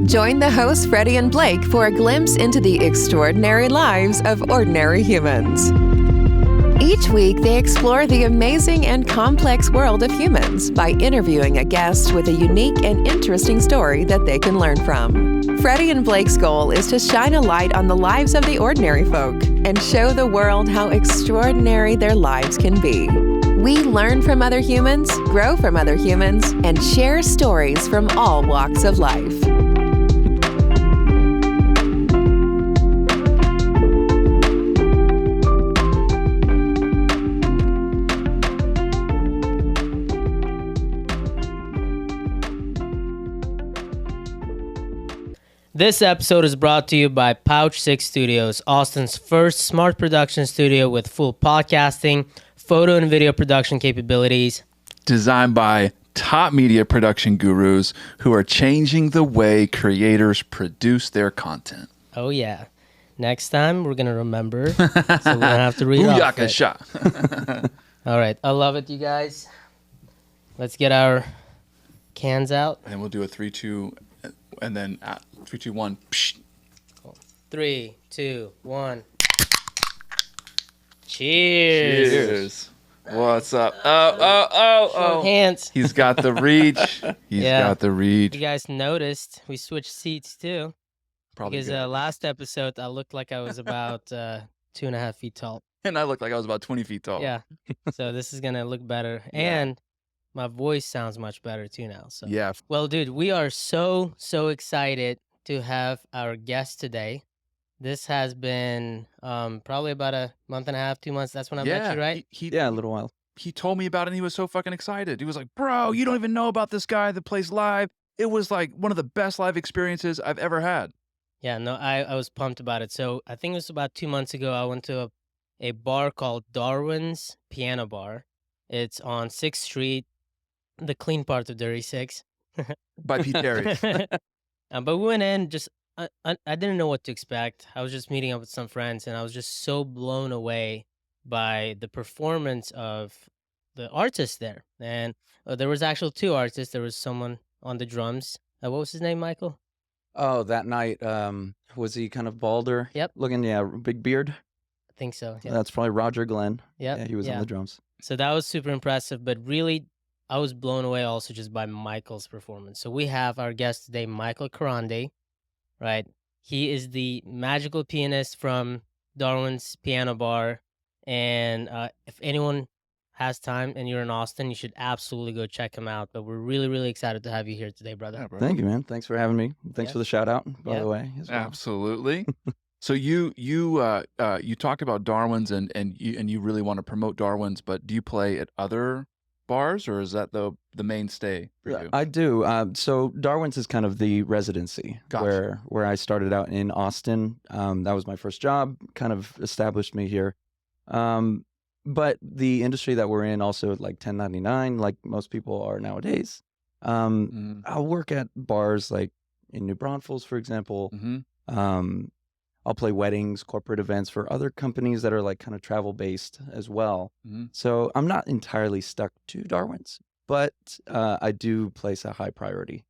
Join the hosts Freddy and Blake for a glimpse into the extraordinary lives of ordinary humans. Each week, they explore the amazing and complex world of humans by interviewing a guest with a unique and interesting story that they can learn from. Freddy and Blake's goal is to shine a light on the lives of the ordinary folk and show the world how extraordinary their lives can be. We learn from other humans, grow from other humans, and share stories from all walks of life. This episode is brought to you by Pouch 6 Studios, Austin's first smart production studio with full podcasting, photo and video production capabilities. Designed by top media production gurus who are changing the way creators produce their content. Oh, yeah. Next time, we're going to remember, so we're going to have to read off it. Booyakasha. All right. I love it, you guys. Let's get our cans out. And we'll do a 3, 2, and then 3, 2, 1. Psh. 3, 2, 1. Cheers. Cheers. What's up? Oh. Hands. He's got the reach. He's got the reach. You guys noticed we switched seats too. Probably because last episode I looked like I was about 2.5 feet tall. And I looked like I was about 20 feet tall. Yeah. So this is gonna look better, and my voice sounds much better too now. So Yeah. Well, dude, we are so excited to have our guest today. This has been probably about a month and a half, 2 months. That's when I met you, right? Yeah, a little while. He told me about it and he was so fucking excited. He was like, bro, you don't even know about this guy that plays live. It was like one of the best live experiences I've ever had. Yeah, no, I was pumped about it. So I think it was about 2 months ago. I went to a bar called Darwin's Piano Bar. It's on 6th Street, the clean part of Dirty 6. By Pete Terry. But we went in, just I didn't know what to expect. I was just meeting up with some friends, and I was just so blown away by the performance of the artist there. And there was actually 2 artists. There was someone on the drums. What was his name, Michael? Oh, that night, was he kind of balder? Yep. Looking, big beard. I think so. Yeah. That's probably Roger Glenn. Yep. Yeah, he was on the drums. So that was super impressive, but really, I was blown away also just by Michael's performance. So we have our guest today, Michael Carrandi, right? He is the magical pianist from Darwin's Piano Bar. And if anyone has time and you're in Austin, you should absolutely go check him out. But we're really excited to have you here today, brother. Yeah, bro. Thank you, man. Thanks for having me. Thanks for the shout out, by the way. As well. Absolutely. So you talked about Darwin's and you really want to promote Darwin's, but do you play at other bars, or is that the mainstay for you? I do. So Darwin's is kind of the residency. Gotcha. where I started out in Austin. That was my first job, kind of established me here. But the industry that we're in also, like 1099, like most people are nowadays. I'll work at bars like in New Braunfels, for example. I'll play weddings, corporate events for other companies that are like kind of travel based as well. So I'm not entirely stuck to Darwin's, but I do place a high priority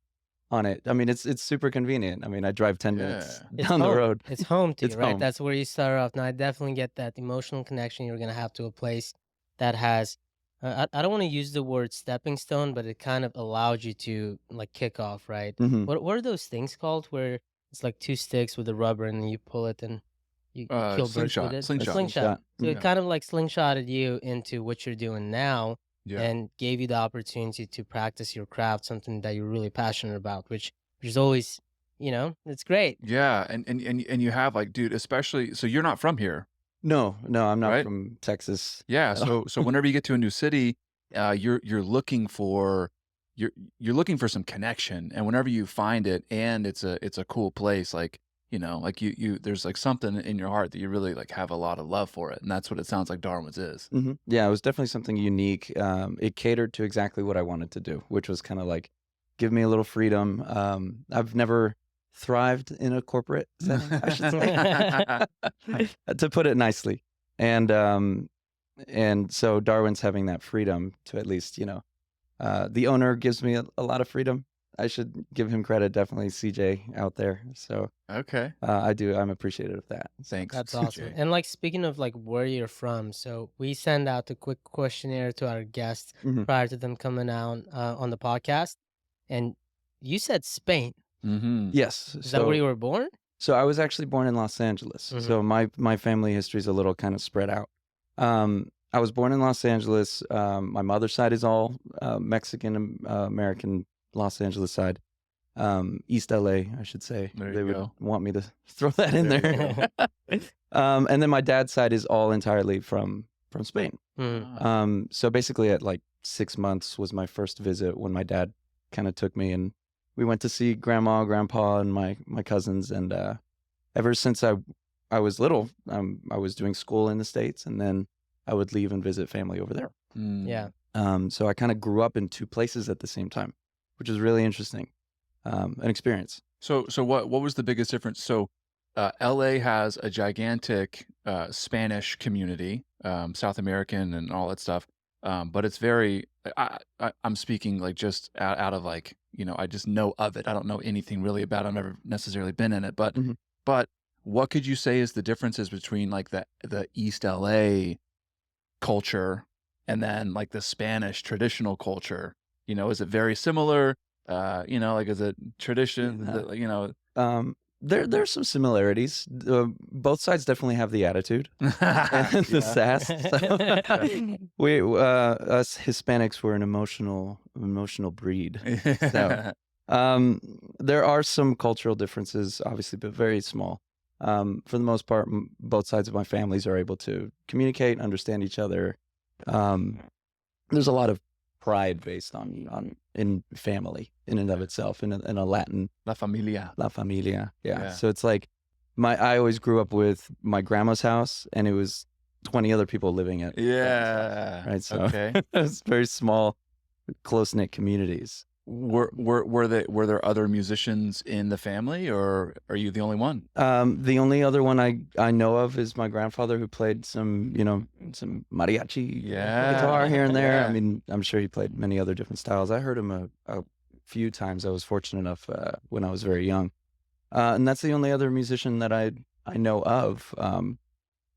on it. I mean, it's super convenient. I mean, I drive 10 minutes down the road. It's home to It's you, right? home. That's where you start off. Now, I definitely get that emotional connection you're going to have to a place that has, I don't want to use the word stepping stone, but it kind of allowed you to like kick off, right? What are those things called where it's like 2 sticks with a rubber and you pull it and you kill birds slingshot, with it? slingshot. A slingshot. So Yeah. it kind of like slingshotted you into what you're doing now. And gave you the opportunity to practice your craft, something that you're really passionate about, which is always, it's great. Yeah, and you have like, dude, especially, so you're not from here. No, I'm not Right? from Texas. Yeah, so whenever you get to a new city, you're looking for you're looking for some connection, and whenever you find it, and it's a cool place, like like you there's like something in your heart that you really like have a lot of love for it, and that's what it sounds like Darwin's is. Yeah, it was definitely something unique. It catered to exactly what I wanted to do, which was kind of like give me a little freedom. I've never thrived in a corporate setting, I should say, to put it nicely. And so Darwin's having that freedom to at least, the owner gives me a lot of freedom. I should give him credit. Definitely CJ out there. So Okay. I'm appreciative of that. Thanks. That's CJ. awesome. And like speaking of like where you're from, so we send out a quick questionnaire to our guests Mhm. prior to them coming out on the podcast, and you said Spain. Mm-hmm. Yes. Is that where you were born? So I was actually born in Los Angeles. Mhm. So my family history is a little kind of spread out. I was born in Los Angeles. My mother's side is all Mexican American Los Angeles side. East LA, I should say. There They you would go. want me to throw that in There there. And then my dad's side is all entirely from Spain. Mhm. So basically at like 6 months was my first visit when my dad kind of took me, and we went to see grandma, grandpa, and my cousins. And ever since I was little, I was doing school in the States, and then I would leave and visit family over there. Mm. Yeah. So I kind of grew up in two places at the same time, which is really interesting. An experience. So what was the biggest difference? So LA has a gigantic Spanish community, South American and all that stuff. But it's very I'm speaking like just out of like, I just know of it. I don't know anything really about it. I've never necessarily been in it. But Mhm. but what could you say is the differences between like the East LA culture and then like the Spanish traditional culture? Is it very similar? Like is it tradition? There's some similarities. Both sides definitely have the attitude and the sass. So we us Hispanics were an emotional breed. So there are some cultural differences, obviously, but very small. For the most part, both sides of my families are able to communicate, understand each other. There's a lot of pride based in family in and of itself, in a Latin La familia. Yeah. So it's like I always grew up with my grandma's house, and it was 20 other people living at Yeah. right. So Okay. it's very small, close knit communities. Were there other musicians in the family, or are you the only one? The only other one I know of is my grandfather, who played some mariachi guitar here and there. Yeah. I mean, I'm sure he played many other different styles. I heard him a few times. I was fortunate enough when I was very young, and that's the only other musician that I know of.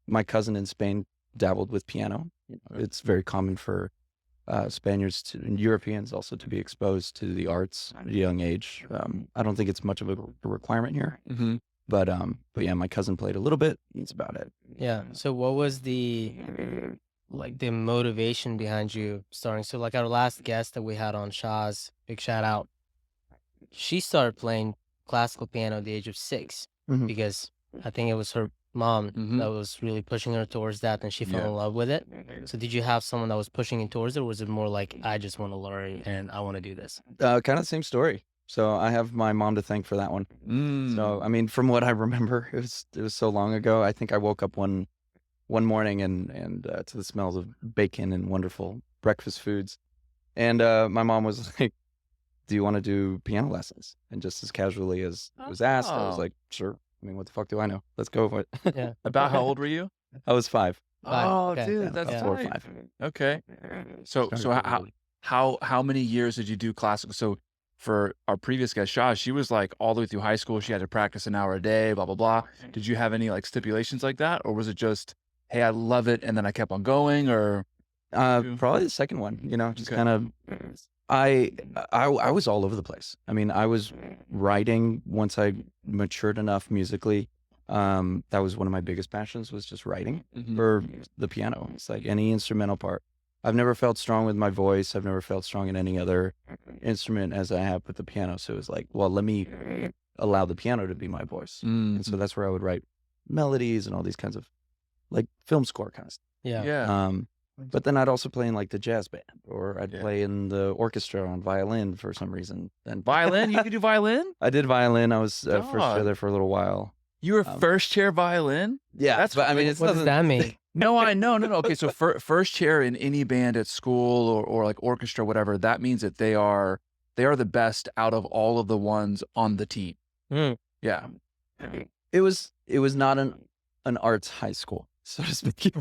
My cousin in Spain dabbled with piano. It's very common for Spaniards and Europeans also to be exposed to the arts at a young age. I don't think it's much of a requirement here, Mm-hmm. but yeah, my cousin played a little bit. That's about it. Yeah. So what was the motivation behind you starting? So like our last guest that we had on, Shaz, big shout out. She started playing classical piano at the age of 6 Mhm. because I think it was her mom Mhm. that was really pushing her towards that, and she fell Yeah. in love with it. So did you have someone that was pushing you towards it, or was it more like, I just want to learn and I want to do this? Kind of the same story. So I have my mom to thank for that one. Mm. So I mean, from what I remember, it was so long ago. I think I woke up one morning and to the smells of bacon and wonderful breakfast foods, and my mom was like, "Do you want to do piano lessons?" And just as casually as it was asked, I was Oh. like, "Sure." I mean, what the fuck do I know? Let's go for it. Yeah. About how old were you? I was 5. Oh, Okay. dude, Yeah, that's about 4 or tight. 5. Okay. So Started how many years did you do classical? So for our previous guest, Shah, she was like all the way through high school. She had to practice an hour a day, blah blah blah. Did you have any like stipulations like that, or was it just, hey, I love it, and then I kept on going, or? Probably the second one, just Okay. kind of, I was all over the place. I mean, I was writing once I matured enough musically. That was one of my biggest passions, was just writing Mhm. for the piano. It's like any instrumental part. I've never felt strong with my voice. I've never felt strong in any other instrument as I have with the piano. So it was like, well, let me allow the piano to be my voice. And so Mm. that's where I would write melodies and all these kinds of like film score kind of stuff. Yeah. Yeah. But then I'd also play in like the jazz band, or I'd Yeah. play in the orchestra on violin for some reason. And Violin? You could do violin? I did violin. I was first chair God. there for a little while. You were Um, first chair violin? Yeah, That's but I mean, cool. it's What does nothing. that mean? No, I know. No. Okay, so first chair in any band at school or like orchestra, whatever, that means that they are the best out of all of the ones on the team. Mm. Yeah. It was not an arts high school, so to speak.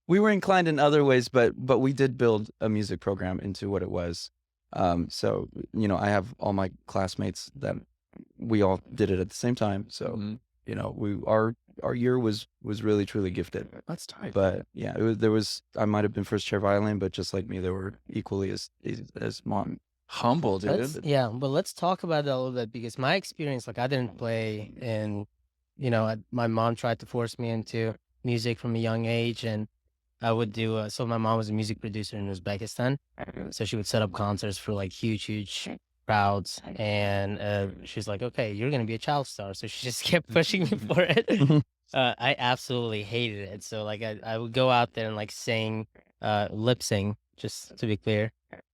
we were inclined in other ways, but we did build a music program into what it was. So, I have all my classmates that we all did it at the same time. So, our year was really truly gifted. That's tight. But yeah, I might have been first chair violin, but just like me, they were equally as mom. Humble, dude. But let's talk about that a little bit, because my experience, like I didn't play, and my mom tried to force me into music from a young age, and I would do. So my mom was a music producer in Uzbekistan, so she would set up concerts for like huge crowds, and she's like, "Okay, you're gonna be a child star." So she just kept pushing me for it. I absolutely hated it. So like I would go out there and like sing, lip sing, just to be clear,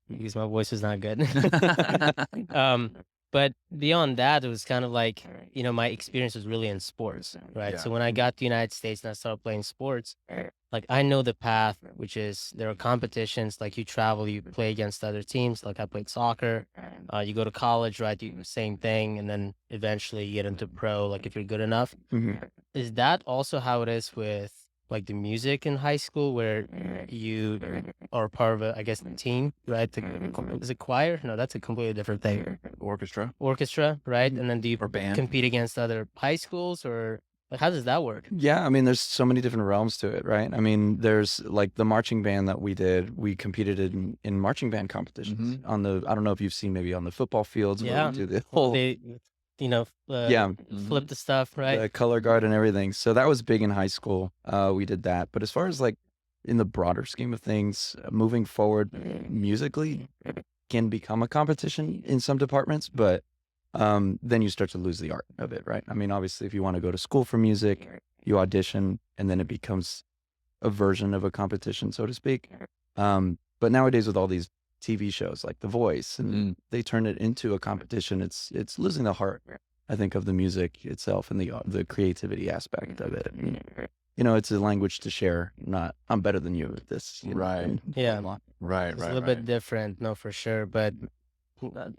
because my voice was not good. But beyond that, it was kind of like, my experience was really in sports, right? Yeah. So when I got to the United States and I started playing sports, like I know the path, which is there are competitions, like you travel, you play against other teams. Like I played soccer, you go to college, right? You do the same thing, and then eventually you get into pro, like if you're good enough. Is that also how it is with like the music in high school, where you are part of a, I guess, team, right? Is it choir? No, that's a completely different thing. Orchestra, Right? And then do you or band. compete against other high schools, or like how does that work? Yeah, I mean, there's so many different realms to it, right? I mean, there's like the marching band that we did. We competed in marching band competitions on I don't know if you've seen maybe on the football fields where Yeah. we do the whole Flip the stuff, right? the color guard and everything. So that was big in high school. We did that. But as far as like in the broader scheme of things, moving forward musically can become a competition in some departments, but then you start to lose the art of it, right? I mean, obviously, if you want to go to school for music, you audition, and then it becomes a version of a competition, so to speak. But nowadays, with all these TV shows like The Voice, and they turn it into a competition, it's losing the heart, I think, of the music itself and the creativity aspect of it. It's a language to share, not I'm better than you at this. Right. Yeah. Right. It's a little bit different, no, for sure. But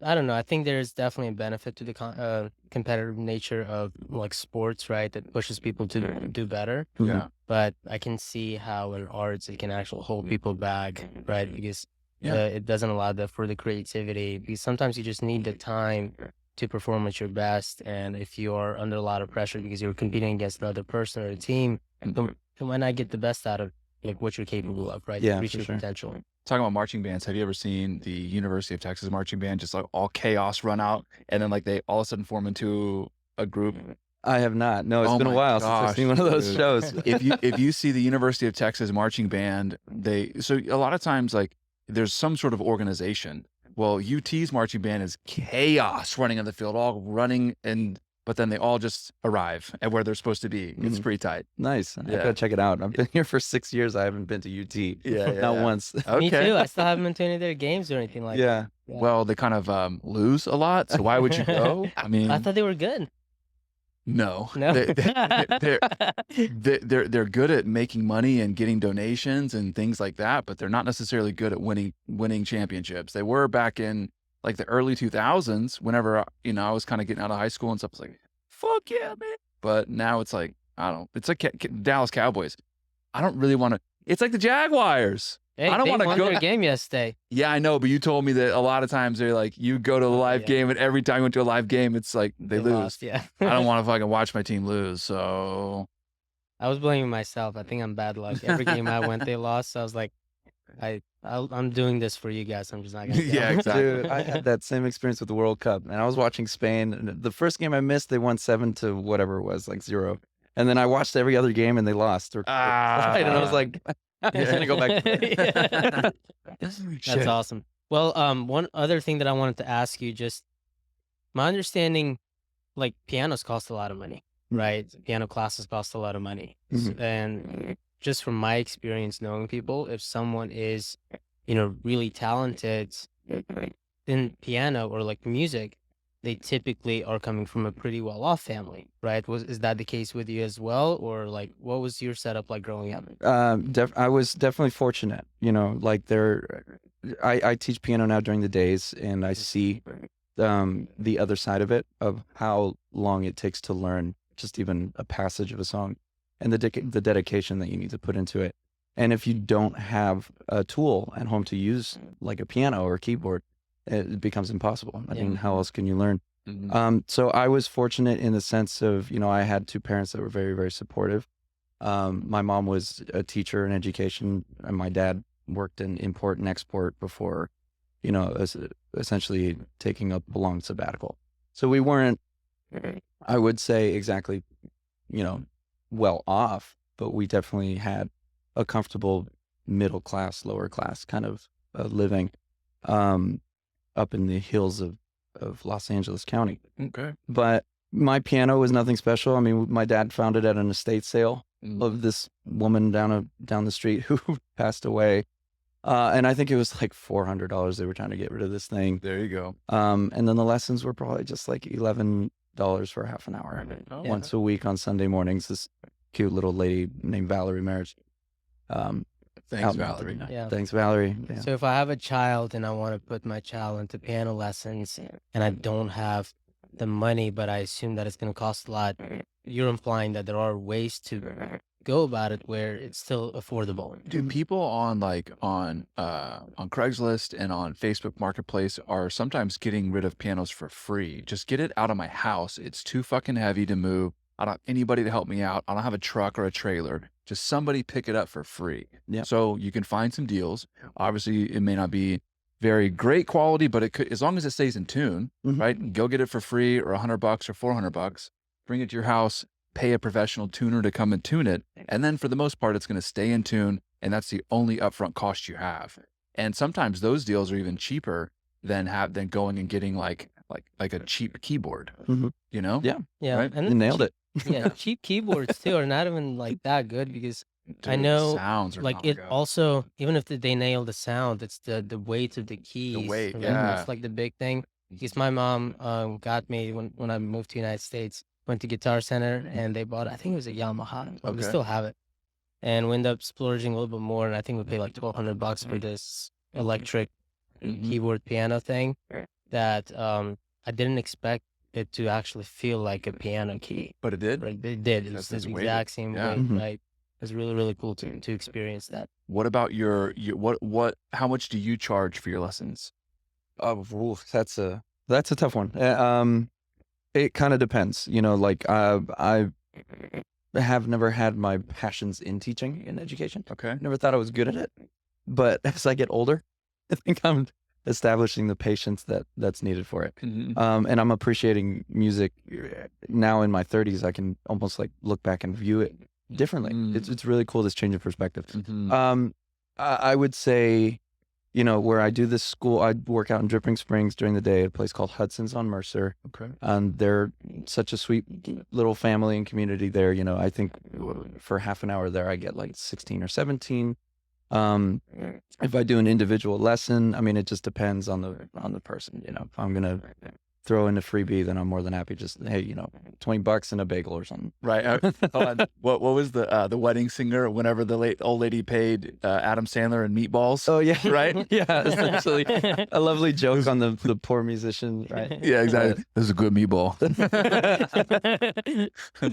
I don't know. I think there's definitely a benefit to the competitive nature of like sports, right? That pushes people to do better. Yeah. But I can see how in arts it can actually hold people back, right? Because it doesn't allow for the creativity. Because sometimes you just need the time to perform at your best, and if you are under a lot of pressure because you're competing against another person or a team, then why not get the best out of like what you're capable of, right? Yeah, Reach for your sure. potential. Talking about marching bands, have you ever seen the University of Texas marching band just like all chaos run out, and then like they all of a sudden form into a group? I have not. No, it's Oh been a my while since I've gosh, seen one of those dude. shows. If you see the University of Texas marching band, so a lot of times like there's some sort of organization. Well, UT's marching band is chaos running on the field, all running, but then they all just arrive at where they're supposed to be. It's pretty tight. Nice. I Yeah. gotta check it out. I've been here for 6 years. I haven't been to UT. Not once. Okay. Me too. I still haven't been to any of their games or anything like that. Yeah. Well, they kind of lose a lot, so why would you go? I mean, I thought they were good. no. No. They're good at making money and getting donations and things like that, but they're not necessarily good at winning championships. They were back in like the early 2000s, whenever I was kind of getting out of high school and stuff. It's like, fuck yeah, man. But now it's like, it's like Dallas Cowboys. I don't really want to. It's like the Jaguars. Hey, I don't they want to won go. their game yesterday. Yeah, I know, but you told me that a lot of times they're like, you go to a live yeah. game, and every time you went to a live game, it's like they lose. Lost, yeah. I don't want to fucking watch my team lose. So I was blaming myself. I think I'm bad luck. Every game I went, they lost. So I was like, I'm doing this for you guys. I'm just not gonna. Yeah, exactly. Dude, I had that same experience with the World Cup, and I was watching Spain. And the first game I missed, they won 7 to whatever it was, like 0. And then I watched every other game, and they lost. And I was like, I'm just gonna go back. That's awesome. Well, one other thing that I wanted to ask you, just my understanding, like pianos cost a lot of money, right? Piano classes cost a lot of money, and just from my experience knowing people, if someone is, really talented in piano or like music, they typically are coming from a pretty well-off family, right? Is that the case with you as well, or like what was your setup like growing up? I was definitely fortunate, like I teach piano now during the days, and I see the other side of it, of how long it takes to learn just even a passage of a song, and the dedication that you need to put into it. And if you don't have a tool at home to use, like a piano or a keyboard, it becomes impossible. I Yeah. mean, how else can you learn? Mhm. So I was fortunate in the sense of, I had two parents that were very, very supportive. My mom was a teacher in education, and my dad worked in import and export before, essentially taking a long sabbatical. So we weren't, I would say, exactly, well off, but we definitely had a comfortable middle class, lower class kind of living um, up in the hills of Los Angeles County. Okay. But my piano was nothing special. I mean, my dad found it at an estate sale of this woman down the street who passed away. And I think it was like $400 they were trying to get rid of this thing. There you go. And then the lessons were probably just like $11 for half an hour Oh, once a week on Sunday mornings. This cute little lady named Valerie Marriage. Thanks, out in Valerie. Altadena. Yeah. Thanks, Valerie. Yeah. So if I have a child and I want to put my child into piano lessons and I don't have the money, but I assume that it's going to cost a lot, you're implying that there are ways to go about it where it's still affordable. Do people on Craigslist and on Facebook Marketplace are sometimes getting rid of pianos for free? Just get it out of my house. It's too fucking heavy to move. I don't have anybody to help me out. I don't have a truck or a trailer. Just somebody pick it up for free. Yeah. So you can find some deals. Obviously, it may not be very great quality, but it could, as long as it stays in tune, Mhm. right? Go get it for free or $100 or $400. Bring it to your house. Pay a professional tuner to come and tune it. And then for the most part, it's going to stay in tune. And that's the only upfront cost you have. And sometimes those deals are even cheaper than going and getting like a cheap keyboard, Mhm. Yeah. Yeah. Right? And You nailed it. Yeah, cheap keyboards too are not even like that good because I Dude, know, sounds are like not it good. also, even if they nail the sound, it's the weight of the keys. weight, right? yeah. That's like the big thing. Because my mom got me when I moved to the United States, went to Guitar Center and they bought, I think it was a Yamaha. But we Okay. still have it. And we ended up splurging a little bit more. And I think we paid like $1,200 for this electric Mhm. keyboard piano thing that I didn't expect it to actually feel like a piano key. But it did. Right, it did. It was That's the weighted. exact same Yeah. weight, Mhm. right? It was really, really cool to experience that. What about how much do you charge for your lessons? Oh, that's a tough one. It kind of depends. I have never had my passions in teaching in education. Okay. Never thought I was good at it. But as I get older, I think I'm establishing the patience that's needed for it. Mhm. And I'm appreciating music now in my 30s. I can almost like look back and view it differently. It's really cool, this change of perspective. Mhm. I would say, where I do this school, I work out in Dripping Springs during the day at a place called Hudson's on Mercer. Okay. They're such a sweet little family and community there. I think for half an hour there, I get like 16 or 17. If I do an individual lesson, I mean, it just depends on the person. If I'm gonna throw in a freebie, then I'm more than happy. Just, hey, $20 and a bagel or something. Right. Hold on. What was the wedding singer? Whenever the late old lady paid Adam Sandler and meatballs. Oh yeah, Right? Yeah, essentially a lovely joke on the poor musician, right? Yeah, exactly. This is a good meatball. That's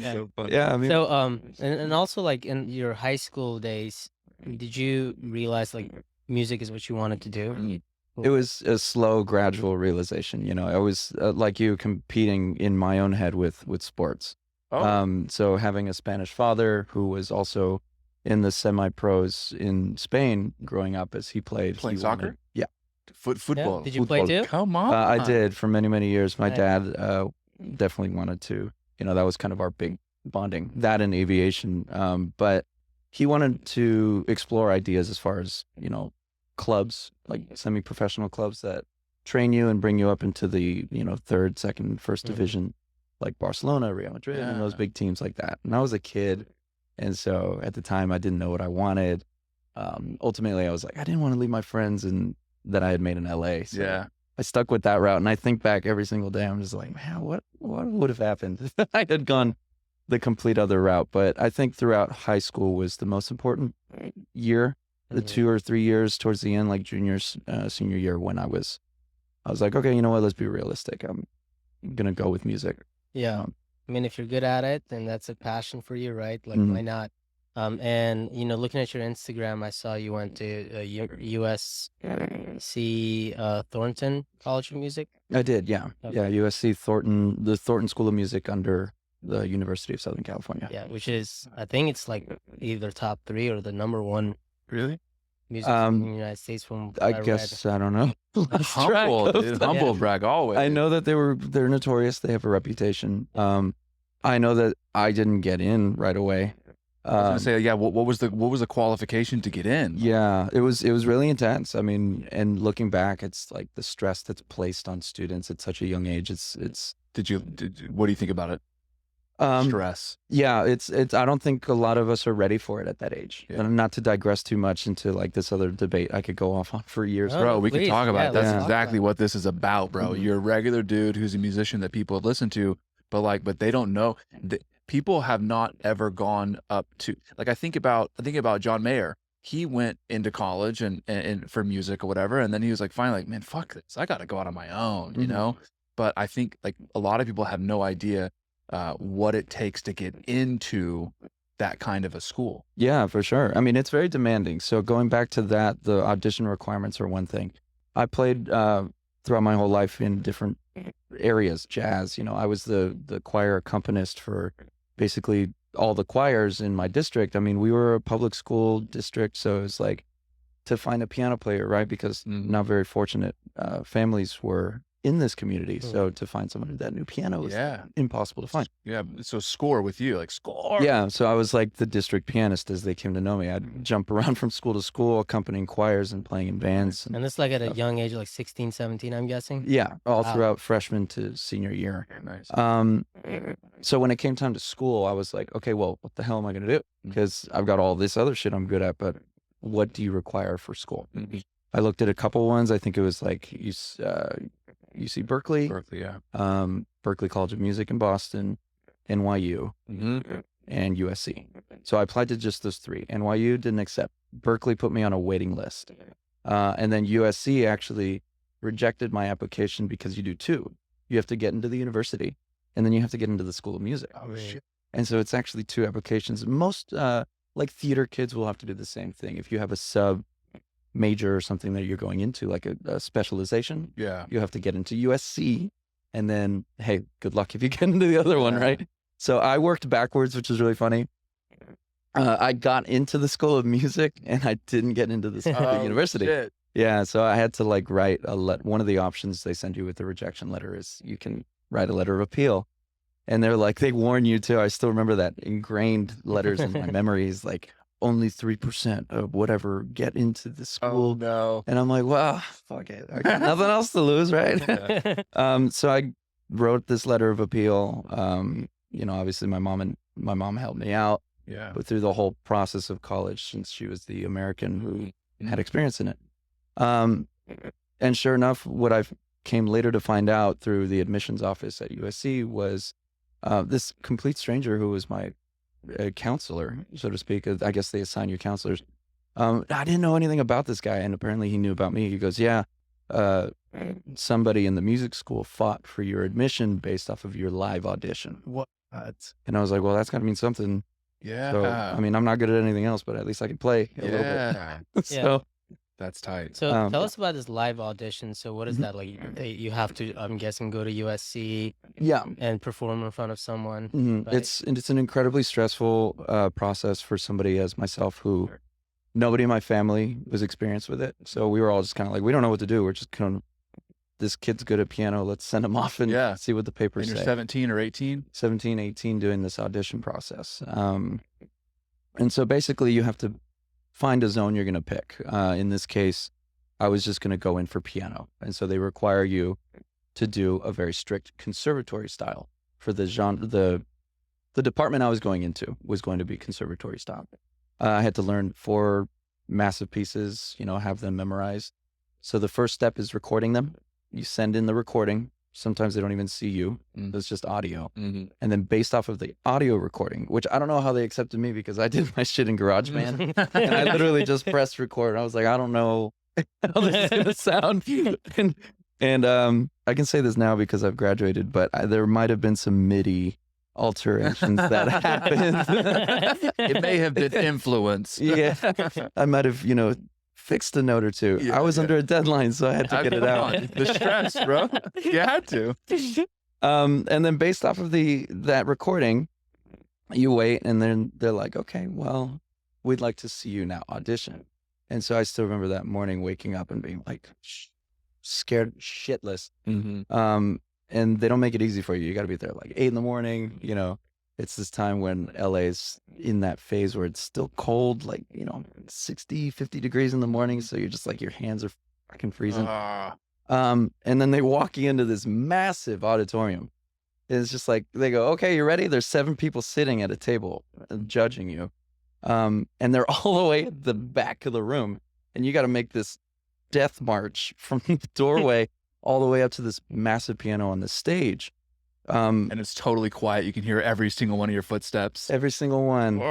Yeah. so funny. Yeah, I mean, So and also like in your high school days, did you realize like music is what you wanted to do? it was a slow, gradual realization. I was like you, competing in my own head with sports. Oh. So having a Spanish father who was also in the semi-pros in Spain growing up as he played. Playing he soccer? wanted- Yeah, Football. Did you play too? Come on. I did for many, many years. My Nice. dad definitely wanted to. That was kind of our big bonding. That and aviation. But he wanted to explore ideas as far as, clubs, like semi-professional clubs that train you and bring you up into the, third, second, first Mhm. division, like Barcelona, Real Madrid, and those Yeah. big teams like that. And I was a kid. And so at the time, I didn't know what I wanted. Ultimately, I was like, I didn't want to leave my friends and that I had made in LA. So Yeah. I stuck with that route. And I think back every single day, I'm just like, man, what would have happened if I had gone the complete other route? But I think throughout high school was the most important year, the Mhm. 2 or 3 years towards the end, like senior year, when I was like, okay, you know what? Let's be realistic. I'm going to go with music. Yeah. Um, I mean, if you're good at it, then that's a passion for you, right? Like, Mhm. why not And looking at your Instagram, I saw you went to USC Thornton College of Music. I did, yeah. Okay. Yeah, USC Thornton, the Thornton School of Music under the University of Southern California. Yeah, which is, I think it's like either top 3 or the number 1 Really? music school in the United States from what I read. guess, I don't know. Lost track Humble, of dude. that. Humble brag always. I know that they're notorious. They have a reputation. I know that I didn't get in right away. I was gonna say, yeah. What was the qualification to get in? Yeah, it was really intense. I mean, and looking back, it's like the stress that's placed on students at such a young age. It's What do you think about it? Stress. Yeah, it's I don't think a lot of us are ready for it at that age. Yeah. And not to digress too much into like this other debate I could go off on for years. Oh, Bro, we could please. talk about Yeah, it. That's let's talk exactly about what this is about, bro. Mhm. You're a regular dude who's a musician that people listen to, but they don't know. People have not ever gone up to, like, I think about John Mayer. He went into college and for music or whatever, and then he was like, finally, like, man, fuck this. I got to go out on my own, you Mhm. know. But I think like a lot of people have no idea what it takes to get into that kind of a school. Yeah, for sure. I mean, it's very demanding. So going back to that, the audition requirements are one thing. I played throughout my whole life in different areas, jazz. I was the choir accompanist for basically all the choirs in my district. I mean, we were a public school district, so it was like to find a piano player, right? Because not very fortunate families were in this community. So to find someone that knew piano was impossible to find. Yeah. So score with you, like score. Yeah. So I was like the district pianist as they came to know me. I'd jump around from school to school, accompanying choirs and playing in bands. And this like at a young age, like 16, 17, I'm guessing. Yeah, all Wow. throughout freshman to senior year. Nice. So when it came time to school, I was like, okay, well, what the hell am I going to do? Because I've got all this other shit I'm good at, but what do you require for school? I looked at a couple ones. I think it was like UC Berkeley, yeah. Berkeley College of Music in Boston, NYU, and USC. So I applied to just those 3. NYU didn't accept. Berkeley put me on a waiting list. And then USC actually rejected my application because you do 2. You have to get into the university, and then you have to get into the School of Music. Oh shit. And so it's actually 2 applications. Most like theater kids will have to do the same thing. If you have a sub major or something that you're going into, like a specialization, Yeah. you have to get into USC, and then, hey, good luck if you get into the other one, right? So I worked backwards, which is really funny. I got into the School of Music, and I didn't get into the university. Shit. Yeah, so I had to like write one of the options they send you with the rejection letter is you can write a letter of appeal. And they're like, they warn you too. I still remember that ingrained letters in my memories, like only 3% of whatever get into the school. Oh no. And I'm like, well, fuck it. I got nothing else to lose, right? So I wrote this letter of appeal. Obviously my mom helped me out, Yeah. but through the whole process of college, since she was the American who had experience in it. And sure enough, what I came later to find out through the admissions office at USC was this complete stranger who was my counselor, so to speak. I guess they assign you counselors. I didn't know anything about this guy, and apparently he knew about me. He goes, yeah, somebody in the music school fought for your admission based off of your live audition. What? And I was like, well, that's got to mean something. Yeah. So, I mean, I'm not good at anything else, but at least I can play a little bit. So That's tight. So tell us about this live audition. So what is that like? You have to, I'm guessing, go to USC yeah. and perform in front of someone. Right? It's an incredibly stressful process for somebody as myself who nobody in my family was experienced with it. So we were all just kind of like, we don't know what to do. We're just kind of, this kid's good at piano. Let's send him off and see what the papers And say. you're 17 or 18? 17, 18 doing this audition process. And so basically you have to find a zone you're going to pick. In this case, I was just going to go in for piano. And so they require you to do a very strict conservatory style for the genre. The department I was going into was going to be conservatory style. I had to learn 4 massive pieces, have them memorized. So the first step is recording them. You send in the recording. Sometimes they don't even see you. It's just audio. And then based off of the audio recording, which I don't know how they accepted me because I did my shit in GarageBand. And I literally just pressed record. I was like, I don't know how this is going to sound. And I can say this now because I've graduated, but there might have been some MIDI alterations that happened. It may have been influence. Yeah, I might have, fixed a note or two. Yeah, I was under a deadline, so I had to get it Come out. on, the stress, bro. You had to. And then based off of that recording, you wait, and then they're like, okay, well, we'd like to see you now audition. And so I still remember that morning waking up and being like scared shitless. Mm-hmm. And they don't make it easy for you. You got to be there like 8 a.m. It's this time when LA's in that phase where it's still cold, like, 60, 50 degrees in the morning. So you're just like, your hands are fucking freezing. And then they walk you into this massive auditorium. It's just like, they go, okay, you ready? There's 7 people sitting at a table judging you. And they're all the way at the back of the room. And you got to make this death march from the doorway all the way up to this massive piano on the stage. And it's totally quiet. You can hear every single one of your footsteps. Every single one.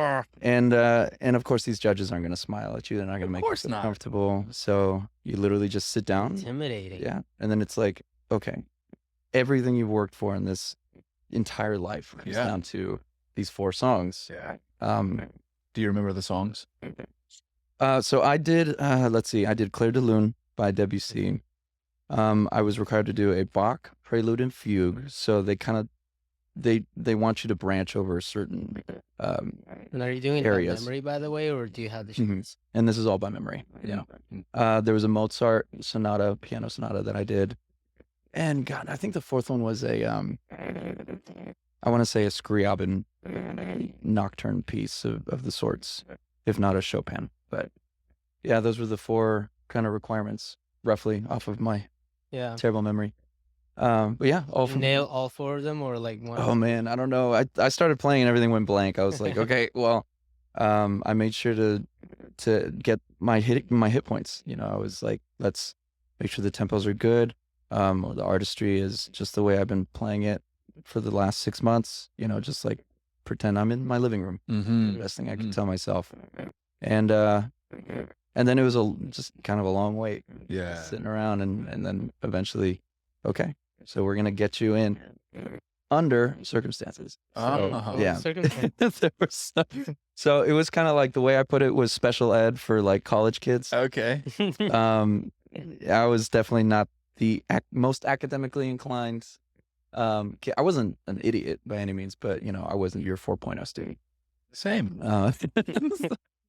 And of course, these judges aren't going to smile at you. They're not going to make you feel comfortable. So you literally just sit down. Intimidating. Yeah. And then it's like, okay, everything you've worked for in this entire life comes down to these 4 songs. Yeah. Do you remember the songs? So I did, I did Clair de Lune by Debussy. I was required to do a Bach prelude and fugue. So they kind of, they want you to branch over certain And are you doing it by memory, by the way, or do you have the sheets? And this is all by memory. Yeah. There was a Mozart sonata, piano sonata that I did. And God, I think the 4th one was a, I want to say a Scriabin nocturne piece of the sorts, if not a Chopin. But yeah, those were the 4 kind of requirements, roughly, off of my terrible memory. But yeah, nail all 4 of them, or like one? Oh man, I don't know. I started playing and everything went blank. I was like, okay, well, I made sure to get my hit points. I was like, let's make sure the tempos are good. The artistry is just the way I've been playing it for the last 6 months. Just like pretend I'm in my living room. Mm-hmm. The best thing I could tell myself. And then it was just kind of a long wait. Yeah. Sitting around and then eventually, okay, so we're gonna get you in under circumstances. So, yeah. So it was kind of like, the way I put it was special ed for like college kids. Okay. I was definitely not the most academically inclined. I wasn't an idiot by any means, but I wasn't your 4.0 student. Same.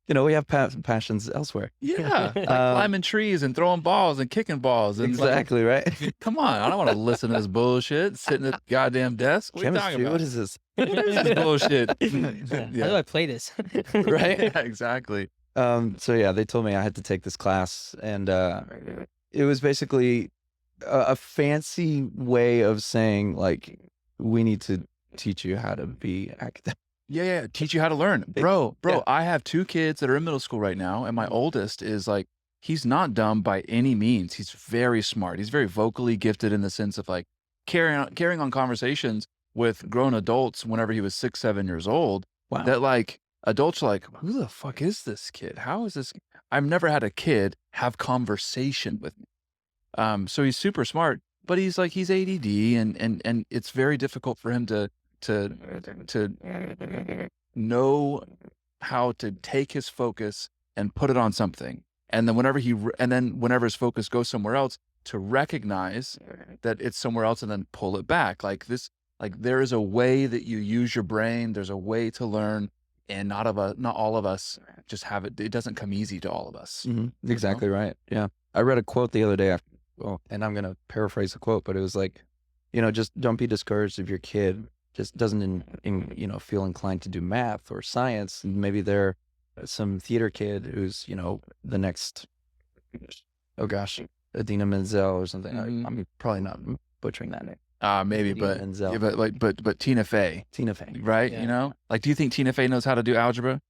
We have passions elsewhere. Yeah, like climbing trees and throwing balls and kicking balls. And exactly, right? Come on, I don't want to listen to this bullshit sitting at the goddamn desk. What Chemistry, are you talking about? what is this? This is bullshit. How do I play this? Right? Yeah, exactly. So yeah, they told me I had to take this class, and it was basically a fancy way of saying, like, we need to teach you how to be academic. Yeah. Teach you how to learn. Bro, I have 2 kids that are in middle school right now, and my oldest is like, he's not dumb by any means. He's very smart. He's very vocally gifted in the sense of like carrying on conversations with grown adults whenever he was 6, 7 years old. Wow. That like adults are like, who the fuck is this kid? How is this? I've never had a kid have conversation with me. So he's super smart, but he's ADD, and it's very difficult for him to know how to take his focus and put it on something. And then whenever his focus goes somewhere else, to recognize that it's somewhere else and then pull it back. Like there is a way that you use your brain. There's a way to learn, and not all of us just have it. It doesn't come easy to all of us. Mm-hmm. Exactly right. Yeah. I read a quote the other day, and I'm going to paraphrase the quote, but it was like, just don't be discouraged if your kid just doesn't feel inclined to do math or science. Maybe they're some theater kid who's, the next, oh gosh, Adina Menzel or something. Mm-hmm. I'm probably not butchering that name. Maybe, Adina but Tina Fey. Tina Fey. Right? Yeah. Like, do you think Tina Fey knows how to do algebra?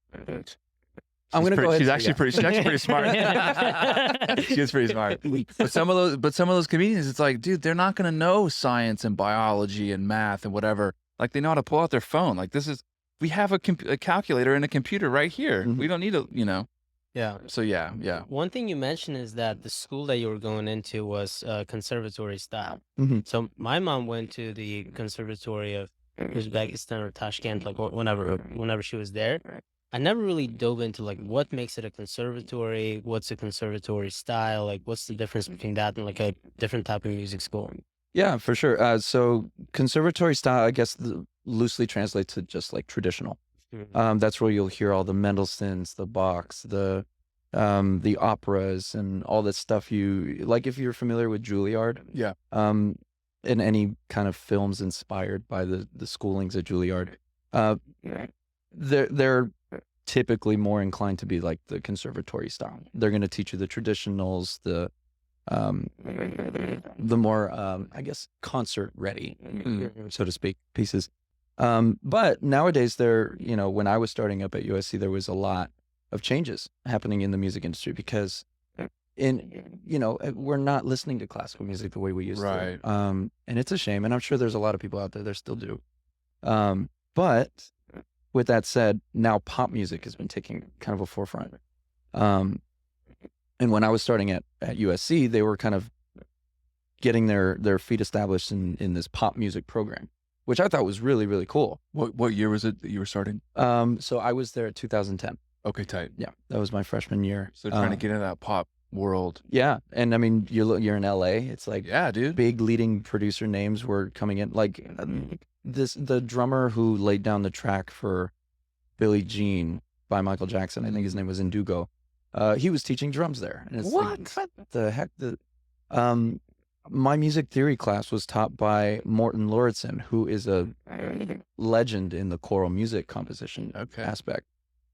I'm going to go ahead. She's actually pretty smart. She is pretty smart. But some of those comedians, it's like, dude, they're not going to know science and biology and math and whatever. Like, they know how to pull out their phone. Like, we have a calculator and a computer right here. Mm-hmm. We don't need Yeah. So yeah. One thing you mentioned is that the school that you were going into was conservatory style. Mm-hmm. So my mom went to the Conservatory of Uzbekistan or Tashkent, like whenever she was there, I never really dove into like what makes it a conservatory, what's a conservatory style, like what's the difference between that and like a different type of music school. Yeah, for sure. So conservatory style, I guess, loosely translates to just like traditional. That's where you'll hear all the Mendelssohns, the Bachs, the operas, and all this stuff. You like if you're familiar with Juilliard, Yeah. in any kind of films inspired by the schoolings at Juilliard, they're typically more inclined to be like the conservatory style. They're going to teach you the traditionals, the more I guess concert ready, so to speak, pieces. But nowadays, when I was starting up at USC, there was a lot of changes happening in the music industry because we're not listening to classical music the way we used Right. to. And it's a shame. And I'm sure there's a lot of people out there that still do. But with that said, now pop music has been taking kind of a forefront. And when I was starting at USC, they were kind of getting their feet established in this pop music program, which I thought was really, really cool. What year was it that you were starting? So I was there at 2010. Okay, tight. Yeah, that was my freshman year. So trying to get into that pop world. Yeah, and I mean, you're in LA. It's like Yeah, dude. big leading producer names were coming in. Like the drummer who laid down the track for Billie Jean by Michael Jackson. I think his name was Indugo. He was teaching drums there. And it's What? Like, what the heck? My music theory class was taught by Morten Lauritsen, who is a legend in the choral music composition aspect.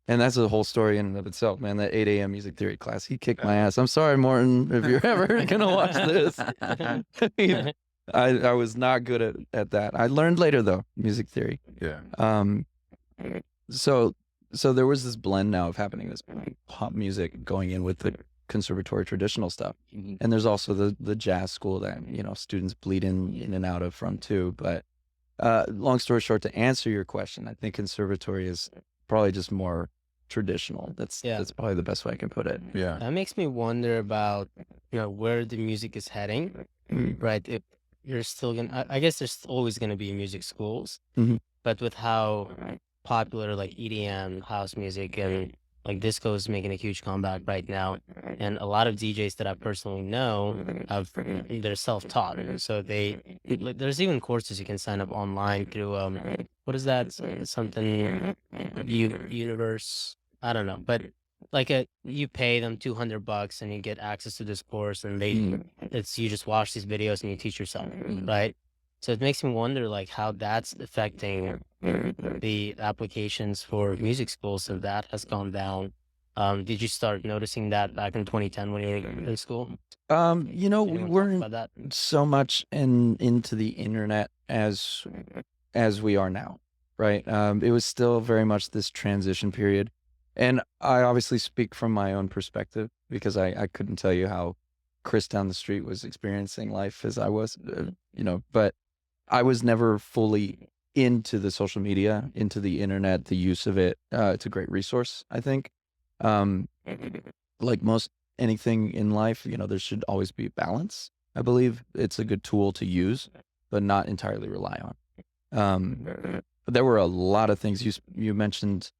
And that's a whole story in and of itself, man. That 8 a.m. music theory class, he kicked my ass. I'm sorry, Morten, if you're ever going to watch this. I was not good at that. I learned later, though, music theory. Yeah. So there was this blend now of happening, this pop music going in with the conservatory traditional stuff. And there's also the jazz school that, students bleed in and out of from too. But long story short, to answer your question, I think conservatory is probably just more traditional. That's probably the best way I can put it. Yeah. That makes me wonder about, where the music is heading, right? If you're still gonna, I guess there's always gonna be music schools, but with how popular like EDM, house music, and like disco is making a huge comeback right now, and a lot of DJs that I personally know they're self-taught, so there's even courses you can sign up online through what is that, something universe, I don't know, but like you pay them $200 and you get access to this course, and you just watch these videos and you teach yourself, right? So it makes me wonder like how that's affecting the applications for music schools, if that has gone down. Did you start noticing that back in 2010 when you were in school? We weren't so much into the internet as we are now, right? It was still very much this transition period. And I obviously speak from my own perspective because I couldn't tell you how Chris down the street was experiencing life as I was, but I was never fully into the social media, into the internet, the use of it. It's a great resource, I think. Like most anything in life, there should always be balance. I believe it's a good tool to use, but not entirely rely on. But there were a lot of things. You mentioned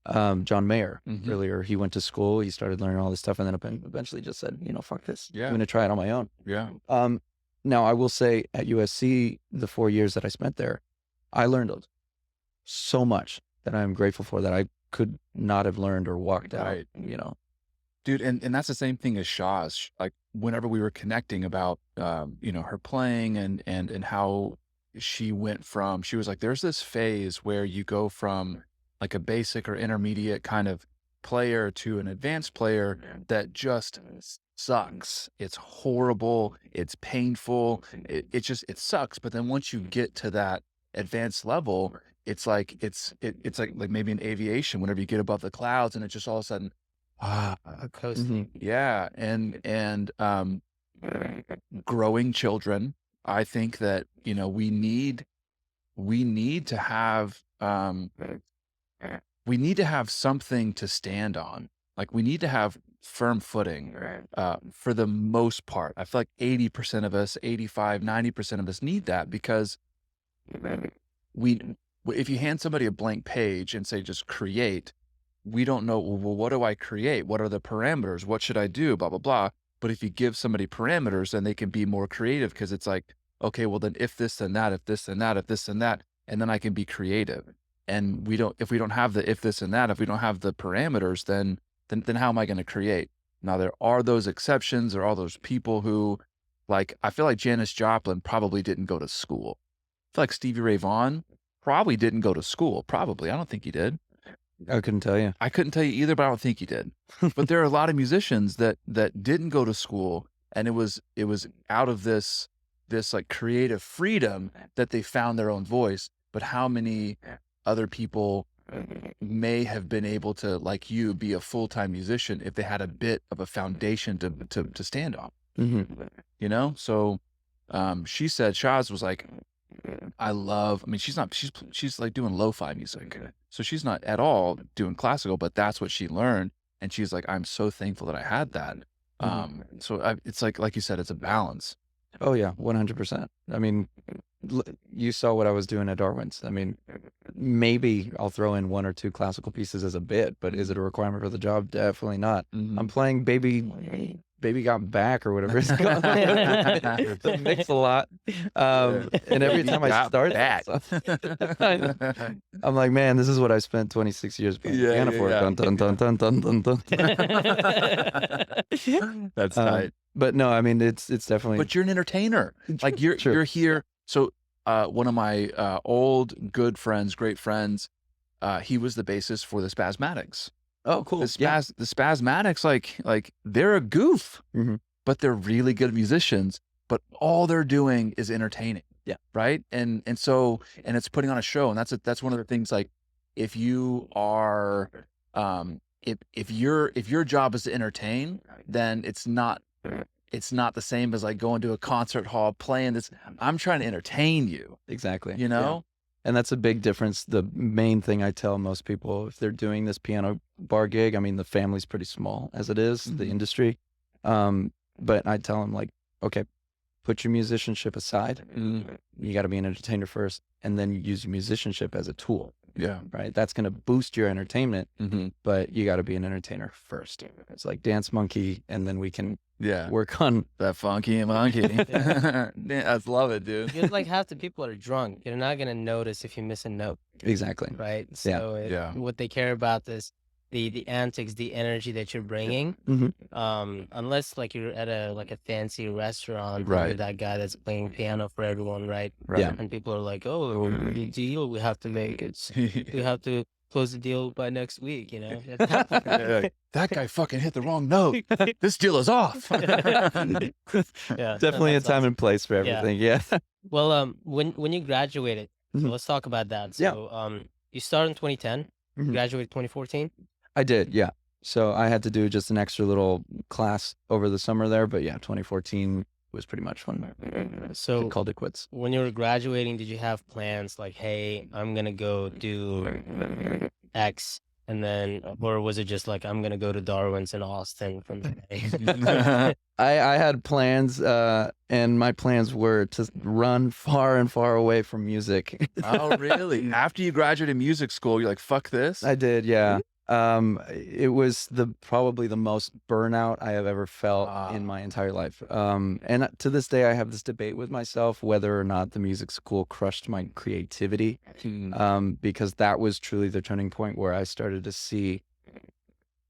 John Mayer earlier. He went to school, he started learning all this stuff, and then eventually just said, fuck this. Yeah. I'm going to try it on my own. Yeah. Now, I will say at USC, the 4 years that I spent there, I learned so much that I'm grateful for that I could not have learned or walked out, Dude, and that's the same thing as Shaw's. Like whenever we were connecting about, her playing and how she was like, there's this phase where you go from like a basic or intermediate kind of player to an advanced player that just sucks. It's horrible. It's painful. It sucks. But then once you get to that advanced level, it's like maybe in aviation, whenever you get above the clouds and it's just all of a sudden, coasting. Yeah. And growing children, I think that, we need to have, something to stand on. Like we need to have firm footing for the most part. I feel like 80% of us, 85, 90% of us need that because if you hand somebody a blank page and say just create, we don't know, well, what do I create? What are the parameters? What should I do? Blah, blah, blah. But if you give somebody parameters, then they can be more creative, because it's like, okay, well then if this and that, if this and that, if this and that, and then I can be creative. And if we don't have the if this and that, if we don't have the parameters, then how am I going to create? Now there are those exceptions. There are those people who, like, I feel like Janis Joplin probably didn't go to school. I feel like Stevie Ray Vaughan probably didn't go to school. Probably. I don't think he did. I couldn't tell you. I couldn't tell you either, but I don't think he did. But there are a lot of musicians that didn't go to school, and it was out of this like creative freedom that they found their own voice. But how many other people may have been able to, like you, be a full-time musician if they had a bit of a foundation to stand on? Mm-hmm. You know? So she said, Shaz was like, she's like doing lo-fi music. So she's not at all doing classical, but that's what she learned. And she's like, I'm so thankful that I had that. So it's like you said, it's a balance. Oh yeah, 100%. I mean, you saw what I was doing at Darwin's. I mean, maybe I'll throw in 1 or 2 classical pieces as a bit, but is it a requirement for the job? Definitely not. Mm-hmm. I'm playing Baby Got Back or whatever it's called. It mix a lot. And every time I start that, I'm like, man, this is what I spent 26 years playing piano for. Dun, dun, dun, dun, dun, dun, dun. That's tight. But no, I mean, it's definitely. But you're an entertainer. Like you're here. So one of my old good friends, great friends, he was the bassist for the Spasmatics. Oh, cool. The Spasmatics, like they're a goof, but they're really good musicians. But all they're doing is entertaining. Yeah. Right. And so it's putting on a show. And that's one of the things. Like, if you are, if your job is to entertain, then it's not the same as like going to a concert hall playing this. I'm trying to entertain you. Exactly. You know. Yeah. And that's a big difference. The main thing I tell most people, if they're doing this piano bar gig, I mean, the family's pretty small as it is, the industry. But I tell them, like, okay, put your musicianship aside. You got to be an entertainer first, and then you use your musicianship as a tool. Yeah. Right. That's going to boost your entertainment, but you got to be an entertainer first. It's like dance monkey, and then we can work on that funky monkey. I love it, dude. Because like half the people are drunk. You're not gonna notice if you miss a note. Exactly. Right. So what they care about is the antics, the energy that you're bringing. Unless like you're at a fancy restaurant, right? You're that guy that's playing piano for everyone, right? Yeah. And people are like, oh, the deal we have to make, we have to close the deal by next week, you know. That guy fucking hit the wrong note. This deal is off. Yeah, definitely a time and place for everything. Yeah. Well, when you graduated, so let's talk about that. So, you started in 2010, graduated 2014. I did, yeah. So I had to do just an extra little class over the summer there, but yeah, 2014 was pretty much when I called it quits. When you were graduating, did you have plans like, hey, I'm gonna go do X, and then, or was it just like, I'm gonna go to Darwin's in Austin from today? I had plans, and my plans were to run far and far away from music. Oh, really? After you graduated music school, you're like, fuck this? I did, yeah. It was probably the most burnout I have ever felt in my entire life. And to this day, I have this debate with myself whether or not the music school crushed my creativity. Because that was truly the turning point where I started to see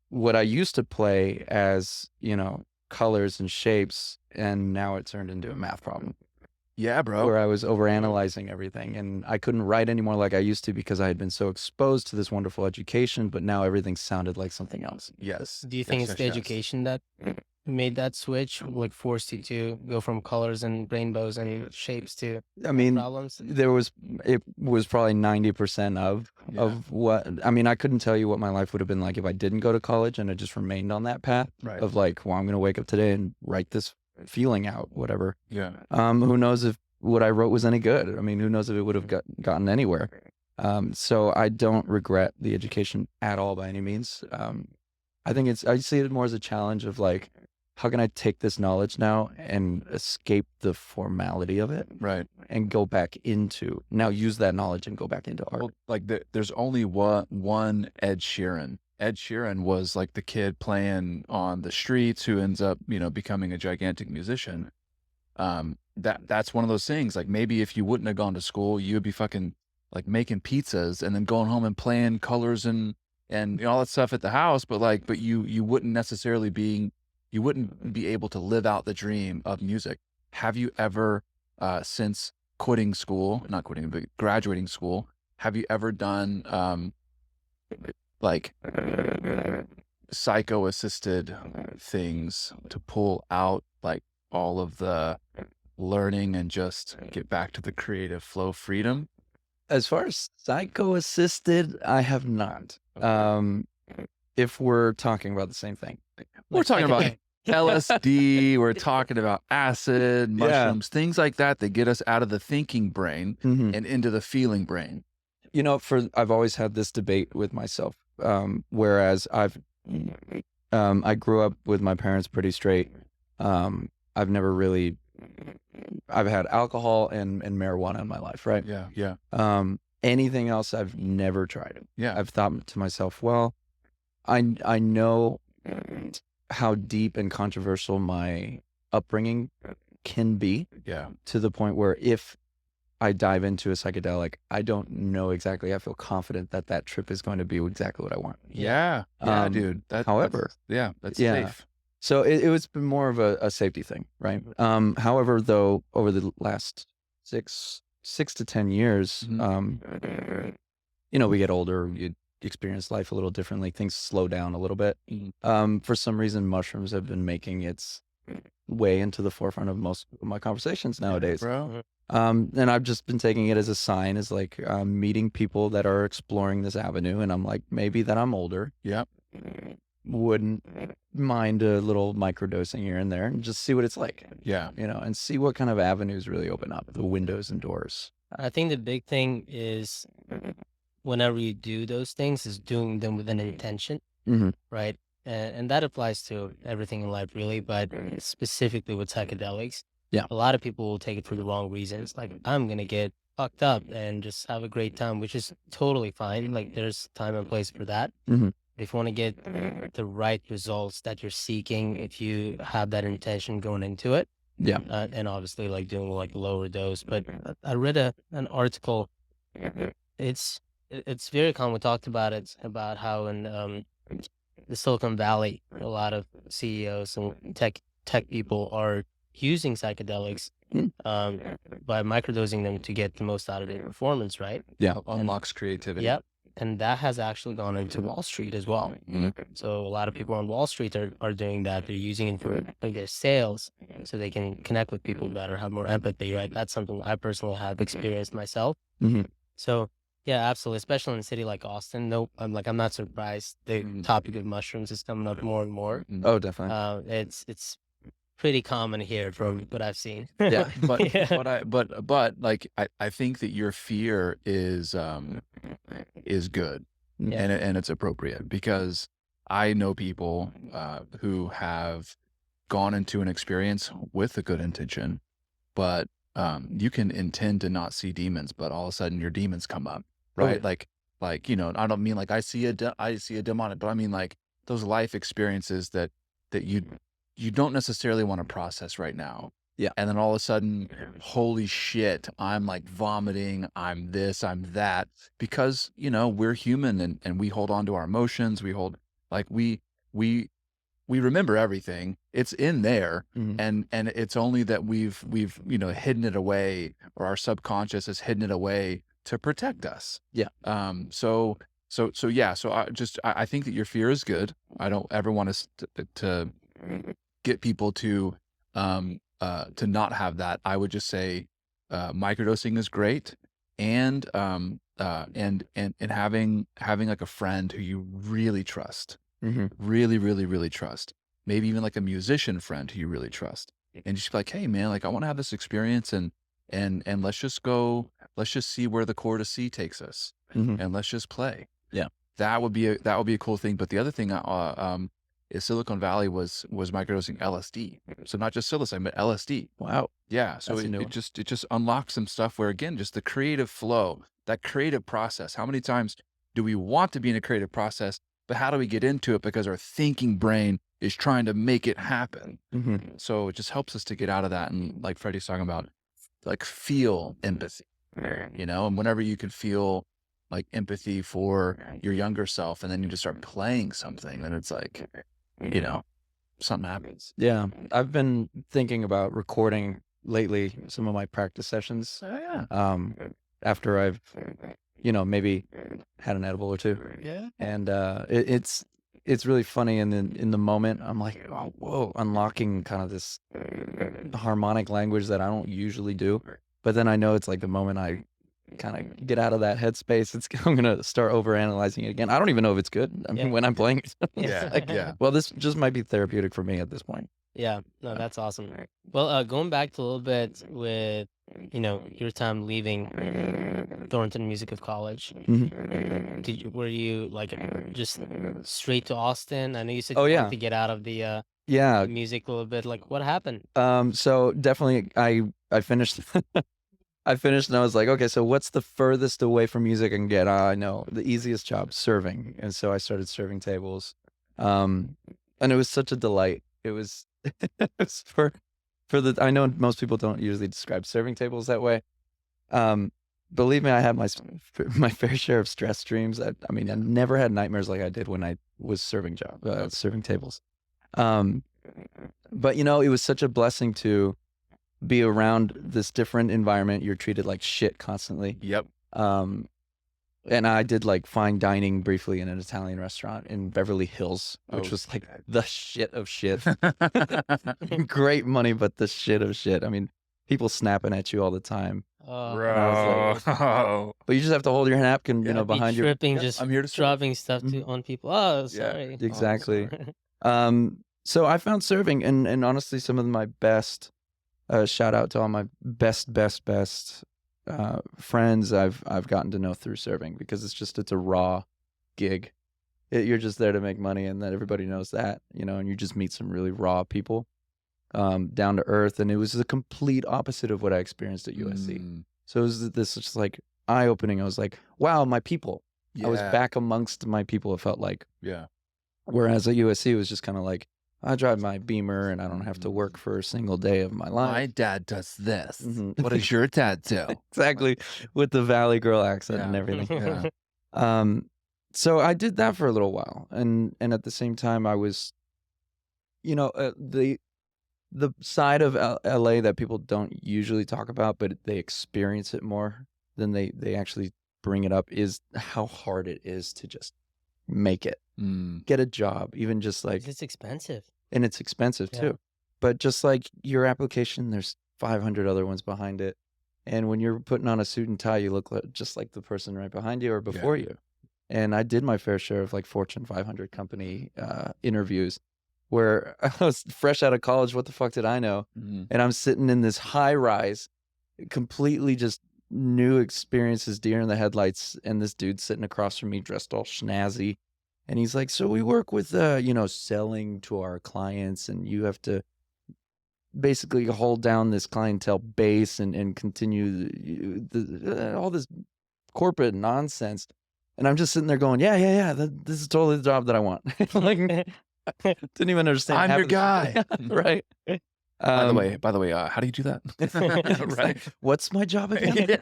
what I used to play as, colors and shapes, and now it turned into a math problem. Yeah, bro. Where I was overanalyzing everything, and I couldn't write anymore like I used to because I had been so exposed to this wonderful education, but now everything sounded like something else. Yes. Do you think it's the education that made that switch, like forced you to go from colors and rainbows and shapes to problems? It was probably 90% of what, I couldn't tell you what my life would have been like if I didn't go to college and I just remained on that path of like, well, I'm going to wake up today and write this feeling out, whatever. Yeah. Who knows if what I wrote was any good? Who knows if it would have gotten anywhere? So I don't regret the education at all by any means. I think I see it more as a challenge of like, how can I take this knowledge now and escape the formality of it Right. and go back into, now use that knowledge and go back into art. Well, like there's only one Ed Sheeran. Ed Sheeran was like the kid playing on the streets who ends up, becoming a gigantic musician. That's one of those things. Like maybe if you wouldn't have gone to school, you would be fucking like making pizzas and then going home and playing colors and all that stuff at the house. But you wouldn't necessarily you wouldn't be able to live out the dream of music. Have you ever, since quitting school, not quitting, but graduating school, have you ever done like psycho-assisted things to pull out like all of the learning and just get back to the creative flow freedom? As far as psycho-assisted, I have not. If we're talking about the same thing. We're talking about LSD, we're talking about acid, mushrooms, things like that get us out of the thinking brain and into the feeling brain. I've always had this debate with myself. Whereas I grew up with my parents pretty straight. I've never really, I've had alcohol and marijuana in my life, right? Yeah. Anything else I've never tried. Yeah. I've thought to myself, well, I know how deep and controversial my upbringing can be. Yeah. To the point where if I dive into a psychedelic, I don't know exactly. I feel confident that trip is going to be exactly what I want. Yeah, dude. However, that's safe. So it's been more of a safety thing, right? However, though, over the last six to 10 years, we get older, you experience life a little differently. Things slow down a little bit. For some reason, mushrooms have been making its way into the forefront of most of my conversations nowadays. Bro. And I've just been taking it as a sign, as like meeting people that are exploring this avenue, and I'm like, maybe that I'm older. Yep. Wouldn't mind a little microdosing here and there and just see what it's like. Yeah. And see what kind of avenues really open up, the windows and doors. I think the big thing is whenever you do those things is doing them with an intention, right? And that applies to everything in life, really, but specifically with psychedelics. Yeah. A lot of people will take it for the wrong reasons. Like, I'm going to get fucked up and just have a great time, which is totally fine. Like, there's time and place for that. If you want to get the right results that you're seeking, if you have that intention going into it. Yeah. And obviously, like, doing like lower dose. But I read an article. It's very common. We talked about it, about how in the Silicon Valley, a lot of CEOs and tech people are using psychedelics by microdosing them to get the most out of their performance, right? Yeah, unlocks creativity. Yep. And that has actually gone into Wall Street as well. So a lot of people on Wall Street are doing that. They're using it for like their sales so they can connect with people better, have more empathy, right? That's something I personally have experienced myself. So yeah, absolutely. Especially in a city like Austin. I'm not surprised. The topic of mushrooms is coming up more and more. Oh, definitely. It's pretty common here from what I've seen. Yeah. But like I think that your fear is good and it's appropriate, because I know people who have gone into an experience with a good intention, but you can intend to not see demons, but all of a sudden your demons come up, right? Okay. Like I don't mean like I see a demonic, but I mean like those life experiences that you don't necessarily want to process right now. Yeah. And then all of a sudden, holy shit, I'm like vomiting, I'm this, I'm that, because, we're human and we hold on to our emotions. We remember everything. It's in there. And it's only that we've hidden it away, or our subconscious has hidden it away to protect us. Yeah. So I think that your fear is good. I don't ever want us to get people to not have that. I would just say microdosing is great, and having like a friend who you really trust, really, really, really trust, maybe even like a musician friend who you really trust, and just be like, hey man, like I want to have this experience, and let's just see where the chord of C takes us, and let's just play. Yeah. That would be a cool thing. But the other thing is Silicon Valley was microdosing LSD. So not just psilocybin, but LSD. Wow. Yeah. So That's a new it one. just unlocks some stuff where, again, just the creative flow, that creative process. How many times do we want to be in a creative process, but how do we get into it because our thinking brain is trying to make it happen? Mm-hmm. So it just helps us to get out of that. And like Freddie's talking about, like, feel empathy, and whenever you can feel like empathy for your younger self, and then you just start playing something, then it's like, something happens. Yeah, I've been thinking about recording lately some of my practice sessions. Oh, yeah. After I've, maybe had an edible or two, Yeah. and it's really funny. And then in the moment, I'm like, oh, whoa, unlocking kind of this harmonic language that I don't usually do. But then I know it's like the moment I kind of get out of that headspace, I'm gonna start overanalyzing it again. I don't even know if it's good. I mean, when I'm playing it, it's like, well, this just might be therapeutic for me at this point. Yeah, no, that's awesome. Well, going back to a little bit with, your time leaving Thornton Music of College. Mhm. Were you like just straight to Austin? I know you said Oh, you yeah. wanted to get out of the Yeah. music a little bit. Like, what happened? So definitely, I finished. I finished, and I was like, okay, so what's the furthest away from music I can get? I know the easiest job, serving, and so I started serving tables, and it was such a delight. It was, it was for the. I know most people don't usually describe serving tables that way. Believe me, I had my fair share of stress dreams. I mean, I never had nightmares like I did when I was serving tables. But it was such a blessing to be around this different environment. You're treated like shit constantly. Yep. And I did like fine dining briefly in an Italian restaurant in Beverly Hills, which was like the shit of shit. Great money, but the shit of shit. I mean, people snapping at you all the time. Bro. But you just have to hold your napkin, Yeah, behind your. Tripping, just I'm here to serve. dropping stuff on people. Oh, sorry. Exactly. Sorry. So I found serving, and honestly, some of my best. Shout out to all my best friends I've gotten to know through serving, because it's a raw gig. You're just there to make money, and that everybody knows that, and you just meet some really raw people, down to earth. And it was the complete opposite of what I experienced at USC. So it was this just like eye opening. I was like, wow, my people. I was back amongst my people, it felt like. Yeah. Whereas at USC, it was just kind of like, I drive my Beamer and I don't have to work for a single day of my life. My dad does this. Mhm. What does your dad do? Exactly, with the Valley Girl accent and Yeah. everything. Yeah. So I did that for a little while, and at the same time, I was, the side of LA that people don't usually talk about, but they experience it more than they actually bring it up, is how hard it is to just make it, get a job, even just like. It's expensive. And it's expensive Yeah. too. But just like your application, there's 500 other ones behind it. And when you're putting on a suit and tie, you look just like the person right behind you or before you. And I did my fair share of like Fortune 500 company interviews where I was fresh out of college. What the fuck did I know? And I'm sitting in this high rise, completely just new experiences, deer in the headlights. And this dude sitting across from me dressed all snazzy. And he's like, so we work with, selling to our clients, and you have to basically hold down this clientele base and continue all this corporate nonsense. And I'm just sitting there going, yeah, this is totally the job that I want. Like, didn't even understand. I'm your guy. Right. By the way, how do you do that? Right. What's my job again?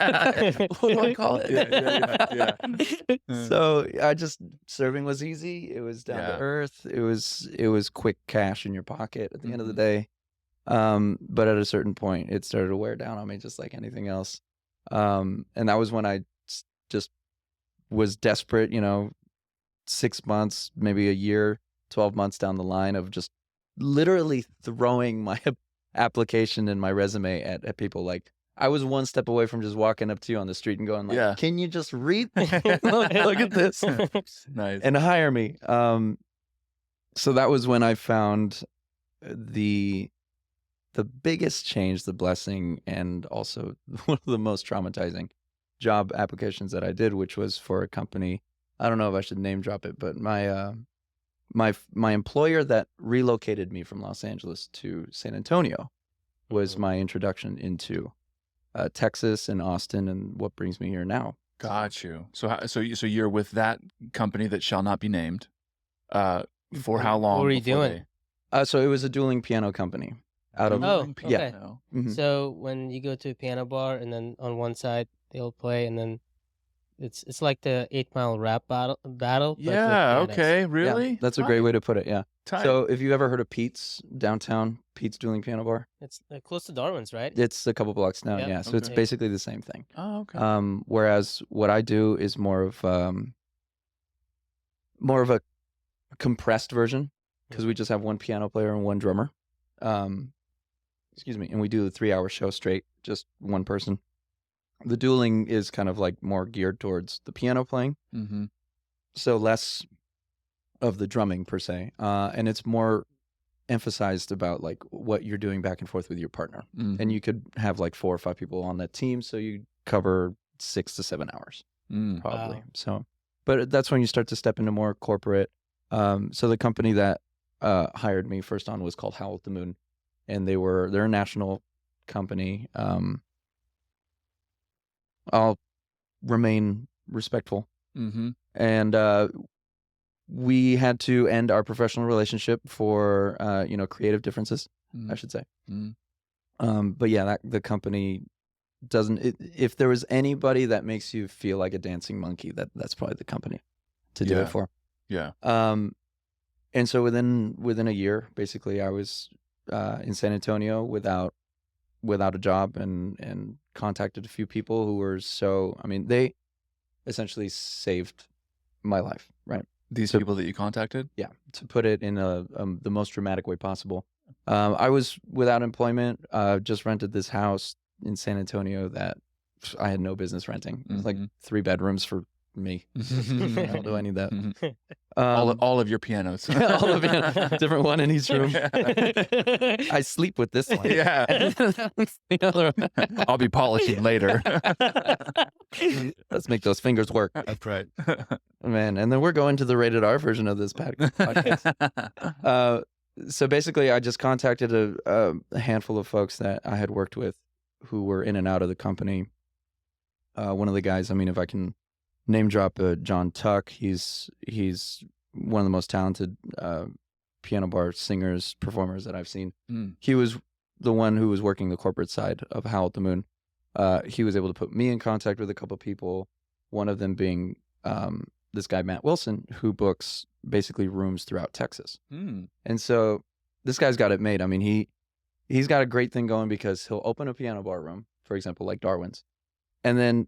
What do I call it? Yeah. So serving was easy. It was down to earth. It was quick cash in your pocket at the end of the day. But at a certain point, it started to wear down on me, just like anything else. And that was when I just was desperate, 6 months, maybe a year, 12 months down the line of just literally throwing my application and my resume at people. Like, I was one step away from just walking up to you on the street and going like, can you just read? Look at this. Nice. And hire me. So that was when I found the biggest change, the blessing, and also one of the most traumatizing job applications that I did, which was for a company. I don't know if I should name drop it, but my my employer that relocated me from Los Angeles to San Antonio was my introduction into Texas and Austin, and what brings me here now. Got you. So you're with that company that shall not be named. For how long? What were you before doing? So it was a dueling piano company out of Dueling Oh, okay. piano. Mhm. So when you go to a piano bar and then on one side they'll play and then it's like the 8 Mile rap battle, but with Yeah. pianos. Okay. Yeah, Really? that's a great way to put it. Yeah. Tight. So if you ever heard of Pete's downtown, Pete's Dueling Piano Bar, It's close to Darwin's, right? it's a couple blocks down. Yep. Yeah. So it's Okay. basically the same thing. Oh, okay. Whereas what I do is more of a compressed version, because we just have one piano player and one drummer. Excuse me, and we do a 3-hour show straight, just one person. The dueling is kind of like more geared towards the piano playing, Mm-hmm. so less of the drumming per se, and it's more emphasized about like what you're doing back and forth with your partner. And you could have like 4 or 5 people on that team, so you cover 6 to 7 hours probably. Wow. So, but that's when you start to step into more corporate. So the company that hired me first on was called Howl at the Moon, and they're a national company. I'll remain respectful. Mm-hmm. And we had to end our professional relationship for creative differences, I should say. But yeah, the company doesn't. If there was anybody that makes you feel like a dancing monkey, that's probably the company to do it for. Yeah. And so within a year, basically, I was in San Antonio without a job, and contacted a few people who were they essentially saved my life, right? These So- people that you contacted? Yeah, to put it in the most dramatic way possible. I was without employment, just rented this house in San Antonio that I had no business renting. It was like 3 bedrooms for me. How do I need that? All of your pianos. all of it, different one in each room. I sleep with this one. Yeah. The other one. I'll be polishing later. Let's make those fingers work, That's right. man. And then we're going to the rated R version of this podcast. So basically, I just contacted a handful of folks that I had worked with who were in and out of the company. One of the guys, if I can name drop, John Tuck. He's one of the most talented piano bar singers, performers that I've seen. He was the one who was working the corporate side of Howl at the Moon. He was able to put me in contact with a couple people, one of them being this guy, Matt Wilson, who books basically rooms throughout Texas. And so this guy's got it made. He's got a great thing going, because he'll open a piano bar room, for example, like Darwin's, and then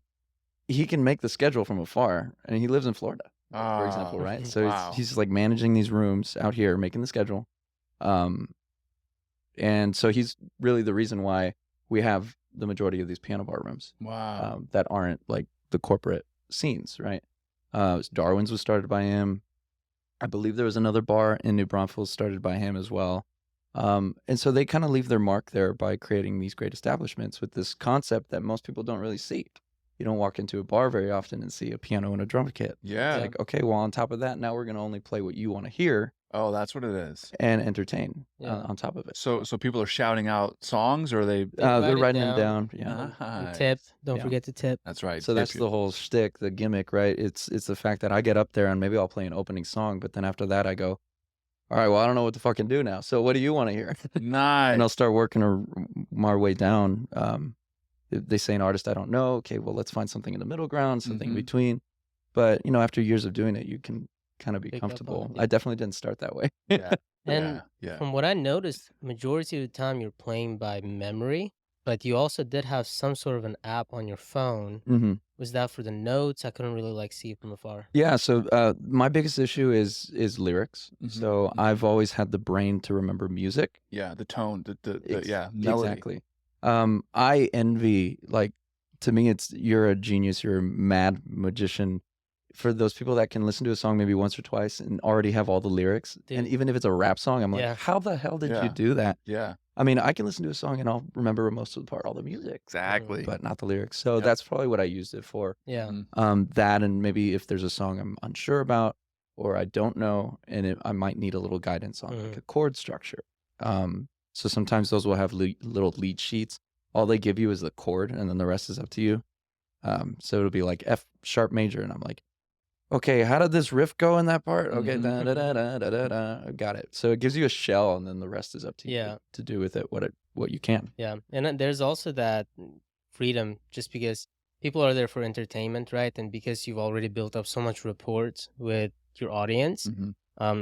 he can make the schedule from afar, and he lives in Florida, for example, right? So wow. he's like managing these rooms out here, making the schedule. And so he's really the reason why we have the majority of these piano bar rooms Wow. that aren't like the corporate scenes, right? Darwin's was started by him. I believe there was another bar in New Braunfels started by him as well. And so they kind of leave their mark there by creating these great establishments with this concept that most people don't really see. You don't walk into a bar very often and see a piano and a drum kit. Yeah. It's like, okay, well, on top of that, now we're going to only play what you want to hear Oh, that's what it is. and entertain Yeah. on top of it. So people are shouting out songs, or are they? write They're it writing them down. down. Yeah. Nice. Tip. Don't Yeah. forget to tip. That's right. So that's the whole shtick, the gimmick, right? It's the fact that I get up there and maybe I'll play an opening song, but then after that I go, all right, well, I don't know what to fucking do now. So what do you want to hear? nice. And I'll start working my way down. If they say an artist I don't know. Okay, well, let's find something in the middle ground, something in Mhm. between. But, after years of doing it, you can kind of be Pick up on comfortable. it. I definitely didn't start that way. Yeah. And yeah. from what I noticed, majority of the time you're playing by memory, but you also did have some sort of an app on your phone. hmm Was that for the notes? I couldn't really see from afar. Yeah, so my biggest issue is lyrics. Mhm. So I've always had the brain to remember music. Yeah. The tone. The Ex- melody. Exactly. I envy, to me, you're a genius, you're a mad magician. For those people that can listen to a song maybe once or twice and already have all the lyrics, and Dude. even if it's a rap song, I'm like, Yeah. how the hell did Yeah. you do that? Yeah. I can listen to a song and I'll remember most of the part, all the music, Exactly. but not the lyrics. So Yep. that's probably what I used it for. Yeah. Mhm. That, and maybe if there's a song I'm unsure about, or I don't know, and I might need a little guidance on like a chord structure. So sometimes those will have little lead sheets. All they give you is the chord, and then the rest is up to you. So it'll be like F sharp major, and I'm like, okay, how did this riff go in that part? Okay, da da da da da da. Got it. So it gives you a shell, and then the rest is up to you to do with it what you can. Yeah, and then there's also that freedom, just because people are there for entertainment, right? And because you've already built up so much rapport with your audience,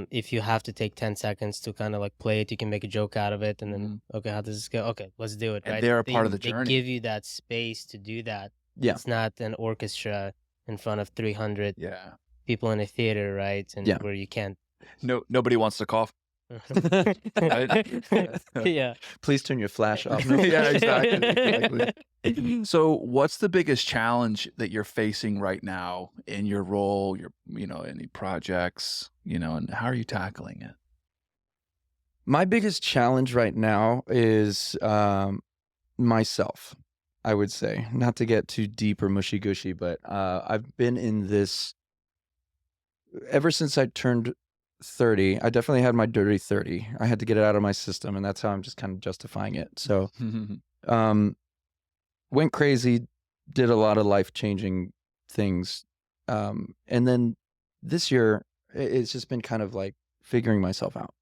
if you have to take 10 seconds to kind of like play it, you can make a joke out of it, and then okay, how does this go? Okay, let's do it. And right? they're a part of the journey. They give you that space to do that. Yeah, it's not an orchestra in front of 300 Yeah. people in a theater, right? And where you can't. Nobody wants to cough. Yeah. Please turn your flash off. Yeah, exactly. So what's the biggest challenge that you're facing right now in your role, any projects, and how are you tackling it? My biggest challenge right now is myself, I would say. Not to get too deep or mushy-gushy, but I've been in this ever since I turned 30. I definitely had my dirty 30. I had to get it out of my system, and that's how I'm just kind of justifying it. So went crazy, did a lot of life-changing things. And then this year, it's just been kind of like figuring myself out.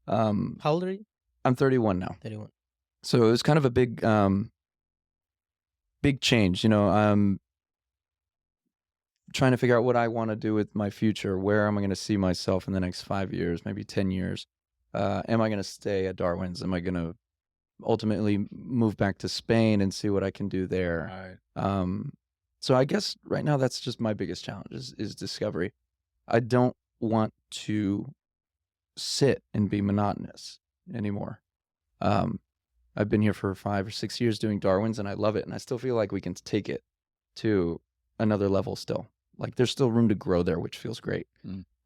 How old are you? I'm 31 now. 31. So it was kind of a big change, trying to figure out what I want to do with my future. Where am I going to see myself in the next 5 years, maybe 10 years? Am I going to stay at Darwin's? Am I going to ultimately move back to Spain and see what I can do there? Right. So I guess right now that's just my biggest challenge is discovery. I don't want to sit and be monotonous anymore. I've been here for 5 or 6 years doing Darwin's, and I love it. And I still feel like we can take it to another level still. Like there's still room to grow there, which feels great.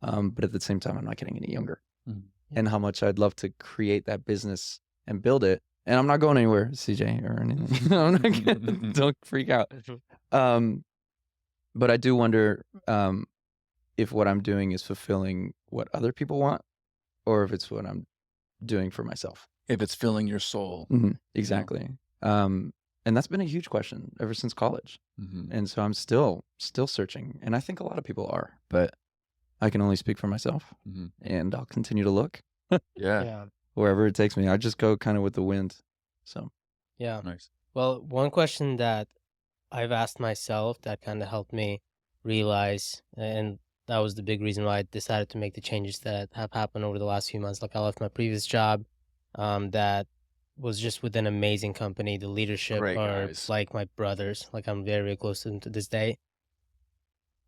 But at the same time, I'm not getting any younger. And how much I'd love to create that business and build it. And I'm not going anywhere, CJ, or anything. I'm not don't freak out. But I do wonder if what I'm doing is fulfilling what other people want, or if it's what I'm doing for myself. If it's filling your soul. Exactly. And that's been a huge question ever since college. And so I'm still searching. And I think a lot of people are, but I can only speak for myself. And I'll continue to look. Yeah. Wherever it takes me. I just go kind of with the wind. So. Yeah. Nice. Well, one question that I've asked myself that kind of helped me realize, and that was the big reason why I decided to make the changes that have happened over the last few months. Like I left my previous job that was just with an amazing company. The leadership Great are guys. like my brothers. Like I'm very, very close to them to this day.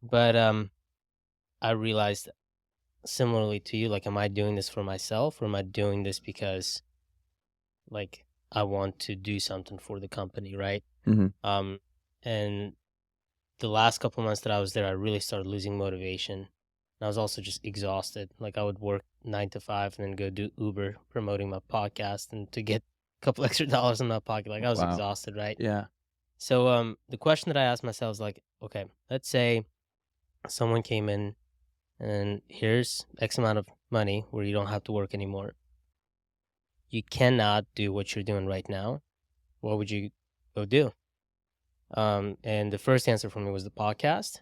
But I realized similarly to you, like, am I doing this for myself, or am I doing this because like I want to do something for the company, right? And the last couple of months that I was there, I really started losing motivation. And I was also just exhausted. Like I would work 9 to 5 and then go do Uber promoting my podcast and to get a couple extra dollars in my pocket. Like I was exhausted, right? Yeah. So the question that I asked myself is like, okay, let's say someone came in and here's X amount of money where you don't have to work anymore. You cannot do what you're doing right now. What would you go do? And the first answer for me was the podcast.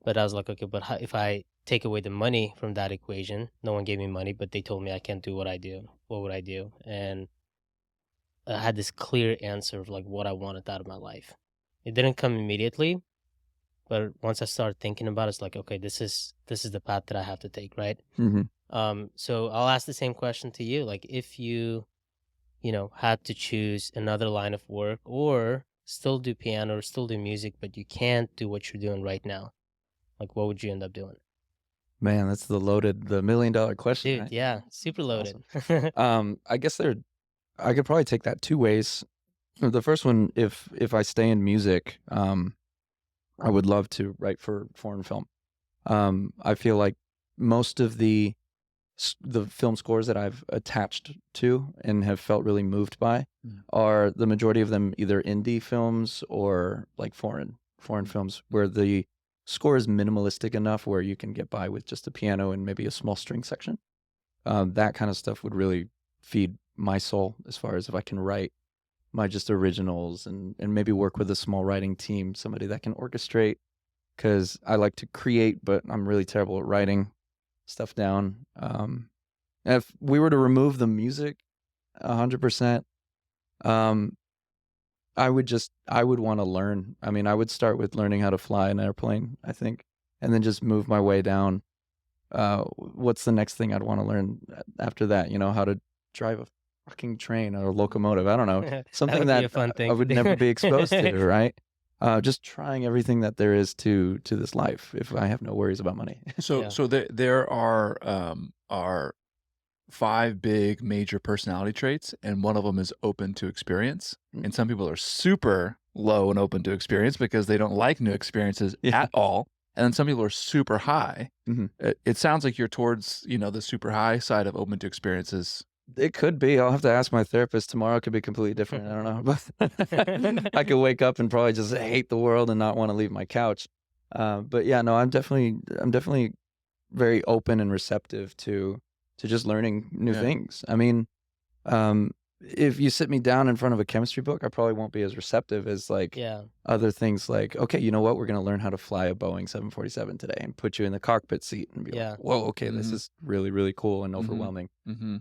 But I was like, okay, but if I take away the money from that equation, no one gave me money, but they told me I can't do what I do. What would I do? And I had this clear answer of like what I wanted out of my life. It didn't come immediately, but once I started thinking about it, it's like, okay, this is the path that I have to take, right? So I'll ask the same question to you. Like if you had to choose another line of work or still do piano or still do music, but you can't do what you're doing right now, like what would you end up doing? Man, that's the $1 million question. Dude, right? yeah, super loaded. Awesome. I guess I could probably take that 2 ways. The first one, if I stay in music, I would love to write for foreign film. I feel like most of the film scores that I've attached to and have felt really moved by are the majority of them either indie films or like foreign films where the score is minimalistic enough where you can get by with just a piano and maybe a small string section. That kind of stuff would really feed my soul as far as if I can write my just originals and maybe work with a small writing team, somebody that can orchestrate, because I like to create, but I'm really terrible at writing stuff down. If we were to remove the music 100%, I would want to learn. I mean, I would start with learning how to fly an airplane, I think, and then just move my way down. What's the next thing I'd want to learn after that? You know, how to drive a fucking train or a locomotive. I don't know. Something that would be that a fun thing I to would do. never be exposed to, right? Just trying everything that there is to this life if I have no worries about money. So Yeah. so there are 5 big major personality traits, and one of them is open to experience. Mm. And some people are super low and open to experience because they don't like new experiences Yeah. at all. And then some people are super high. Mhm. It sounds like you're towards, the super high side of open to experiences. It could be. I'll have to ask my therapist tomorrow. It could be completely different. I don't know. But I could wake up and probably just hate the world and not want to leave my couch. But yeah, no, I'm definitely very open and receptive to just learning new Yeah. things. I mean, if you sit me down in front of a chemistry book, I probably won't be as receptive as like Yeah. other things like, okay, you know what? We're going to learn how to fly a Boeing 747 today and put you in the cockpit seat and be Yeah. like, whoa, okay, this Mhm. is really, really cool and Mhm. overwhelming. Mm-hmm.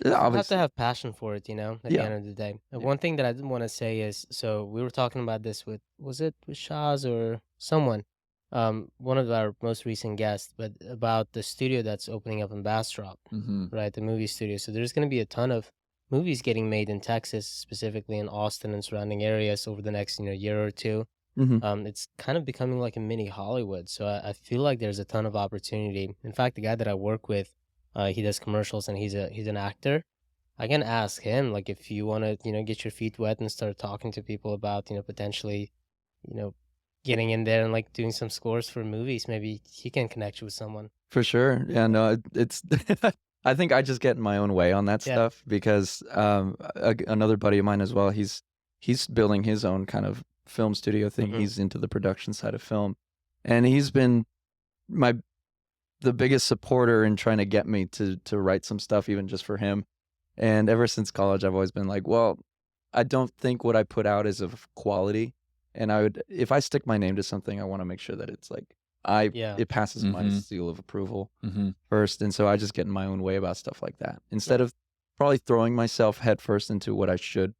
You have to Obviously, have passion for it, at the Yeah. end of the day. And Yeah. one thing that I didn't want to say is, so we were talking about this was it with Shaz or someone, one of our most recent guests, but about the studio that's opening up in Bastrop, Mm-hmm. right? The movie studio. So there's going to be a ton of movies getting made in Texas, specifically in Austin and surrounding areas over the next, year or two. Mhm. It's kind of becoming like a mini Hollywood. So I feel like there's a ton of opportunity. In fact, the guy that I work with, he does commercials and he's an actor. I can ask him like if you want to, get your feet wet and start talking to people about, potentially, getting in there and like doing some scores for movies. Maybe he can connect you with someone. For sure. Yeah, no, it's I think I just get in my own way on that Yeah. stuff because another buddy of mine as well, he's building his own kind of film studio thing. Mhm. He's into the production side of film. And he's been the biggest supporter in trying to get me to write some stuff even just for him. And ever since college I've always been like, well, I don't think what I put out is of quality. And if I stick my name to something, I want to make sure that it's like Yeah. it passes my Mhm. seal of approval Mm-hmm. first. And so I just get in my own way about stuff like that. Instead of probably throwing myself headfirst into what I should,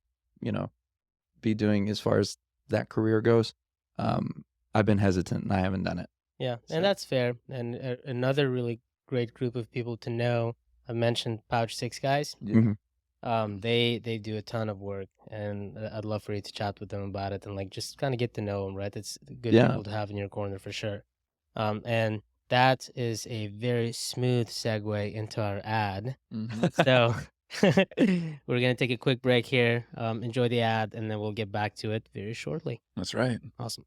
be doing as far as that career goes, I've been hesitant and I haven't done it. Yeah, So- and that's fair. And another really great group of people to know, I mentioned Pouch Six guys. Mhm. They do a ton of work, and I'd love for you to chat with them about it and like just kind of get to know them. Right, it's good Yeah. people to have in your corner for sure. And that is a very smooth segue into our ad. Mm-hmm. So we're gonna take a quick break here. Enjoy the ad, and then we'll get back to it very shortly. That's right. Awesome.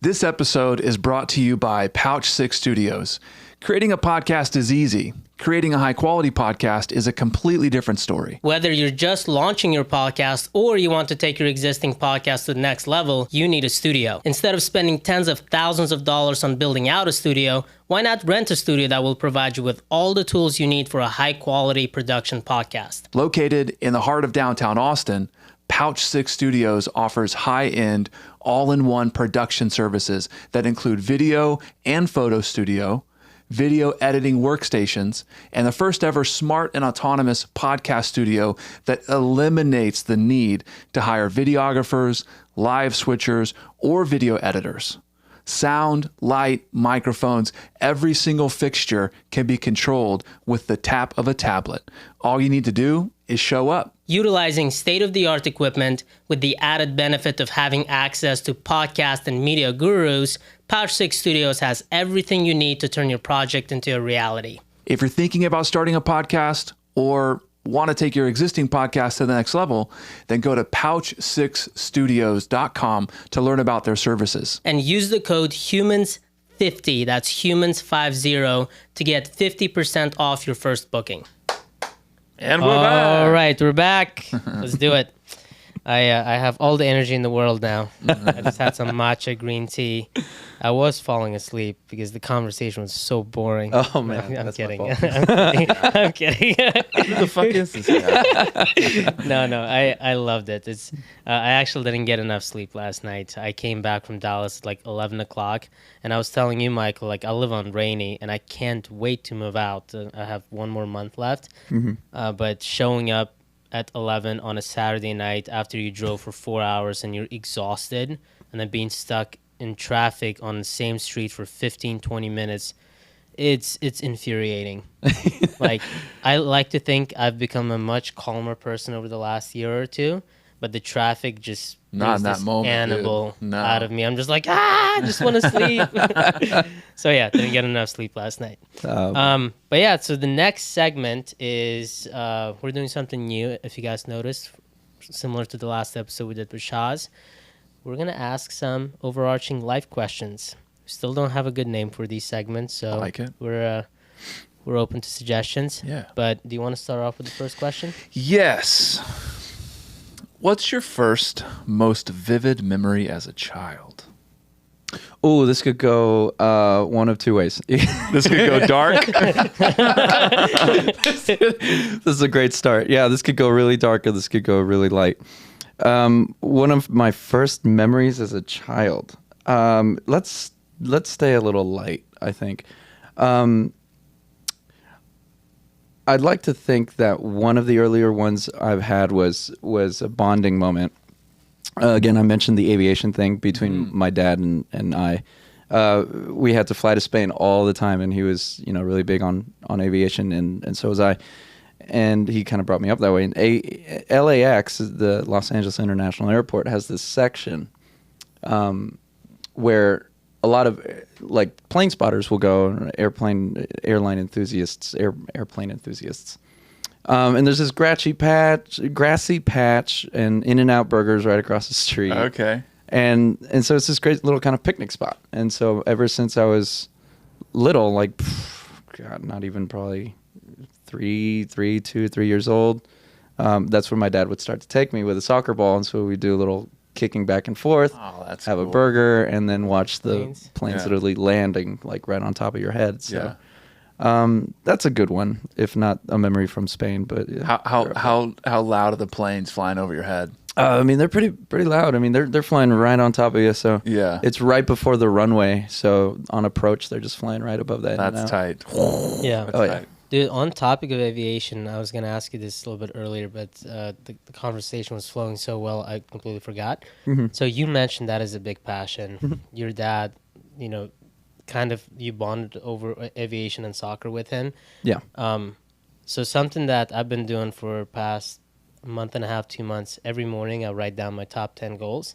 This episode is brought to you by Pouch Six Studios. Creating a podcast is easy. Creating a high-quality podcast is a completely different story. Whether you're just launching your podcast or you want to take your existing podcast to the next level, you need a studio. Instead of spending tens of thousands of dollars on building out a studio, why not rent a studio that will provide you with all the tools you need for a high-quality production podcast? Located in the heart of downtown Austin, Pouch Six Studios offers high-end, all-in-one production services that include video and photo studio, video editing workstations, and the first ever smart and autonomous podcast studio that eliminates the need to hire videographers, live switchers, or video editors. Sound, light, microphones, every single fixture can be controlled with the tap of a tablet. All you need to do is show up. Utilizing state-of-the-art equipment with the added benefit of having access to podcast and media gurus, Pouch Six Studios has everything you need to turn your project into a reality. If you're thinking about starting a podcast or want to take your existing podcast to the next level, then go to pouch6studios.com to learn about their services. And use the code HUMANS50, that's HUMANS50, to get 50% off your first booking. And All right, we're back. Let's do it. I have all the energy in the world now. I just had some matcha green tea. I was falling asleep because the conversation was so boring. Oh man, I'm that's kidding. my fault. I'm kidding. Who the fuck is this guy? No, I loved it. It's I actually didn't get enough sleep last night. I came back from Dallas at like 11 o'clock, and I was telling you, Michael, like I live on Rainy, and I can't wait to move out. I have 1 more month left, but showing up at 11 on a Saturday night after you drove for 4 hours and you're exhausted, and then being stuck in traffic on the same street for 15-20 minutes, it's infuriating. Like, I like to think I've become a much calmer person over the last year or two, but the traffic just Not in brings that this moment, animal dude. No. out of me. I'm just like, I just want to sleep. So yeah, didn't get enough sleep last night. But yeah, so the next segment is we're doing something new. If you guys noticed, similar to the last episode we did with Shaz, we're gonna ask some overarching life questions. We still don't have a good name for these segments, so I like it. we're open to suggestions. Yeah. But do you want to start off with the first question? Yes. What's your first, most vivid memory as a child? Oh, this could go one of two ways. This could go dark. This is a great start. Yeah, this could go really dark or this could go really light. One of my first memories as a child. Let's stay a little light, I think. I'd like to think that one of the earlier ones I've had was a bonding moment. Again, I mentioned the aviation thing between my dad and I. We had to fly to Spain all the time, and he was, really big on aviation, and so was I. And he kind of brought me up that way. And LAX, the Los Angeles International Airport, has this section where a lot of like plane spotters will go, airplane enthusiasts. And there's this grassy patch, and In-N-Out Burgers right across the street. Okay. And so it's this great little kind of picnic spot. And so ever since I was little, like, God, not even probably 2 or 3 years old, that's where my dad would start to take me with a soccer ball. And so we do a little kicking back and forth, have cool. a burger, and then watch the planes Yeah. literally landing like right on top of your head. So Yeah. that's a good one, if not a memory from Spain. But yeah, How loud are the planes flying over your head? I mean, they're pretty loud. I mean, they're flying right on top of you. So Yeah. it's right before the runway. So on approach, they're just flying right above that. That's tight. Yeah. That's Oh, yeah. tight. Dude, on topic of aviation, I was going to ask you this a little bit earlier, but the conversation was flowing so well, I completely forgot. So you mentioned that as a big passion. Your dad, kind of you bonded over aviation and soccer with him. Yeah. So something that I've been doing for past month and a half, 2 months, every morning I write down my top 10 goals.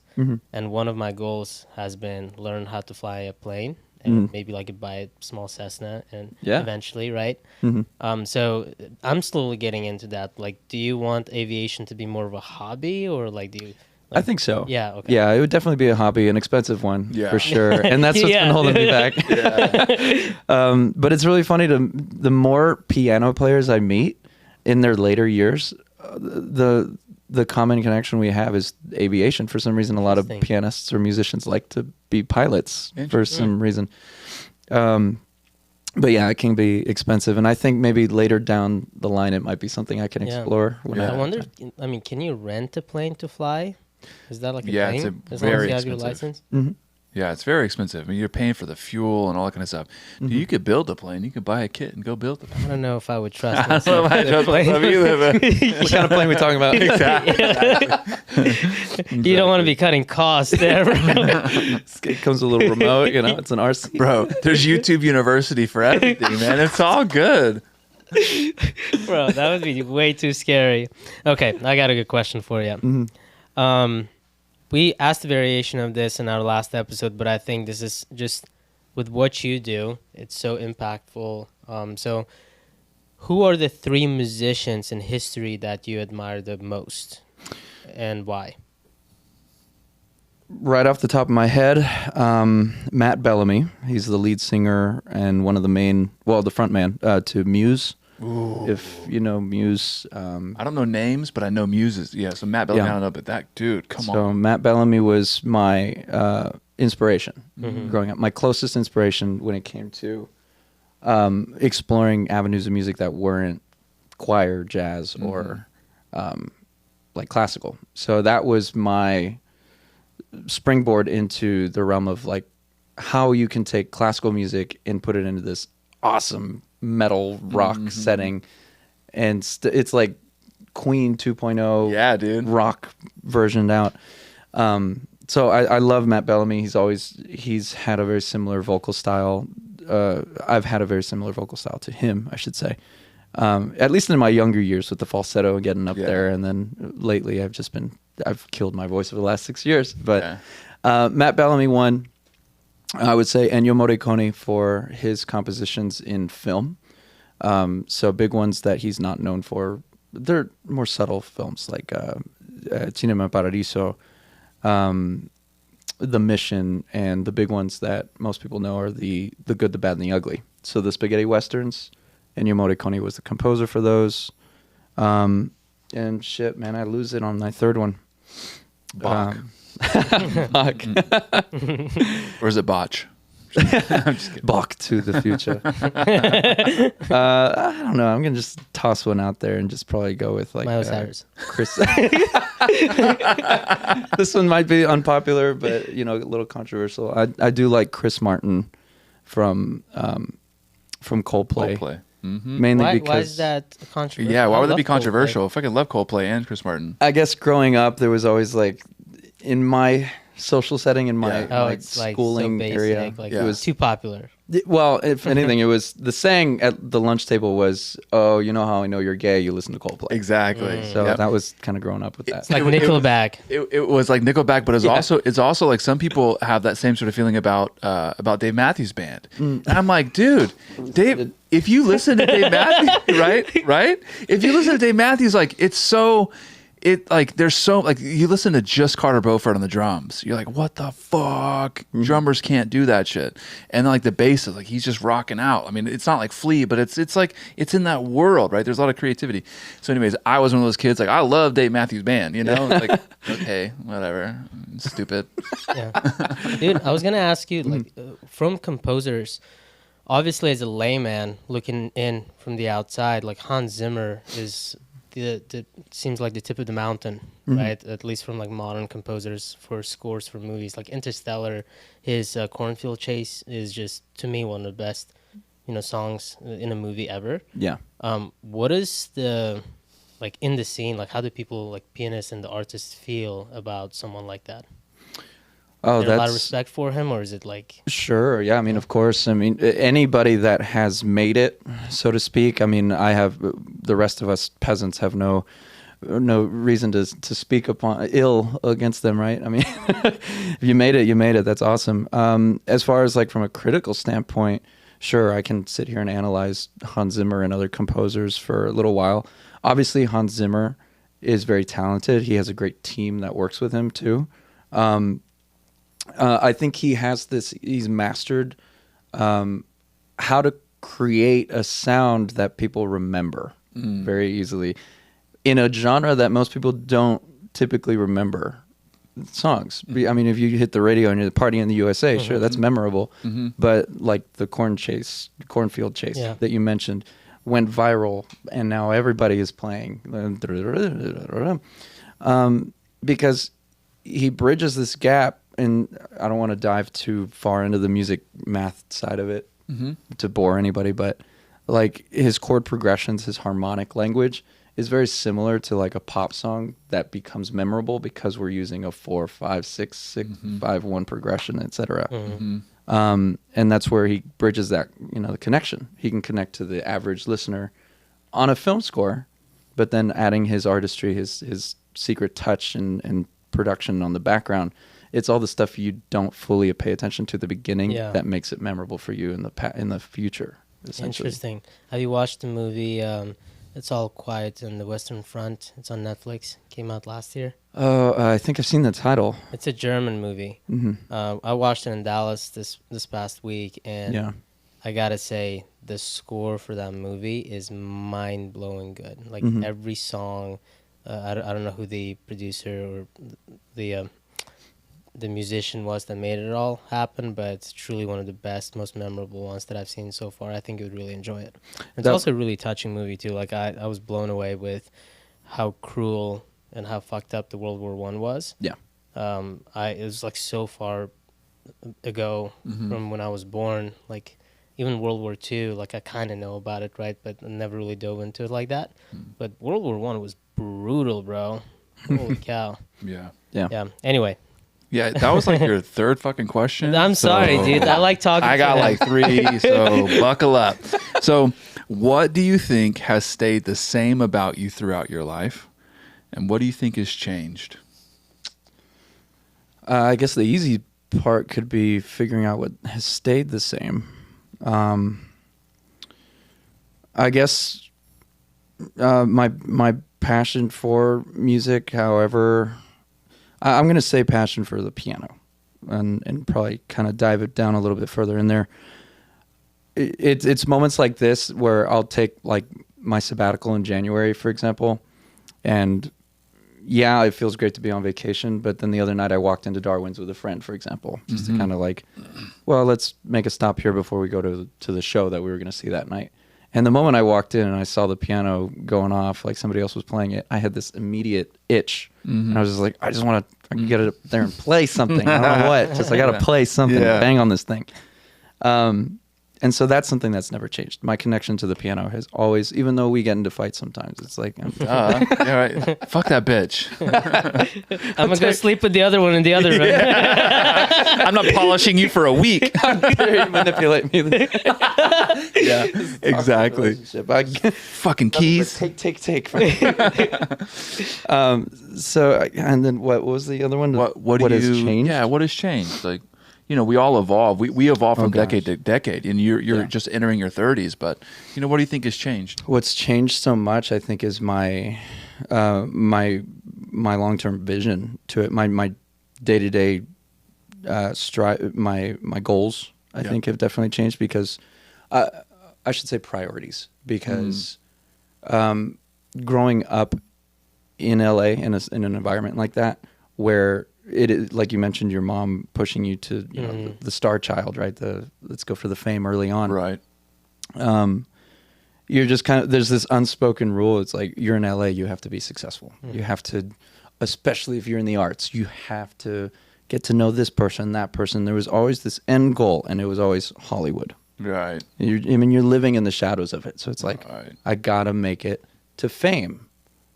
And one of my goals has been learn how to fly a plane. And maybe like buy a small Cessna and eventually, right? So I'm slowly getting into that. Like, do you want aviation to be more of a hobby, or like do you? Like, I think so. Yeah. Okay. Yeah, it would definitely be a hobby, an expensive one, Yeah. for sure. And that's what's been holding me back. But it's really funny the more piano players I meet in their later years, the common connection we have is aviation. For some reason, a lot of pianists or musicians like to be pilots for some reason. But yeah, it can be expensive, and I think maybe later down the line it might be something I can explore. When I wonder. I mean, can you rent a plane to fly? Is that like a Yeah, thing? it's a as long as very you have your expensive. license. Yeah, it's very expensive. I mean, you're paying for the fuel and all that kind of stuff. Dude, you could build a plane. You could buy a kit and go build the plane. I don't know if I would trust. I don't know if I trust myself either, but What kind of plane are we talking about? You don't want to be cutting costs there, bro. It comes with a little remote, it's an RC. bro, there's YouTube University for everything, man. It's all good. Bro, that would be way too scary. Okay, I got a good question for you. We asked a variation of this in our last episode, but I think this is just with what you do, it's so impactful. So who are the 3 musicians in history that you admire the most, and why? Right off the top of my head, Matt Bellamy. He's the lead singer and one of the the front man to Muse. Ooh. If you know Muse. I don't know names, but I know muses. Yeah, so Matt Bellamy, I don't know, but that dude, come on. So Matt Bellamy was my inspiration growing up. My closest inspiration when it came to exploring avenues of music that weren't choir, jazz, or like classical. So that was my springboard into the realm of like how you can take classical music and put it into this awesome metal rock setting, and it's like Queen 2.0 Yeah, dude. rock versioned out. So I love Matt Bellamy. He's had a very similar vocal style. I've had a very similar vocal style to him, I should say. At least in my younger years with the falsetto and getting up there, and then lately I've killed my voice over the last 6 years. But Matt Bellamy won. I would say Ennio Morricone for his compositions in film. So big ones that he's not known for. They're more subtle films like Cinema Paradiso, The Mission, and the big ones that most people know are the Good, the Bad, and the Ugly. So the spaghetti westerns, Ennio Morricone was the composer for those. And shit, man, I lose it on my third one. Bach. Bach. Or is it botch? I'm just kidding. Bach to the future. I don't know. I'm gonna just toss one out there and just probably go with like Chris. This one might be unpopular, but a little controversial. I do like Chris Martin from Coldplay. Mainly because why is that controversial? Yeah, why would that be Coldplay. controversial? If I could love Coldplay and Chris Martin. I guess growing up there was always like in my social setting in my it's like schooling so basic, area. like Yeah. it was too popular. Well, if anything, it was the saying at the lunch table was, "Oh, you know how I know you're gay? You listen to Coldplay." Exactly. So Yep. that was kind of growing up with that. It's like Nickelback. It was like Nickelback, but it's also like some people have that same sort of feeling about Dave Matthews Band. And I'm like, dude, Dave, if you listen to Dave Matthews, right? If you listen to Dave Matthews, like there's so like you listen to just Carter Beauford on the drums, you're like, what the fuck? Drummers can't do that shit. And then like the bass is like he's just rocking out. I mean, it's not like Flea, but it's like it's in that world, right? There's a lot of creativity. So anyways, I was one of those kids like I love Dave Matthews Band, like okay, whatever, stupid. Yeah. Dude, I was gonna ask you, like, from composers, obviously as a layman looking in from the outside, like Hans Zimmer is the seems like the tip of the mountain, right? At least from like modern composers for scores for movies, like Interstellar. His Cornfield Chase is just to me one of the best, songs in a movie ever. Yeah. What is the like in the scene? Like, how do people like pianists and the artists feel about someone like that? Oh, Is there a lot of respect for him, or is it like? Sure. Yeah. I mean, of course. I mean, anybody that has made it, so to speak. I mean, the rest of us peasants have no reason to speak upon ill against them, right? I mean, if you made it, you made it. That's awesome. As far as like from a critical standpoint, sure, I can sit here and analyze Hans Zimmer and other composers for a little while. Obviously, Hans Zimmer is very talented. He has a great team that works with him too. I think he's mastered how to create a sound that people remember very easily in a genre that most people don't typically remember songs. I mean, if you hit the radio and you're the Party in the USA, sure, that's memorable. But like the Cornfield Chase that you mentioned went viral and now everybody is playing because he bridges this gap. And I don't want to dive too far into the music math side of it to bore anybody, but like his chord progressions, his harmonic language is very similar to like a pop song that becomes memorable because we're using a 4, 5, 6, 6, 5, 1 progression, etc. And that's where he bridges that, the connection. He can connect to the average listener on a film score, but then adding his artistry, his secret touch and production on the background. It's all the stuff you don't fully pay attention to at the beginning that makes it memorable for you in the future. Essentially. Interesting. Have you watched the movie It's All Quiet on the Western Front? It's on Netflix. Came out last year. Oh, I think I've seen the title. It's a German movie. I watched it in Dallas this past week, and I gotta say the score for that movie is mind blowing good. Like Mhm. every song, I don't know who the producer or the uh, the musician was that made it all happen, but it's truly one of the best, most memorable ones that I've seen so far. I think you would really enjoy it. It's That- also a really touching movie too. Like I was blown away with how cruel and how fucked up the World War One was. Yeah. It was like so far ago from when I was born. Like even World War Two, like I kind of know about it, right? But I never really dove into it like that. But World War One was brutal, bro. Holy cow. Yeah. Yeah. Anyway, Yeah, that was like your third fucking question. I'm sorry, so dude. I like talking. I to got him. like 3, so buckle up. So, what do you think has stayed the same about you throughout your life? And what do you think has changed? I guess the easy part could be figuring out what has stayed the same. I guess my passion for music, however, I'm going to say passion for the piano, and probably kind of dive it down a little bit further in there. It's moments like this where I'll take like my sabbatical in January, for example, and yeah, it feels great to be on vacation, but then the other night I walked into Darwin's with a friend, for example, just to kind of like, well, let's make a stop here before we go to the show that we were going to see that night. And the moment I walked in and I saw the piano going off, like somebody else was playing it, I had this immediate itch. And I was just like, I just want to get it up there and play something. I don't know what. Just I got to play something, bang on this thing. And so that's something that's never changed. My connection to the piano has always, even though we get into fights sometimes, it's like, Yeah, right. Fuck that bitch. I'm gonna go sleep with the other one in the other room. I'm not polishing you for a week. you manipulate me. Yeah, exactly. Fucking keys. Take. So, and then what was the other one? What has changed? Yeah, what has changed? Like, you know, we all evolve. We evolve from decade to decade, and you're just entering your 30s. But you know, what do you think has changed? What's changed so much, I think, is my my long-term vision to it. My day-to-day my goals, I think, have definitely changed because I should say priorities, because growing up in LA in an environment like that where it is, like you mentioned, your mom pushing you to, you know, the star child, right? Let's go for the fame early on. Right. You're just kind of, there's this unspoken rule. It's like, you're in LA, you have to be successful. You have to, especially if you're in the arts, you have to get to know this person, that person. There was always this end goal, and it was always Hollywood. Right. You're living in the shadows of it. So it's like, Right. I gotta make it to fame.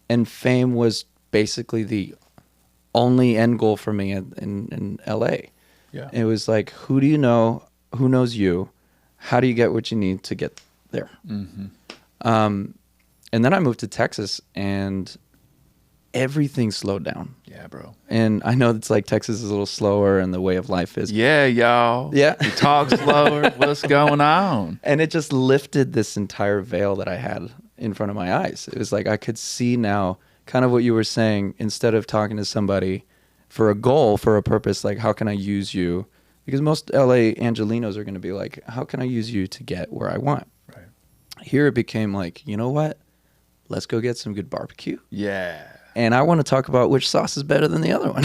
And fame was basically the only end goal for me in LA. Yeah. It was like, who do you know? Who knows you? How do you get what you need to get there? And then I moved to Texas, and everything slowed down. Yeah, bro. And I know it's like Texas is a little slower, and the way of life is. Yeah, y'all. Yeah. You talk slower. What's going on? And it just lifted this entire veil that I had in front of my eyes. It was like I could see now kind of what you were saying. Instead of talking to somebody for a goal, for a purpose, like, how can I use you? Because most LA Angelinos are going to be like, how can I use you to get where I want? Right. Here it became like, you know what? Let's go get some good barbecue. Yeah. And I want to talk about which sauce is better than the other one.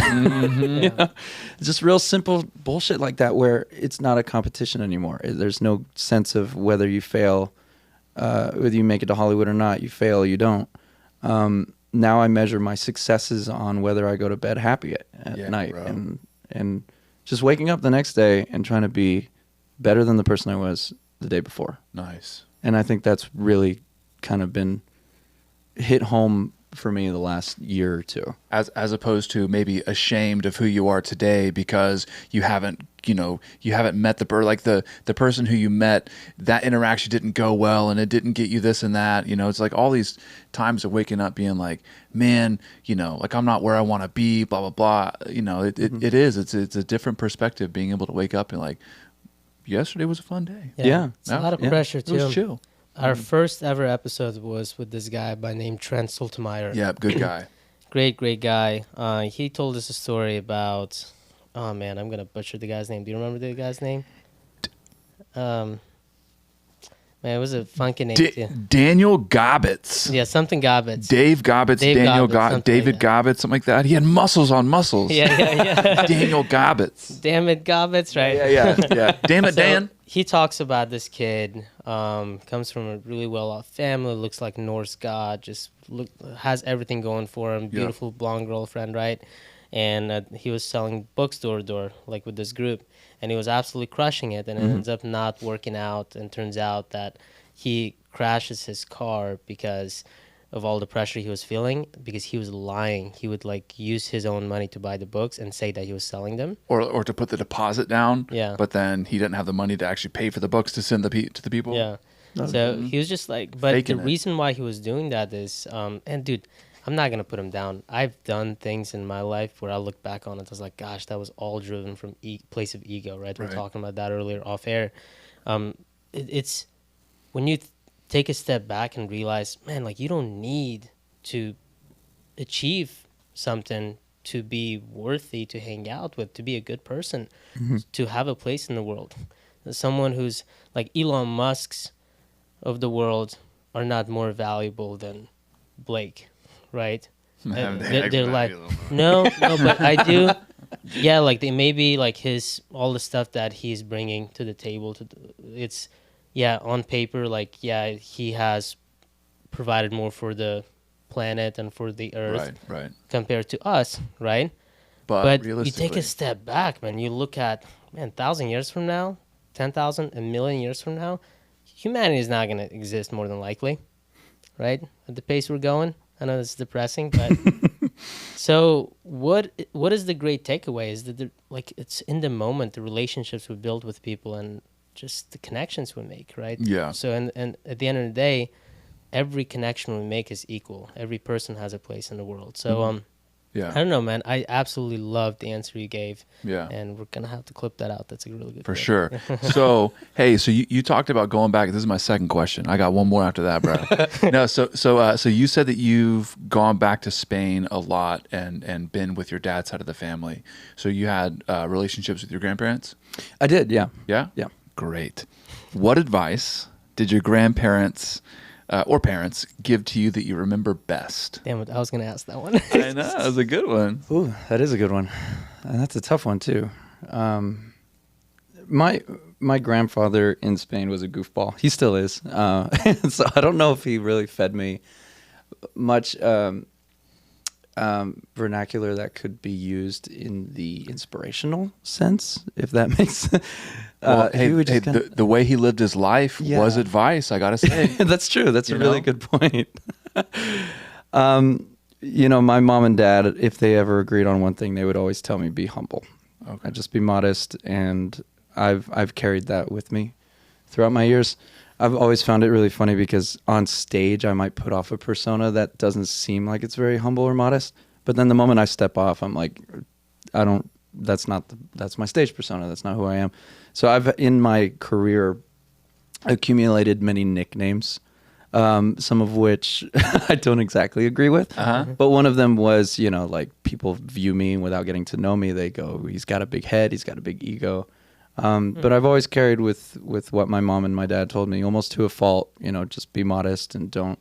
You know? It's just real simple bullshit like that, where it's not a competition anymore. There's no sense of whether you fail, whether you make it to Hollywood or not. You fail, you don't. Now I measure my successes on whether I go to bed happy at night, bro. and just waking up the next day and trying to be better than the person I was the day before. Nice. And I think that's really kind of been hit home for me the last year or two. As opposed to maybe ashamed of who you are today because you haven't met the person who you met, that interaction didn't go well and it didn't get you this and that. You know, it's like all these times of waking up being like, man, you know, like I'm not where I want to be, blah, blah, blah. You know, it's a different perspective being able to wake up and like, yesterday was a fun day. Yeah. It's a lot of pressure too. It was chill. Our first ever episode was with this guy by name Trent Sultemeyer. Yeah, good guy. Great guy. He told us a story about, oh man, I'm going to butcher the guy's name. Do you remember the guy's name? Man, it was a funky name too. Daniel Gobbets. Yeah, something Gobbets. Dave Gobbets, Dave Daniel Gobbets, Gobbets, something David like that. Gobbets, something like that. He had muscles on muscles. Yeah. Daniel Gobbets. Damn it, Gobbets, right? Yeah. Damn it, So, Dan. he talks about this kid, comes from a really well-off family, looks like Norse god, has everything going for him, beautiful blonde girlfriend, right? And he was selling books door to door, like with this group, and he was absolutely crushing it, and it ends up not working out, and turns out that he crashes his car because of all the pressure he was feeling, because he was lying. He would like use his own money to buy the books and say that he was selling them, Or to put the deposit down. Yeah. But then he didn't have the money to actually pay for the books to send to the people. Yeah. So he was just like, but Faking the it. reason why he was doing that is, and dude, I'm not gonna put him down. I've done things in my life where I look back on it, I was like, gosh, that was all driven from place of ego, right? We were talking about that earlier off air. It's when you take a step back and realize, man, like you don't need to achieve something to be worthy to hang out with, to be a good person, to have a place in the world. Someone who's like Elon Musk's of the world are not more valuable than Blake, right? They're like, no, but I do. Yeah, like they maybe like all the stuff that he's bringing to the table. It's on paper, like he has provided more for the planet and for the earth, Right. compared to us, right? But you take a step back, man. You look at 1,000 years from now, 10,000, a million years from now, humanity is not going to exist more than likely, right? At the pace we're going. I know it's depressing, but so what is the great takeaway is that it's in the moment, the relationships we build with people and just the connections we make, right? Yeah. So and at the end of the day, every connection we make is equal. Every person has a place in the world. So I don't know, man. I absolutely loved the answer you gave. Yeah. And we're going to have to clip that out. That's a really good For clip. sure. So, hey, so you talked about going back. This is my second question. I got one more after that, bro. No, so you said that you've gone back to Spain a lot and been with your dad's side of the family. So you had relationships with your grandparents? I did, yeah. Yeah? Yeah. Great. What advice did your grandparents or parents give to you that you remember best? Damn it, I was going to ask that one. I know, that was a good one. Ooh, that is a good one. And that's a tough one, too. My grandfather in Spain was a goofball. He still is. So I don't know if he really fed me much vernacular that could be used in the inspirational sense, if that makes sense. Well, the way he lived his life was advice, I got to say. That's true. That's a really good point. My mom and dad, if they ever agreed on one thing, they would always tell me, be humble. Okay. Just be modest. And I've carried that with me throughout my years. I've always found it really funny because on stage, I might put off a persona that doesn't seem like it's very humble or modest. But then the moment I step off, I'm like, that's my stage persona. That's not who I am. So I've, in my career, accumulated many nicknames, some of which I don't exactly agree with. But one of them was, like people view me without getting to know me. They go, he's got a big head. He's got a big ego. But I've always carried with what my mom and my dad told me, almost to a fault, just be modest and don't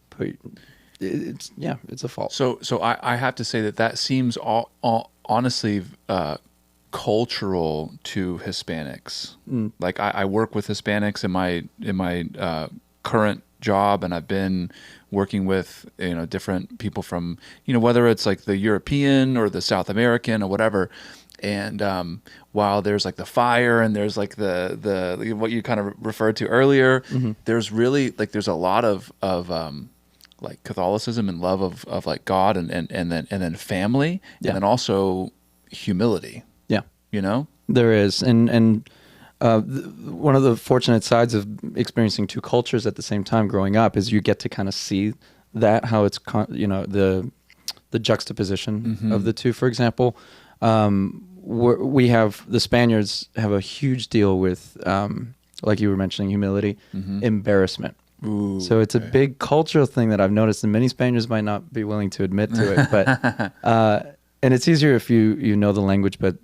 put, it's a fault. So I have to say that seems honestly cultural to Hispanics. Like I work with Hispanics in my current job, and I've been working with different people from whether it's like the European or the South American or whatever. And while there's like the fire and there's like the what you kind of referred to earlier, there's really like there's a lot of like Catholicism and love of like God and then family and then also humility. Yeah, there is, and one of the fortunate sides of experiencing two cultures at the same time growing up is you get to kind of see that how it's the juxtaposition of the two. For example. We have the Spaniards have a huge deal with, like you were mentioning, humility, embarrassment. Ooh, so it's a big cultural thing that I've noticed, and many Spaniards might not be willing to admit to it. But and it's easier if you know the language. But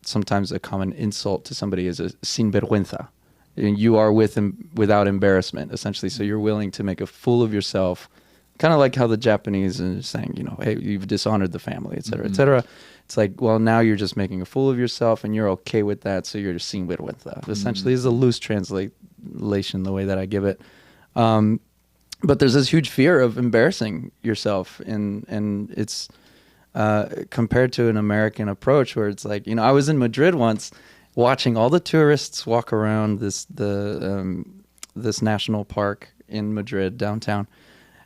sometimes a common insult to somebody is a sin vergüenza, And you are without embarrassment, essentially. So you're willing to make a fool of yourself, kind of like how the Japanese are saying, you know, hey, you've dishonored the family, et cetera, et cetera. It's like, well, now you're just making a fool of yourself, and you're okay with that, so you're sin vergüenza. Essentially, is a loose translation the way that I give it. But there's this huge fear of embarrassing yourself, and it's compared to an American approach where it's like, you know, I was in Madrid once, watching all the tourists walk around this national park in Madrid downtown,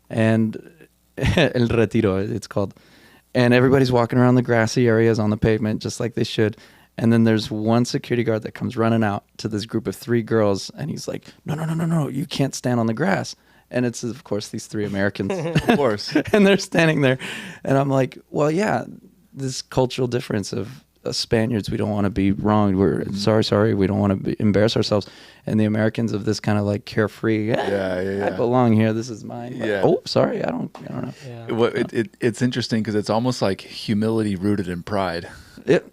and El Retiro it's called, and everybody's walking around the grassy areas on the pavement just like they should. And then there's one security guard that comes running out to this group of 3 girls, and he's like, no, you can't stand on the grass. And it's, of course, these 3 Americans. Of course. And they're standing there. And I'm like, well, yeah, this cultural difference of Spaniards, we don't want to be wronged. We're sorry. We don't want to embarrass ourselves. And the Americans of this kind of like carefree, I belong here. This is mine. But, oh, sorry, I don't know. Yeah. Well, it's interesting because it's almost like humility rooted in pride.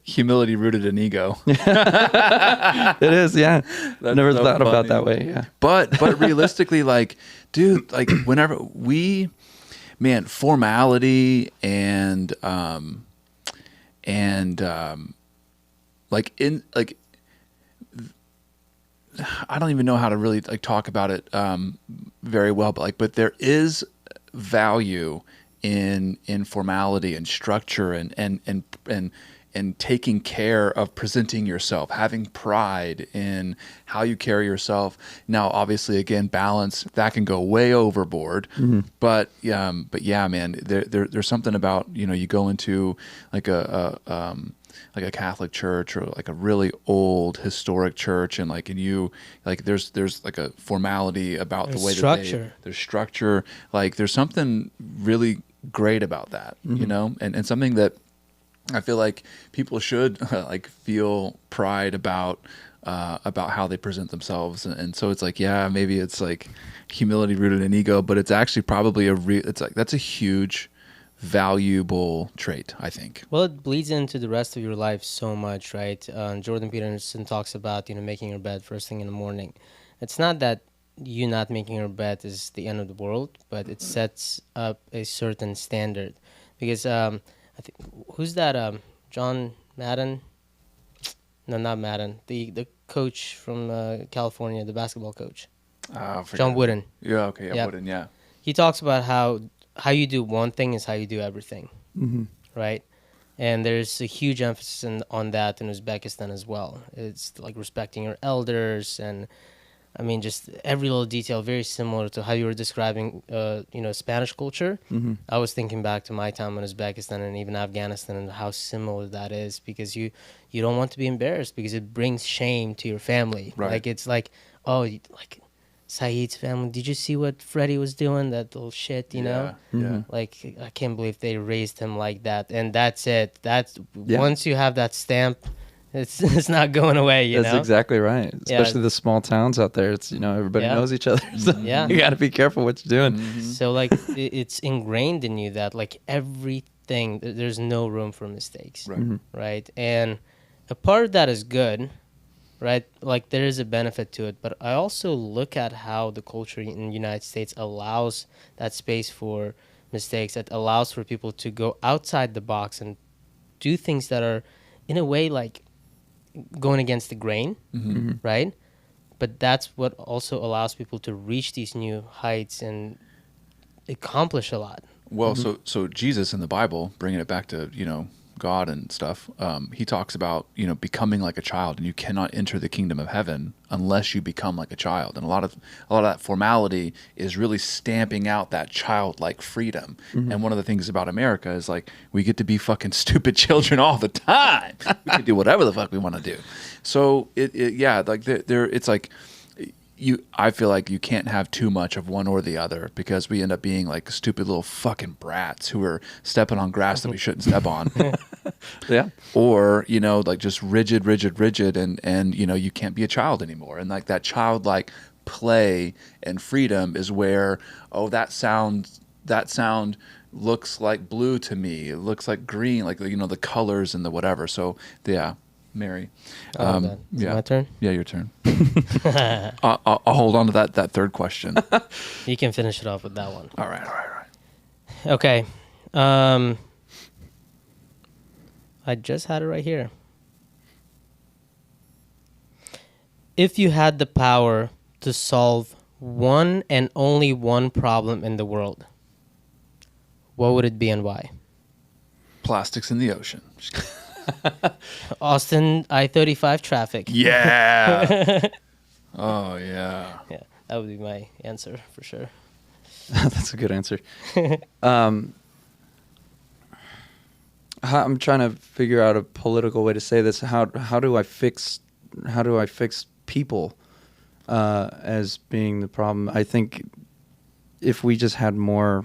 Humility rooted in ego. It is, yeah. I've never thought about that way. Yeah. But realistically, like, dude, like whenever formality and I don't even know how to really like talk about it very well, but there is value in formality and structure and taking care of presenting yourself, having pride in how you carry yourself. Now, obviously, again, balance that can go way overboard, but yeah, man, there's something about, you know, you go into like a Catholic church or like a really old historic church, and there's like a formality about the way structure. There's structure. Like there's something really great about that, you know, and something that I feel like people should like feel pride about how they present themselves, and so it's like, yeah, maybe it's like humility rooted in ego, but it's actually probably it's like that's a huge valuable trait, I think. Well, it bleeds into the rest of your life so much, right? Jordan Peterson talks about, you know, making your bed first thing in the morning. It's not that you not making your bed is the end of the world, but it sets up a certain standard. Because I think, who's that? John Madden? No, not Madden. The coach from California, the basketball coach. John Wooden. Yeah, okay, yeah, Wooden, yeah. He talks about how you do one thing is how you do everything, right? And there's a huge emphasis on that in Uzbekistan as well. It's like respecting your elders, and I mean, just every little detail, very similar to how you were describing, Spanish culture. I was thinking back to my time in Uzbekistan and even Afghanistan and how similar that is, because you don't want to be embarrassed because it brings shame to your family. Right. Like, it's like, oh, like Saeed's family, did you see what Freddy was doing? That little shit, you know? Yeah. Like, I can't believe they raised him like that. And that's it. Once you have that stamp, it's not going away, you know? That's exactly right. Especially the small towns out there. It's, you know, everybody knows each other. So you got to be careful what you're doing. So, like, it's ingrained in you that, like, everything, there's no room for mistakes. Right. Right? And a part of that is good, right? Like, there is a benefit to it. But I also look at how the culture in the United States allows that space for mistakes. It allows for people to go outside the box and do things that are, in a way, like, going against the grain, right? But that's what also allows people to reach these new heights and accomplish a lot. Well, so Jesus in the Bible, bringing it back to, you know, God and stuff, he talks about, you know, becoming like a child, and you cannot enter the kingdom of heaven unless you become like a child. And a lot of that formality is really stamping out that childlike freedom. And one of the things about America is like we get to be fucking stupid children all the time. We can do whatever the fuck we want to do. So it's like I feel like you can't have too much of one or the other, because we end up being like stupid little fucking brats who are stepping on grass that we shouldn't step on. Yeah. Or, you know, like just rigid, and you know, you can't be a child anymore. And like that childlike play and freedom is where, that sound looks like blue to me. It looks like green, like, you know, the colors and the whatever. So yeah. Mary. Oh, God. Is it yeah. my turn? Yeah, your turn. I'll hold on to that third question. You can finish it off with that one. All right. Okay. I just had it right here. If you had the power to solve one and only one problem in the world, what would it be and why? Plastics in the ocean. Just kidding. Austin I-35 traffic. Yeah. Oh, yeah. Yeah, that would be my answer for sure. That's a good answer. I'm trying to figure out a political way to say this. How do I fix people as being the problem? I think if we just had more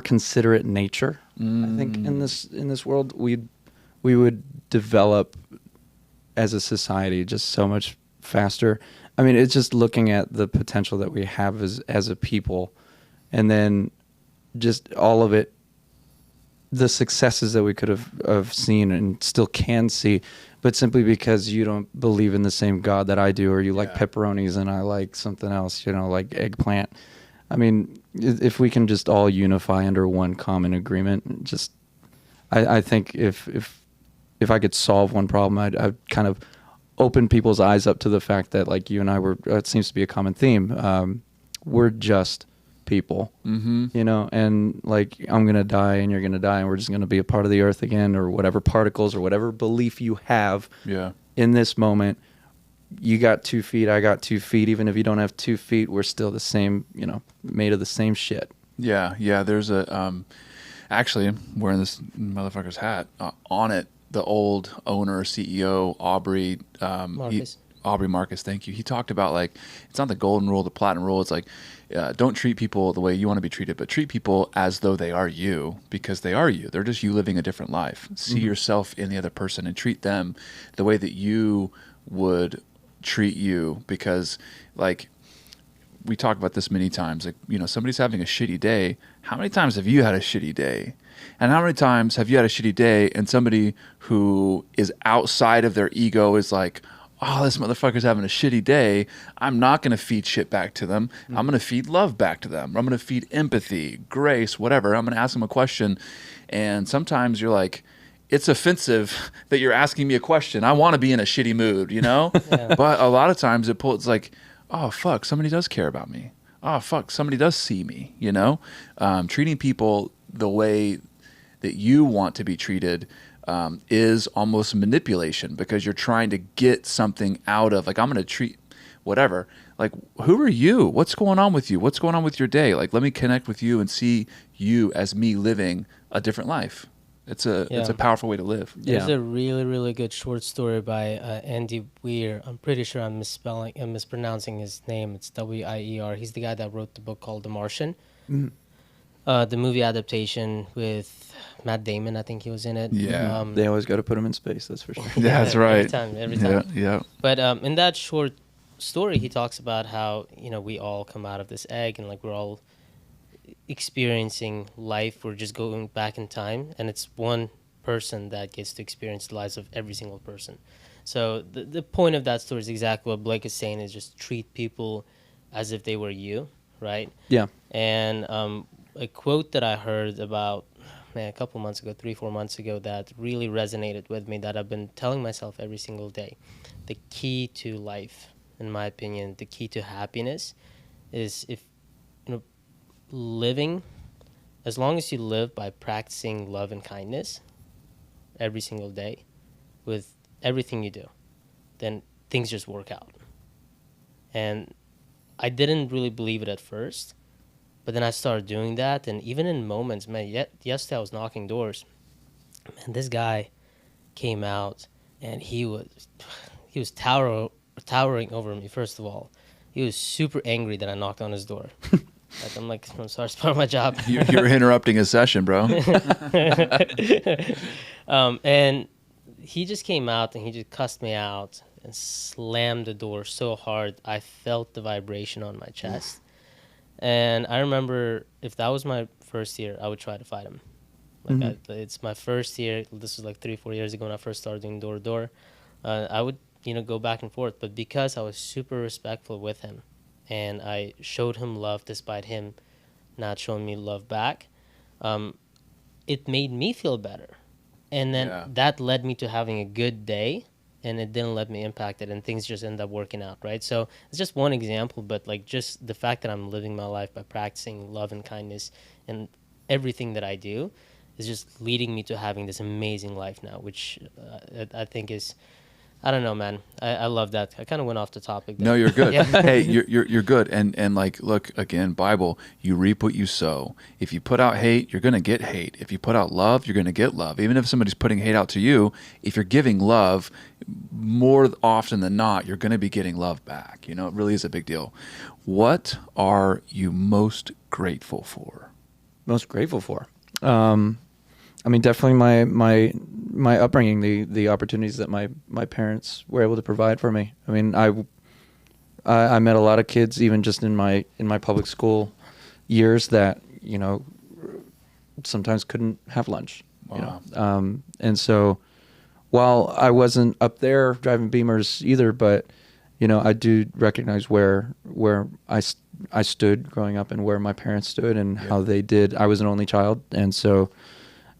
considerate nature, I think in this world we would develop as a society just so much faster. I mean, it's just looking at the potential that we have as a people, and then just all of it, the successes that we could have seen and still can see, but simply because you don't believe in the same God that I do, or you like pepperonis and I like something else, like eggplant. I mean, if we can just all unify under one common agreement, just I think if I could solve one problem, I'd kind of open people's eyes up to the fact that, like you and I were, it seems to be a common theme. We're just people, and like I'm going to die and you're going to die and we're just going to be a part of the earth again, or whatever particles or whatever belief you have in this moment. You got 2 feet, I got 2 feet. Even if you don't have 2 feet, we're still the same, made of the same shit. Yeah. There's a, actually, I'm wearing this motherfucker's hat. On it, the old owner, CEO, Aubrey Marcus, thank you. He talked about, like, it's not the golden rule, the platinum rule. It's like, don't treat people the way you want to be treated, but treat people as though they are you, because they are you. They're just you living a different life. See yourself in the other person and treat them the way that you would treat you, because, like, we talk about this many times, like, somebody's having a shitty day. How many times have you had a shitty day? And how many times have you had a shitty day and somebody who is outside of their ego is like, oh, this motherfucker's having a shitty day. I'm not going to feed shit back to them. I'm going to feed love back to them. I'm going to feed empathy, grace, whatever. I'm going to ask them a question. And sometimes you're like, it's offensive that you're asking me a question. I want to be in a shitty mood, Yeah. But a lot of times it's like, oh, fuck, somebody does care about me. Oh, fuck, somebody does see me, Treating people the way that you want to be treated is almost manipulation, because you're trying to get something out of, like, I'm going to treat whatever. Like, who are you? What's going on with you? What's going on with your day? Like, let me connect with you and see you as me living a different life. It's a powerful way to live. There's a really, really good short story by Andy Weir. I'm pretty sure I'm mispronouncing his name. It's Wier. He's the guy that wrote the book called The Martian. The movie adaptation with Matt Damon, I think he was in it. Yeah. They always got to put him in space, that's for sure. Yeah, that's right. Every time. Yeah. But in that short story, he talks about how, we all come out of this egg, and, like, we're all experiencing life. We're just going back in time, and it's one person that gets to experience the lives of every single person. So the point of that story is exactly what Blake is saying, is just treat people as if they were you, right? Yeah. And a quote that I heard about a couple months ago, 3-4 months ago, that really resonated with me, that I've been telling myself every single day. The key to life, in my opinion, the key to happiness is, if living, as long as you live by practicing love and kindness every single day with everything you do, then things just work out. And I didn't really believe it at first, but then I started doing that, and even in moments, man, yesterday I was knocking doors, and this guy came out, and he was towering over me. First of all, he was super angry that I knocked on his door. I'm like, I'm sorry, it's part of my job. You're interrupting a session, bro. And he just came out and he just cussed me out and slammed the door so hard I felt the vibration on my chest. And I remember, if that was my first year, I would try to fight him. Like it's my first year. This was like 3-4 years ago when I first started doing door to door. I would go back and forth, but because I was super respectful with him, and I showed him love despite him not showing me love back, it made me feel better, and then that led me to having a good day, and it didn't let me impact it, and things just end up working out, right? So it's just one example, but like just the fact that I'm living my life by practicing love and kindness and everything that I do is just leading me to having this amazing life now, which I think is, I don't know, man. I love that. I kind of went off the topic there. No, you're good. Hey, you're good. And like, look, again, Bible, you reap what you sow. If you put out hate, you're going to get hate. If you put out love, you're going to get love. Even if somebody's putting hate out to you, if you're giving love, more often than not, you're going to be getting love back. It really is a big deal. What are you most grateful for? Most grateful for? I mean, definitely my upbringing, the opportunities that my parents were able to provide for me. I mean, I met a lot of kids, even just in my public school years, that sometimes couldn't have lunch. Wow. And so, while I wasn't up there driving Beamers either, but I do recognize where I stood growing up and where my parents stood and how they did. I was an only child, and so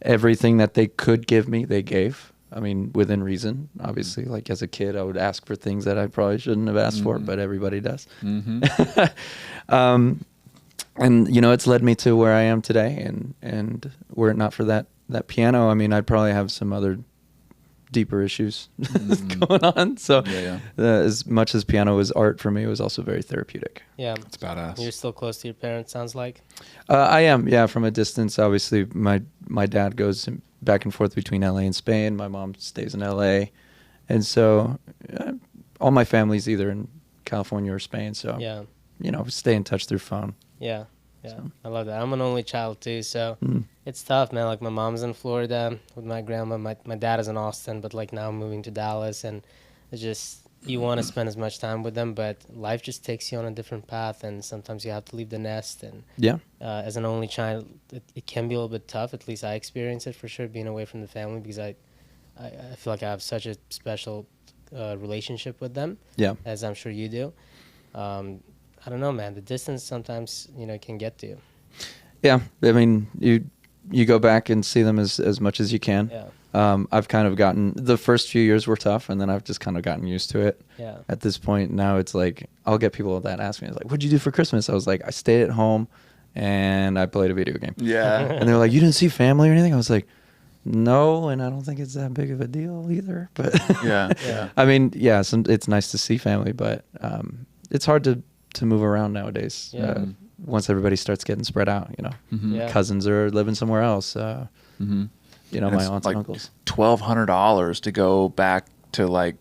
everything that they could give me, they gave. I mean, within reason, obviously. Like as a kid, I would ask for things that I probably shouldn't have asked for, but everybody does. And it's led me to where I am today. And were it not for that piano, I mean, I'd probably have some other deeper issues going on. So as much as piano was art for me, it was also very therapeutic. Yeah. It's badass. You're still close to your parents, sounds like? I am, yeah, from a distance. Obviously, my dad goes back and forth between LA and Spain. My mom stays in LA. And so all my family's either in California or Spain. So, stay in touch through phone. Yeah. Yeah, so. I love that. I'm an only child too, so it's tough, man. Like my mom's in Florida with my grandma. My dad is in Austin, but like now I'm moving to Dallas, and it's just you want to spend as much time with them, but life just takes you on a different path, and sometimes you have to leave the nest. And as an only child, it can be a little bit tough. At least I experience it for sure, being away from the family, because I feel like I have such a special relationship with them. Yeah, as I'm sure you do. I don't know, man. The distance sometimes, can get to you. Yeah, I mean, you go back and see them as much as you can. Yeah. I've kind of gotten, the first few years were tough, and then I've just kind of gotten used to it. Yeah. At this point now, it's like I'll get people that ask me, it's like, "What'd you do for Christmas?" I was like, "I stayed at home, and I played a video game." Yeah. And they're like, "You didn't see family or anything?" I was like, "No, and I don't think it's that big of a deal either." But yeah. I mean, it's nice to see family, but it's hard to move around nowadays. Once everybody starts getting spread out, cousins are living somewhere else. My aunts and uncles. $1,200 to go back to like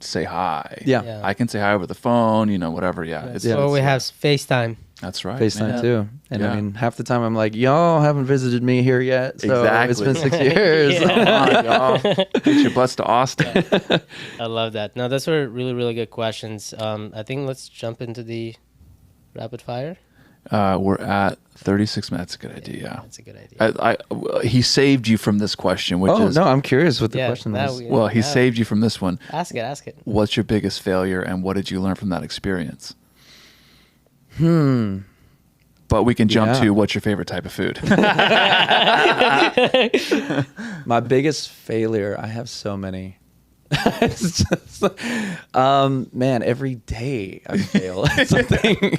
say hi. Yeah. I can say hi over the phone, whatever. Yeah. Well, we have FaceTime. That's right. FaceTime too. And I mean, half the time I'm like, y'all haven't visited me here yet. So it's been 6 years. Come on, y'all. Get your butts to Austin. I love that. No, those were really, really good questions. I think let's jump into the rapid fire. We're at 36 minutes. That's a good idea. Yeah, that's a good idea. He saved you from this question, which is... no, I'm curious what the question is. Well, he saved you from this one. Ask it. What's your biggest failure, and what did you learn from that experience? But we can jump to what's your favorite type of food. My biggest failure, I have so many. It's just, man, every day I fail at something.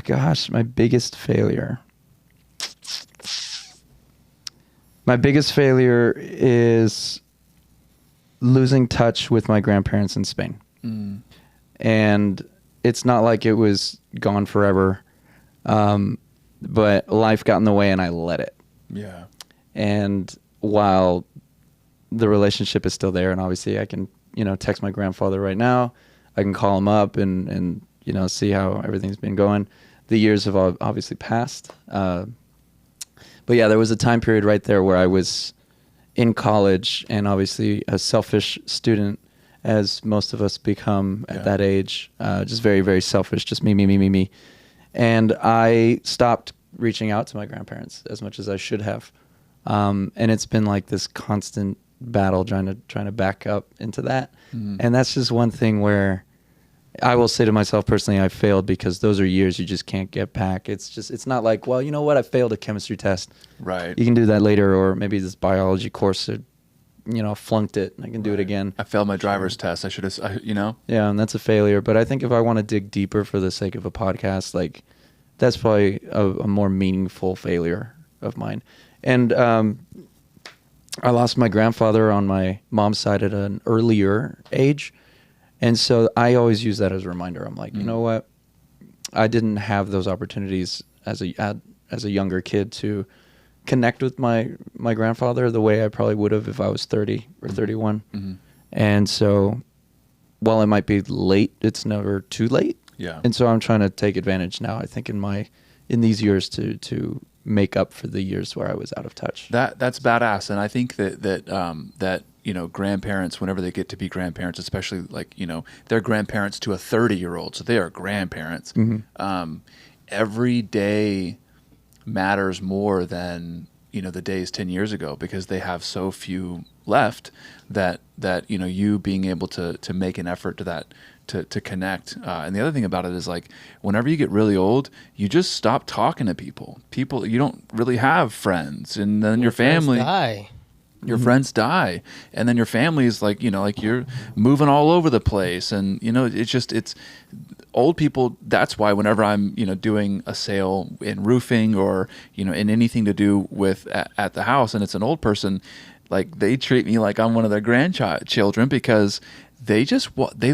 Gosh, my biggest failure. My biggest failure is losing touch with my grandparents in Spain. And it's not like it was gone forever, but life got in the way and I let it. Yeah. And while the relationship is still there, and obviously I can, text my grandfather right now, I can call him up and see how everything's been going. The years have obviously passed. But yeah, there was a time period right there where I was in college and obviously a selfish student, as most of us become at that age, just very, very selfish, just me. And I stopped reaching out to my grandparents as much as I should have. And it's been like this constant battle trying to back up into that. And that's just one thing where I will say to myself personally, I failed, because those are years you just can't get back. It's not like, well, you know what, I failed a chemistry test. Right. You can do that later, or maybe this biology course, flunked it. I can do it again. I failed my driver's test. I should have, Yeah, and that's a failure. But I think if I want to dig deeper for the sake of a podcast, like, that's probably a more meaningful failure of mine. And I lost my grandfather on my mom's side at an earlier age. And so I always use that as a reminder. I'm like, you know what? I didn't have those opportunities as a younger kid to connect with my grandfather the way I probably would have if I was 30 or 31. And so while it might be late, it's never too late. Yeah. And so I'm trying to take advantage now, I think, in these years to make up for the years where I was out of touch. That's badass. And I think that grandparents, whenever they get to be grandparents, especially like, they're grandparents to a 30-year-old, so they are grandparents. Every day matters more than, the days 10 years ago, because they have so few left that you being able to make an effort to connect. And the other thing about it is, like, whenever you get really old, you just stop talking to people. You don't really have friends, and then your family die. Your friends die, and then your family is like, like you're moving all over the place, and it's old people. That's why whenever I'm doing a sale in roofing or in anything to do with at the house, and it's an old person, like, they treat me like I'm one of their grandchildren, because they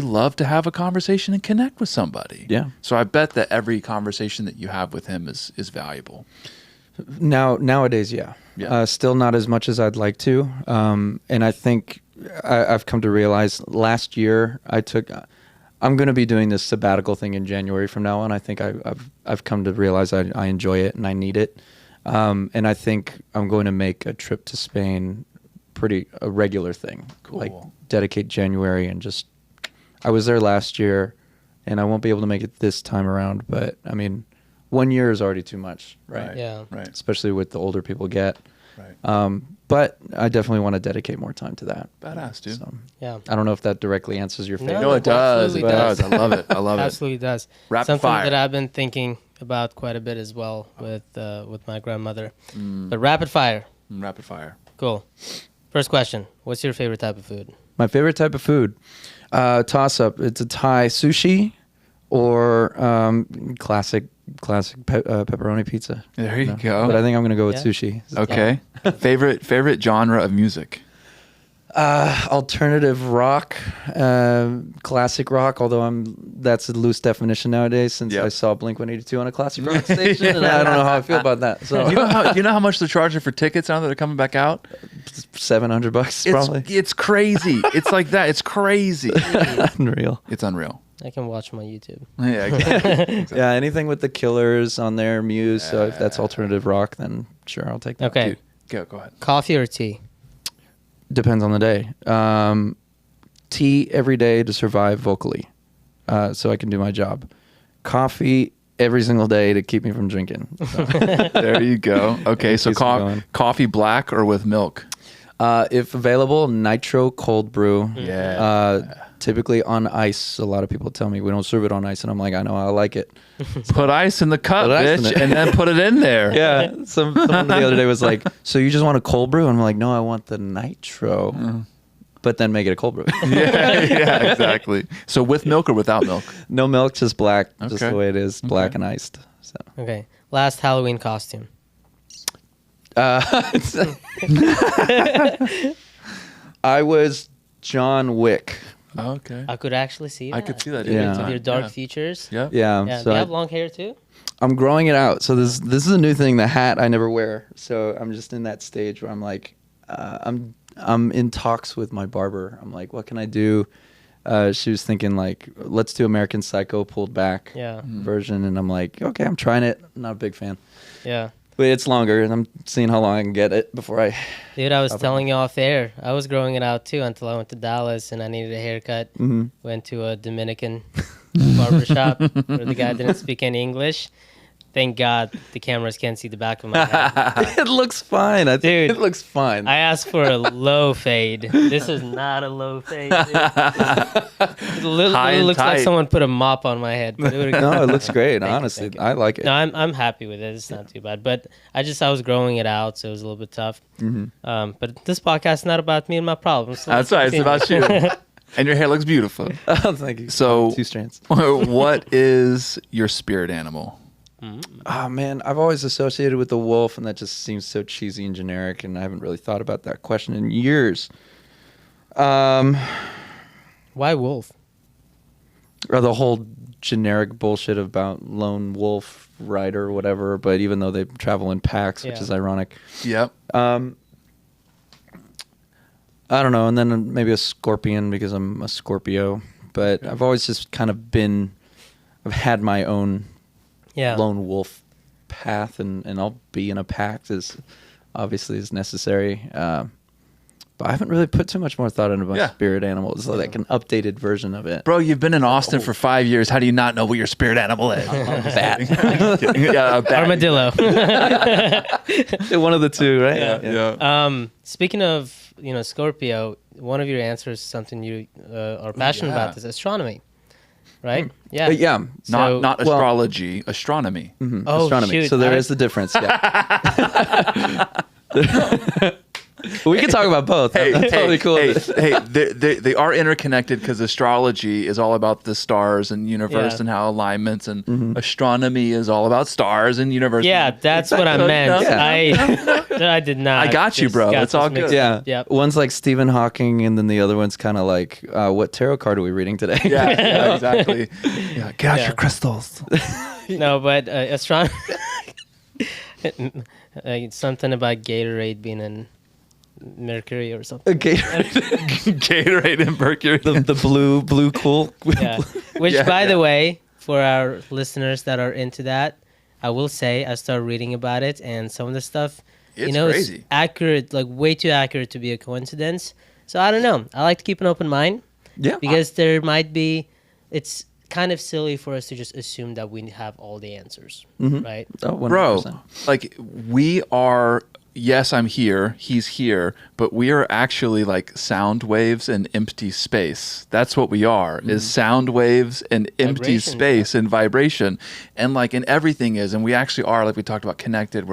love to have a conversation and connect with somebody. Yeah. So I bet that every conversation that you have with him is valuable. Nowadays, yeah. Still not as much as I'd like to. And I think I've come to realize last year I'm going to be doing this sabbatical thing in January from now on. I think I've come to realize I enjoy it and I need it. And I think I'm going to make a trip to Spain a regular thing. Cool. Like, dedicate January and I was there last year, and I won't be able to make it this time around, but I mean, 1 year is already too much, right? Yeah. Right. Especially with the older people get. Right. But I definitely want to dedicate more time to that. Badass, dude. So, Yeah. I don't know if that directly answers your favorite. No, it does. It absolutely does. does. I love it. I love it. Absolutely does. Rapid Something fire. that I've been thinking about quite a bit as well with my grandmother. But rapid fire. Rapid fire. Cool. First question. What's your favorite type of food? My favorite type of food, toss up. It's a Thai sushi or classic pepperoni pizza. There you go. But I think I'm gonna go with Yeah. sushi. Okay. favorite genre of music? Alternative rock, classic rock. Although that's a loose definition nowadays, since Yep. I saw Blink-182 on a classic rock station, and I don't know how I feel about that. So Do you know how much they're charging for tickets now that they're coming back out? $700 probably. It's crazy. It's like that. It's crazy. Unreal. It's unreal. I can watch my YouTube. Yeah. Exactly. Yeah, anything with the Killers on there, Muse. So if that's alternative rock, then sure, I'll take that. Okay. Dude, go ahead. Coffee or tea? Depends on the day. Tea every day to survive vocally, so I can do my job. Coffee every single day to keep me from drinking. So, There you go. Okay, so Keeps me going. coffee black or with milk? if available, nitro cold brew. Yeah. Typically on ice. A lot of people tell me we don't serve it on ice, and I'm like, I know, I like it. Put ice in the cup, Put ice in bitch, it. and then put it in there. Yeah. Someone the other day was like, so you just want a cold brew? And I'm like, no, I want the nitro. But then make it a cold brew. Yeah, exactly. So with milk or without milk? No milk, just black, just Okay. the way it is, black and iced. So Okay. Last Halloween costume. I was John Wick. Okay. I could actually see that. I could see that. Yeah. With your dark Yeah. features. Yeah. Yeah. Yeah. So Do you I- have long hair too? I'm growing it out. So this is a new thing. The hat I never wear. So I'm just in that stage where I'm like, I'm in talks with my barber. I'm like, what can I do? She was thinking like, let's do American Psycho pulled back Yeah. version, and I'm like, okay, I'm trying it. I'm not a big fan, Yeah. but it's longer, and I'm seeing how long I can get it before I. Dude, I was telling you off air. I was growing it out too until I went to Dallas and I needed a haircut. Mm-hmm. Went to a Dominican barbershop where the guy didn't speak any English. Thank God the cameras can't see the back of my head. It looks fine. I think Dude, it looks fine. I asked for a low fade. This is not a low fade. Dude. It looks like someone put a mop on my head. But No, it looks great. Thank you, Honestly, thank you. I like it. No, I'm happy with it. It's not too bad. But I was growing it out, so it was a little bit tough. But this podcast is not about me and my problems. So That's right. It's about you. And your hair looks beautiful. Oh, thank you. So, 2 strands. what is your spirit animal? Oh man, I've always associated with the wolf, and that just seems so cheesy and generic, and I haven't really thought about that question in years. Why wolf? Or the whole generic bullshit about lone wolf rider or whatever, but even though they travel in packs, which is ironic. Yep. I don't know, and then maybe a scorpion because I'm a Scorpio, but I've always just kind of I've had my own lone wolf path, and I'll be in a pack as obviously as necessary. But I haven't really put too much more thought into my spirit animal. It's like an updated version of it. Bro, you've been in Austin for 5 years. How do you not know what your spirit animal is? Bat. Yeah, a bat. Armadillo. One of the two, right? Yeah. Speaking of, Scorpio, one of your answers is something you are passionate about is astronomy, right? Yeah. Yeah. Not astrology, astronomy. Mm-hmm. Oh, astronomy. shoot. So there is the difference. Yeah. We can talk about both. That's totally cool. They are interconnected because astrology is all about the stars and universe and how alignments, and astronomy is all about stars and universe. Yeah, that's what I meant. No. I did not. I got you, bro. It's all good. Yeah. One's like Stephen Hawking, and then the other one's kind of like, what tarot card are we reading today? Yeah, exactly. Yeah, get out your crystals. No, but astronomy. Something about Gatorade being in Mercury or something. Gatorade and Mercury. The blue cool. Yeah. Which, by the way, for our listeners that are into that, I will say I started reading about it, and some of the stuff, it's crazy. It's accurate, like way too accurate to be a coincidence. So I don't know. I like to keep an open mind. Yeah. Because there might be, it's kind of silly for us to just assume that we have all the answers, right? Oh, 100%. Bro, like we are. Yes, I'm here. He's here, but we are actually like sound waves and empty space. That's what we are. Is sound waves and empty space and vibration, and like in everything is. And we actually are, like we talked about, connected.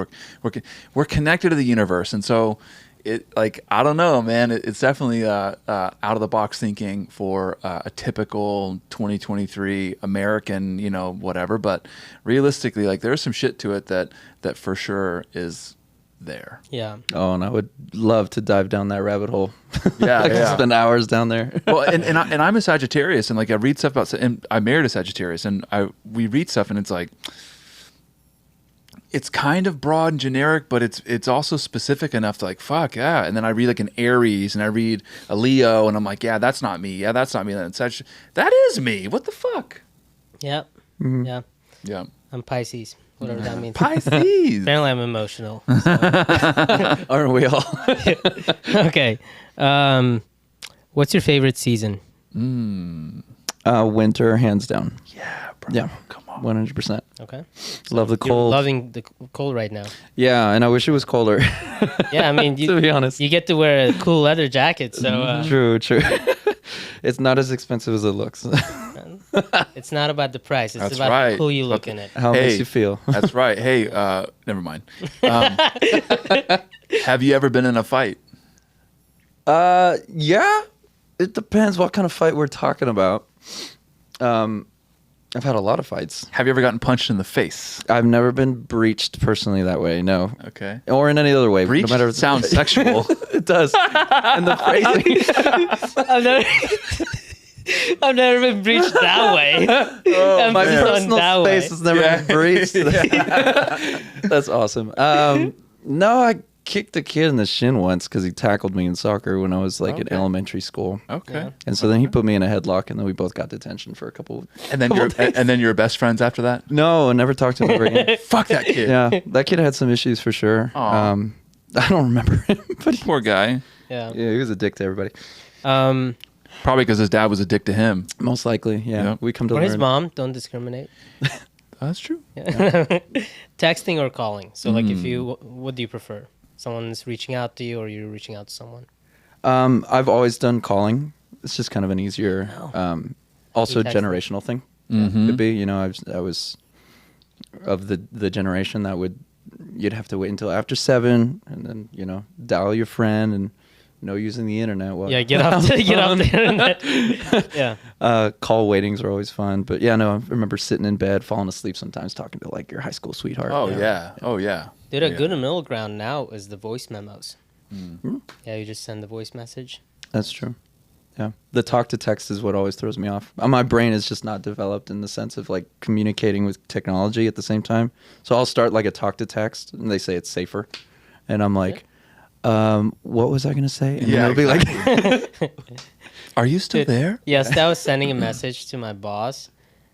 We're connected to the universe, and so it, like, I don't know, man. It's definitely out of the box thinking for a typical 2023 American, whatever. But realistically, like there's some shit to it that for sure is there. Yeah. Oh, and I would love to dive down that rabbit hole. Yeah, I could spend hours down there. Well, and I'm a Sagittarius, and like I read stuff about, and I married a Sagittarius, and we read stuff, and it's like, it's kind of broad and generic, but it's also specific enough to like, fuck yeah. And then I read like an Aries, and I read a Leo, and I'm like, yeah, that's not me. Yeah, that's not me. That is me. What the fuck? Yeah. Mm-hmm. Yeah. Yeah. I'm Pisces. Whatever that means. Pisces. Apparently I'm emotional. So. Aren't we all? Okay. What's your favorite season? Winter, hands down. Yeah, bro. Yeah. Come on. 100%. Okay. Love the You're cold. loving the cold right now. Yeah, and I wish it was colder. Yeah, I mean, to be honest. you get to wear a cool leather jacket, so... True. It's not as expensive as it looks. It's not about the price. It's That's about right. how cool you look in it. How it makes you feel. That's right. Hey, never mind. Have you ever been in a fight? Yeah. It depends what kind of fight we're talking about. I've had a lot of fights. Have you ever gotten punched in the face? I've never been breached personally that way, no. Okay. Or in any other way. Breached no matter sounds sexual. It does. And the phrasing. I've never been breached that way. Oh, My man. personal that space way. has never been breached. That's awesome. No, I kicked a kid in the shin once because he tackled me in soccer when I was like in elementary school. Okay. Yeah. And so then he put me in a headlock, and then we both got detention for a couple. And then you're best friends after that? No, I never talked to him ever again. Fuck that kid. Yeah, that kid had some issues for sure. Aw. I don't remember him, but Poor guy. Yeah. he was a dick to everybody. Probably because his dad was a dick to him. Most likely, yeah. Yep. We come to Or learn. his mom. Don't discriminate. That's true. Texting or calling. So like if you, what do you prefer? Someone's reaching out to you or you're reaching out to someone? I've always done calling. It's just kind of an easier, also texting. generational thing. Could be, you know, I was of the generation that you'd have to wait until after 7 and then, you know, dial your friend and no using the internet. Yeah, get off the internet. Yeah. Call waitings are always fun. But yeah, no, I remember sitting in bed, falling asleep sometimes talking to like your high school sweetheart. Oh, yeah. Oh, yeah. Dude, a good middle ground now is the voice memos. Yeah, you just send the voice message. That's true. Yeah. The talk to text is what always throws me off. My brain is just not developed in the sense of like communicating with technology at the same time. So I'll start like a talk to text and they say it's safer. And I'm like, what was I going to say? And then it'll be like, are you still there? Yes, I was sending a message to my boss.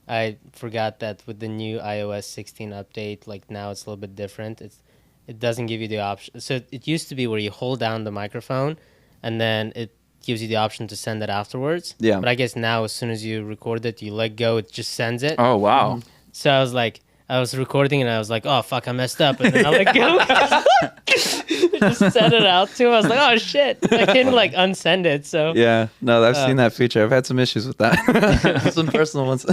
I forgot that with the new iOS 16 update, like now it's a little bit different. It doesn't give you the option. So it used to be where you hold down the microphone and then it gives you the option to send it afterwards. Yeah. But I guess now as soon as you record it, you let go, it just sends it. Oh, wow. So I was recording and I was like, oh, fuck, I messed up. And then I let go. Just sent it out to him. I was like, oh, shit. I couldn't like unsend it. So yeah, no, I've seen that feature. I've had some issues with that. Some personal ones.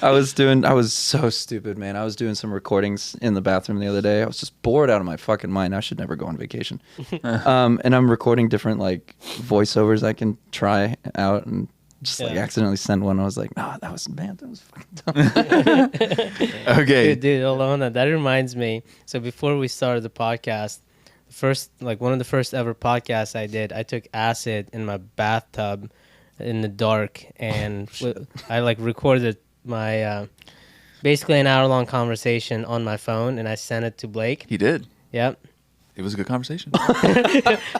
I was so stupid, man. I was doing some recordings in the bathroom the other day. I was just bored out of my fucking mind. I should never go on vacation. And I'm recording different like voiceovers I can try out and just like accidentally send one. I was like, no, that was fucking dumb. Okay. Dude, Alona, that reminds me. So before we started the podcast, one of the first ever podcasts I did, I took acid in my bathtub in the dark and I like recorded my basically an hour-long conversation on my phone and I sent it to Blake. He did. Yep. It was a good conversation.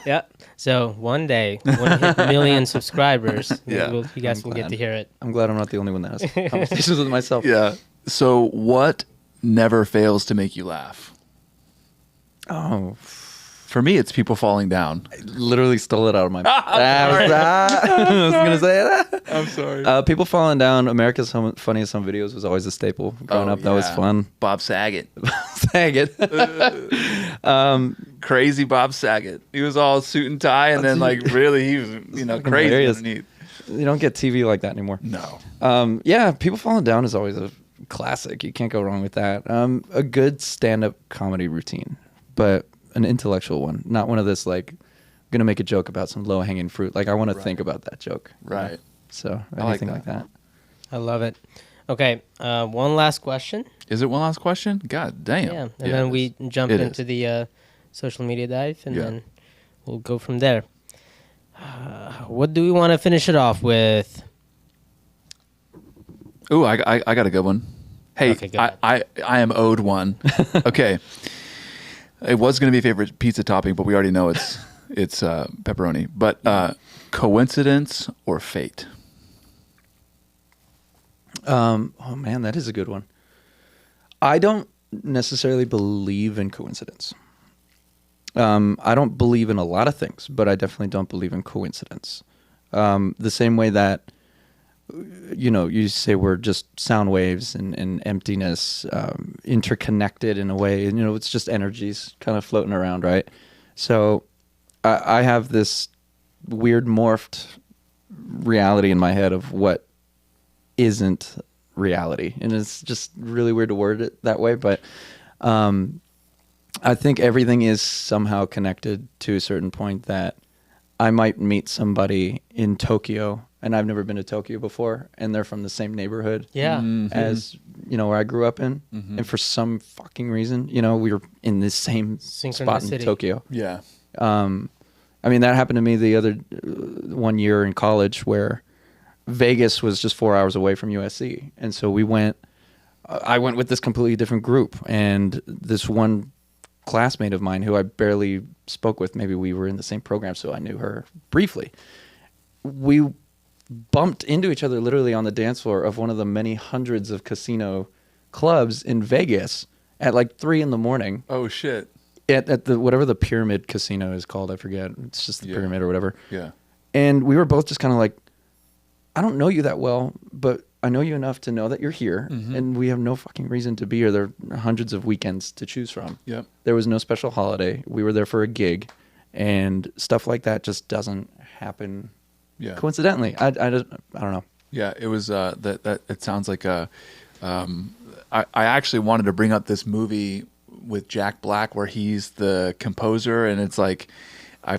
Yeah. So one day, when we hit 1 million subscribers, you guys will get to hear it. I'm glad I'm not the only one that has conversations with myself. Yeah. So what never fails to make you laugh? Oh, for me, it's people falling down. I literally stole it out of my mouth. I was going to say that. I'm sorry. People falling down. America's Funniest Home Videos was always a staple. Growing up, that was fun. Bob Saget. Saget. Crazy Bob Saget. He was all suit and tie, and then like really, he was crazy hilarious. underneath. You don't get TV like that anymore. No. Yeah, people falling down is always a classic. You can't go wrong with that. A good stand-up comedy routine, but an intellectual one, not one of this like gonna make a joke about some low-hanging fruit. Like I want to think about that joke. Right. You know? So anything like that. I love it. Okay, one last question. Is it one last question? God damn. Yeah, and then we jump into the social media dive, and then we'll go from there. What do we want to finish it off with? Ooh, I got a good one. Hey, Okay, go I am owed one. Okay. It was going to be a favorite pizza topping, but we already know it's pepperoni. But coincidence or fate? Oh man, that is a good one. I don't necessarily believe in coincidence. I don't believe in a lot of things, but I definitely don't believe in coincidence. The same way that, you say we're just sound waves and emptiness, interconnected in a way, and, it's just energies kind of floating around, right? So I have this weird morphed reality in my head of what isn't reality. And it's just really weird to word it that way, but I think everything is somehow connected to a certain point that I might meet somebody in Tokyo, and I've never been to Tokyo before, and they're from the same neighborhood as, where I grew up in. And for some fucking reason, we were in this same spot in Tokyo. Yeah. I mean, that happened to me the other 1 year in college where Vegas was just 4 hours away from USC. And so I went with this completely different group, and this one classmate of mine who I barely spoke with, maybe we were in the same program, so I knew her briefly. We bumped into each other literally on the dance floor of one of the many hundreds of casino clubs in Vegas at like 3 a.m. Oh shit. At the whatever the Pyramid Casino is called, I forget. It's just the Pyramid or whatever. Yeah. And we were both just kind of like, I don't know you that well, but I know you enough to know that you're here, and we have no fucking reason to be here. There are hundreds of weekends to choose from. Yep. There was no special holiday. We were there for a gig, and stuff like that just doesn't happen coincidentally. I don't know. Yeah, it was that it sounds like a I actually wanted to bring up this movie with Jack Black where he's the composer, and it's like I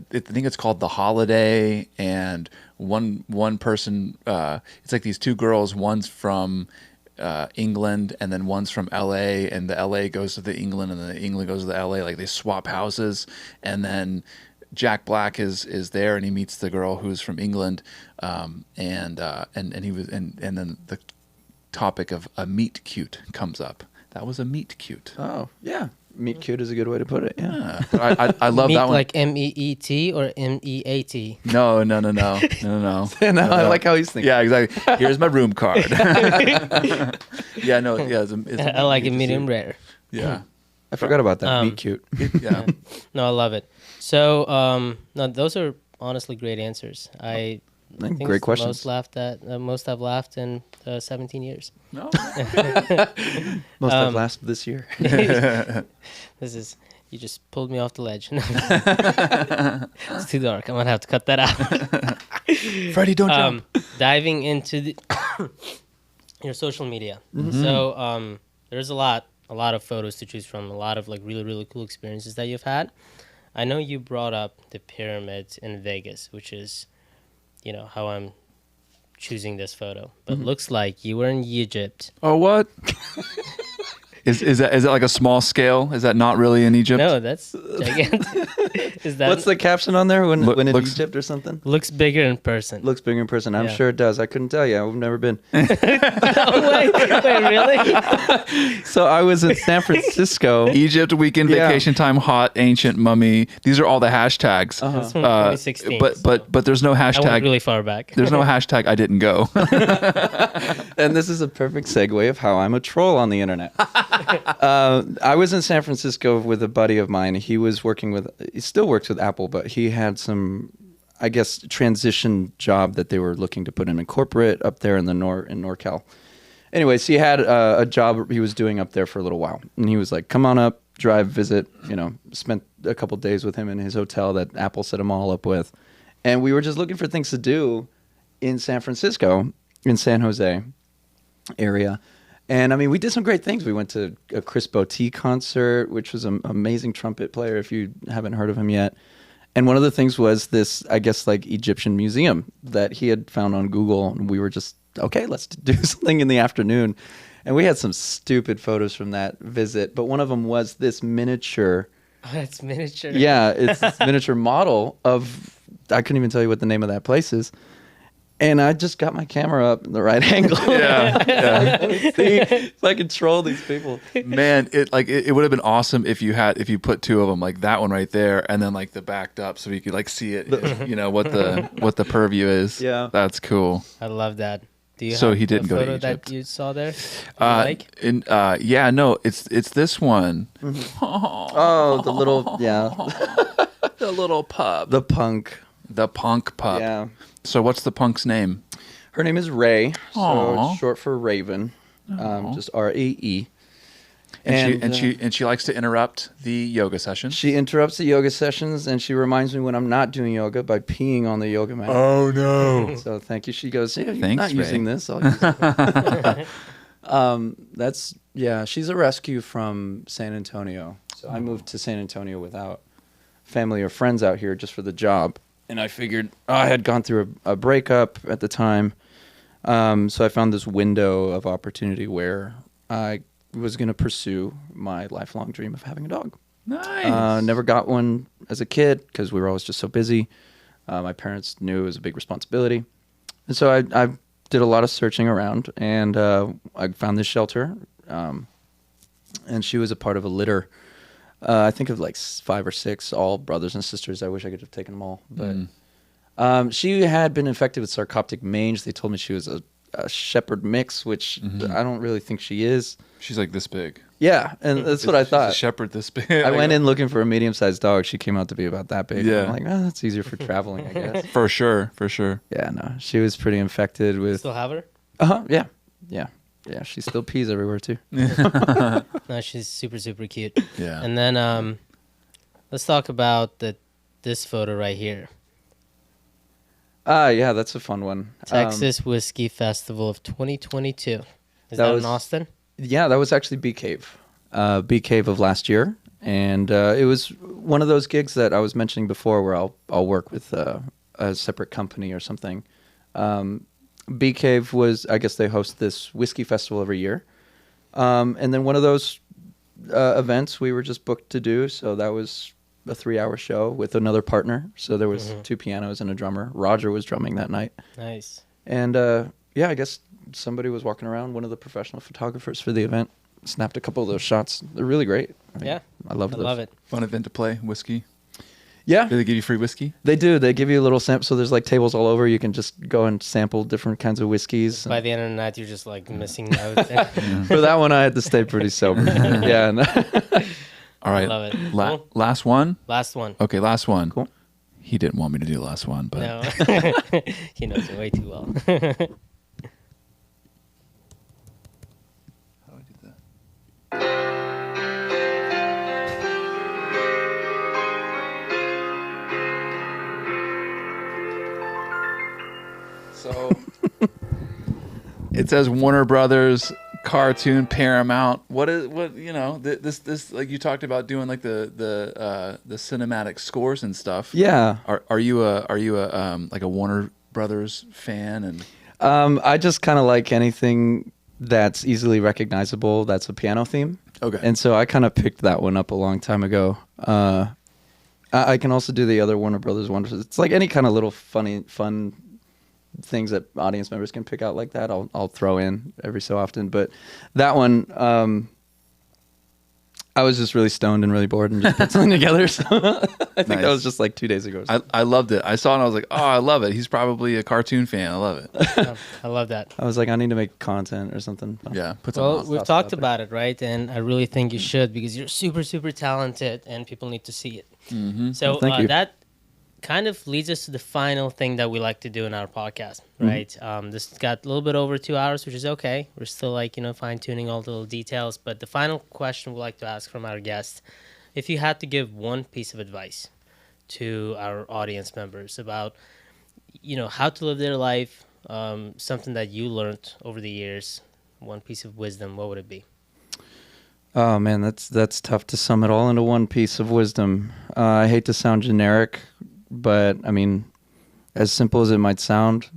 think it's called The Holiday, and one person it's like these two girls, one's from England and then one's from LA, and the LA goes to the England and the England goes to the LA, like they swap houses, and then Jack Black is there and he meets the girl who's from England, and he was and then the topic of a meet cute comes up. That was a meet cute. Oh yeah, meet cute is a good way to put it. Yeah, I love Meet that one. like MEET or MEAT? No. and I like how he's thinking. Yeah, exactly. Here's my room card. Yeah, no, yeah. I like it medium rare. Yeah, I forgot about that. Meet cute. yeah. No, I love it. So, no, those are honestly great answers. I think Great it's questions. the most I've laughed in 17 years. No. Most I've laughed this year. This is, you just pulled me off the ledge. It's too dark. I'm gonna have to cut that out. Freddie, don't jump. Diving into your social media. So there's a lot of photos to choose from. A lot of like really, really cool experiences that you've had. I know you brought up the pyramids in Vegas, which is, you know, how I'm choosing this photo. But looks like you were in Egypt. Oh, what? Is that like a small scale? Is that not really in Egypt? No, that's gigantic. Is that What's the caption on there? When in looks- Egypt or something? looks bigger in person? Looks bigger in person. I'm Yeah. sure it does. I couldn't tell you. I've never been. Oh, wait, really? So I was in San Francisco. Egypt, weekend, Yeah. vacation time, hot, ancient, mummy. These are all the hashtags. That's from 2016. But there's no I went hashtag. really far back. There's no hashtag I didn't go. And this is a perfect segue of how I'm a troll on the internet. I was in San Francisco with a buddy of mine. He still works with Apple, but he had some, I guess, transition job that they were looking to put him in corporate up there in the in NorCal. Anyways, he had a job he was doing up there for a little while. And he was like, come on up, drive, visit, spent a couple days with him in his hotel that Apple set him all up with. And we were just looking for things to do in San Francisco, in San Jose area. And I mean, we did some great things. We went to a Chris Botti concert, which was an amazing trumpet player, if you haven't heard of him yet. And one of the things was this, I guess, like Egyptian museum that he had found on Google. And we were just, okay, let's do something in the afternoon. And we had some stupid photos from that visit. But one of them was this miniature. Oh, that's miniature. Yeah, it's this miniature model of, I couldn't even tell you what the name of that place is. And I just got my camera up in the right angle. Yeah. See if I could troll these people. Man, it would have been awesome if you put two of them, like that one right there, and then like the backed up, so you could like see it, what the purview is. Yeah. That's cool. I love that. Do you So have he didn't a go to photo Egypt. that you saw there? Like? No, it's this one. Oh, the little, The little pup. the punk. The punk pup. Yeah. So what's the punk's name? Her name is Ray, so Aw. it's short for Raven, just R-A-E. And she likes to interrupt the yoga sessions. She interrupts the yoga sessions, and she reminds me when I'm not doing yoga by peeing on the yoga mat. Oh no. So thank you. She goes, yeah, you're Thanks, not Ray. using this. I'll use it. She's a rescue from San Antonio. So I moved to San Antonio without family or friends out here just for the job. And I figured I had gone through a breakup at the time. So I found this window of opportunity where I was going to pursue my lifelong dream of having a dog. Nice. Never got one as a kid because we were always just so busy. My parents knew it was a big responsibility. And so I did a lot of searching around, and I found this shelter. And she was a part of a litter. I think of like 5 or 6, all brothers and sisters. I wish I could have taken them all. But she had been infected with sarcoptic mange. They told me she was a shepherd mix, which I don't really think she is. She's like this big. Yeah, and that's what I She's thought. a shepherd this big. I went in looking for a medium-sized dog. She came out to be about that big. Yeah. I'm like, oh, that's easier for traveling, I guess. For sure. Yeah, no, she was pretty infected with. Still have her? Yeah. She still pees everywhere too. No, she's super, super cute. Yeah. And then let's talk about this photo right here. Yeah, that's a fun one. Texas Whiskey Festival of 2022. Is That that was- in Austin? Yeah, that was actually Bee Cave. Bee Cave of last year. And it was one of those gigs that I was mentioning before where I'll work with a separate company or something. Bee Cave was, I guess they host this whiskey festival every year. And then one of those events we were just booked to do. So that was a 3-hour show with another partner. So there was 2 pianos and a drummer. Roger was drumming that night. Nice. And yeah, I guess somebody was walking around, one of the professional photographers for the event, snapped a couple of those shots. They're really great. Yeah. I love I those. love it. Fun event to play. Whiskey. Yeah, Do they give you free whiskey? they do. They give you a little sample. So there's like tables all over. You can just go and sample different kinds of whiskeys. By the end of the night, you're just like missing notes. For that one, I had to stay pretty sober. Yeah. All right. Love it. Cool. Last one. Last one. Okay, last one. Cool. He didn't want me to do the last one, but No. He knows it way too well. how do I do that? So it says Warner Brothers cartoon Paramount. What this like you talked about doing like the cinematic scores and stuff. Yeah. Are you a like a Warner Brothers fan? And I just kind of like anything that's easily recognizable. That's a piano theme. okay. And so I kind of picked that one up a long time ago. I can also do the other Warner Brothers ones. It's like any kind of little fun things that audience members can pick out like that. I'll throw in every so often. But that one, I was just really stoned and really bored and just put something together. So I think that was just like 2 days ago. I loved it. I saw it and I was like, oh, I love it. He's probably a cartoon fan. I love it. I love that. I was like, I need to make content or something. Yeah. Put some Well, on. we've Stuff talked out there. about it, right? And I really think you should because you're super, super talented and people need to see it. Mm-hmm. So Well, thank you. that kind of leads us to the final thing that we like to do in our podcast, right? This got a little bit over 2 hours, which is okay. We're still like, fine tuning all the little details. But the final question we like to ask from our guests, if you had to give one piece of advice to our audience members about, how to live their life, something that you learned over the years, one piece of wisdom, what would it be? Oh man, that's tough to sum it all into one piece of wisdom. I hate to sound generic, but I mean, as simple as it might sound,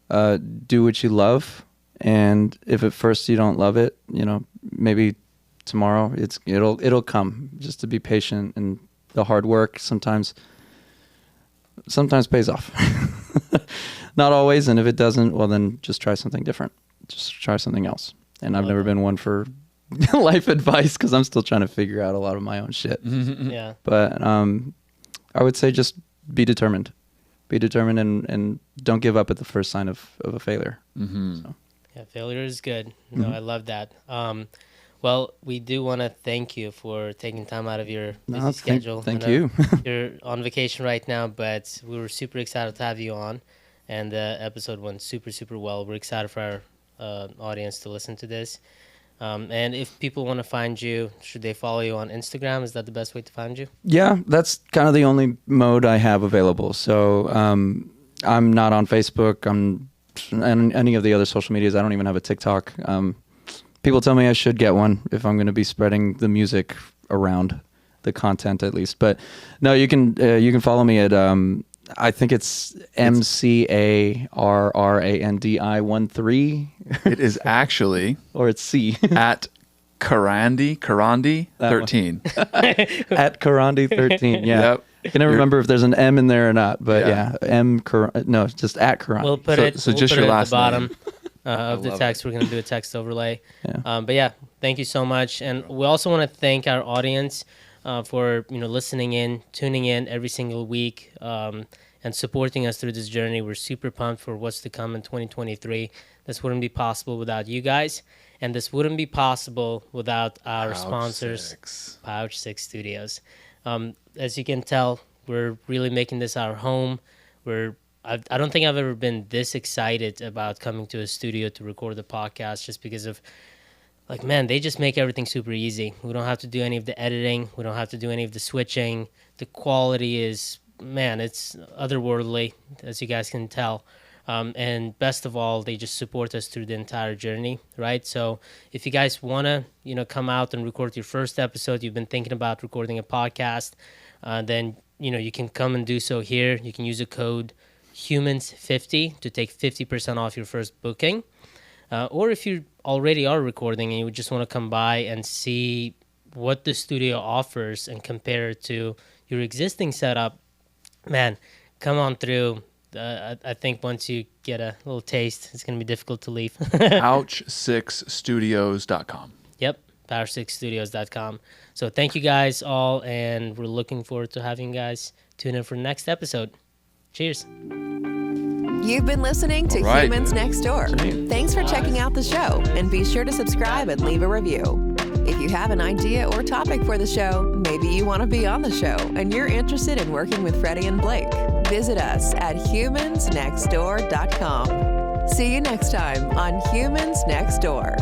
do what you love, and if at first you don't love it, maybe tomorrow it'll come. Just to be patient, and the hard work sometimes pays off. Not always, and if it doesn't, well then just try something different. Just try something else. And I've never been one for life advice because I'm still trying to figure out a lot of my own shit. Yeah. But I would say just be determined. Be determined and don't give up at the first sign of a failure. Mm-hmm. So. Yeah, failure is good. No, I love that. Well, we do want to thank you for taking time out of your busy schedule. Thank I know you. You're on vacation right now, but we were super excited to have you on, and the episode went super, super well. We're excited for our audience to listen to this. And if people want to find you, should they follow you on Instagram? Is that the best way to find you? Yeah, that's kind of the only mode I have available. So I'm not on Facebook. I'm and any of the other social medias. I don't even have a TikTok. People tell me I should get one if I'm going to be spreading the music around, the content at least. But no, you can follow me at I think it's MCARRANDI 13. It is actually Or it's C. at Carrandi That one. 13. At Carrandi 13. Yeah. Yep. I can never remember if there's an M in there or not, but Yeah. no, just at Carrandi. We'll put So- it. so We'll just put your it at last the bottom name. of the love text. We're gonna do a text overlay. Yeah. But yeah, thank you so much, and we also want to thank our audience for listening in, tuning in every single week, and supporting us through this journey. We're super pumped for what's to come in 2023. This wouldn't be possible without you guys, and this wouldn't be possible without our sponsors, 6. Pouch 6 Studios. As you can tell, we're really making this our home. We're I don't think I've ever been this excited about coming to a studio to record the podcast, just because of, like, man, they just make everything super easy. We don't have to do any of the editing. We don't have to do any of the switching. The quality is, man, it's otherworldly, as you guys can tell. And best of all, they just support us through the entire journey, right? So if you guys want to, come out and record your first episode, you've been thinking about recording a podcast, then, you can come and do so here. You can use a code HUMANS50 to take 50% off your first booking. Or if you already are recording and you just want to come by and see what the studio offers and compare it to your existing setup, man, come on through. I think once you get a little taste, it's going to be difficult to leave. Pouch6studios.com. Yep, pouch6studios.com. So thank you guys all, and we're looking forward to having you guys tune in for the next episode. Cheers. You've been listening to All right. Humans Nextdoor. Thanks for checking out the show, and be sure to subscribe and leave a review. If you have an idea or topic for the show, maybe you want to be on the show and you're interested in working with Freddy and Blake, visit us at humansnextdoor.com. See you next time on Humans Next Door.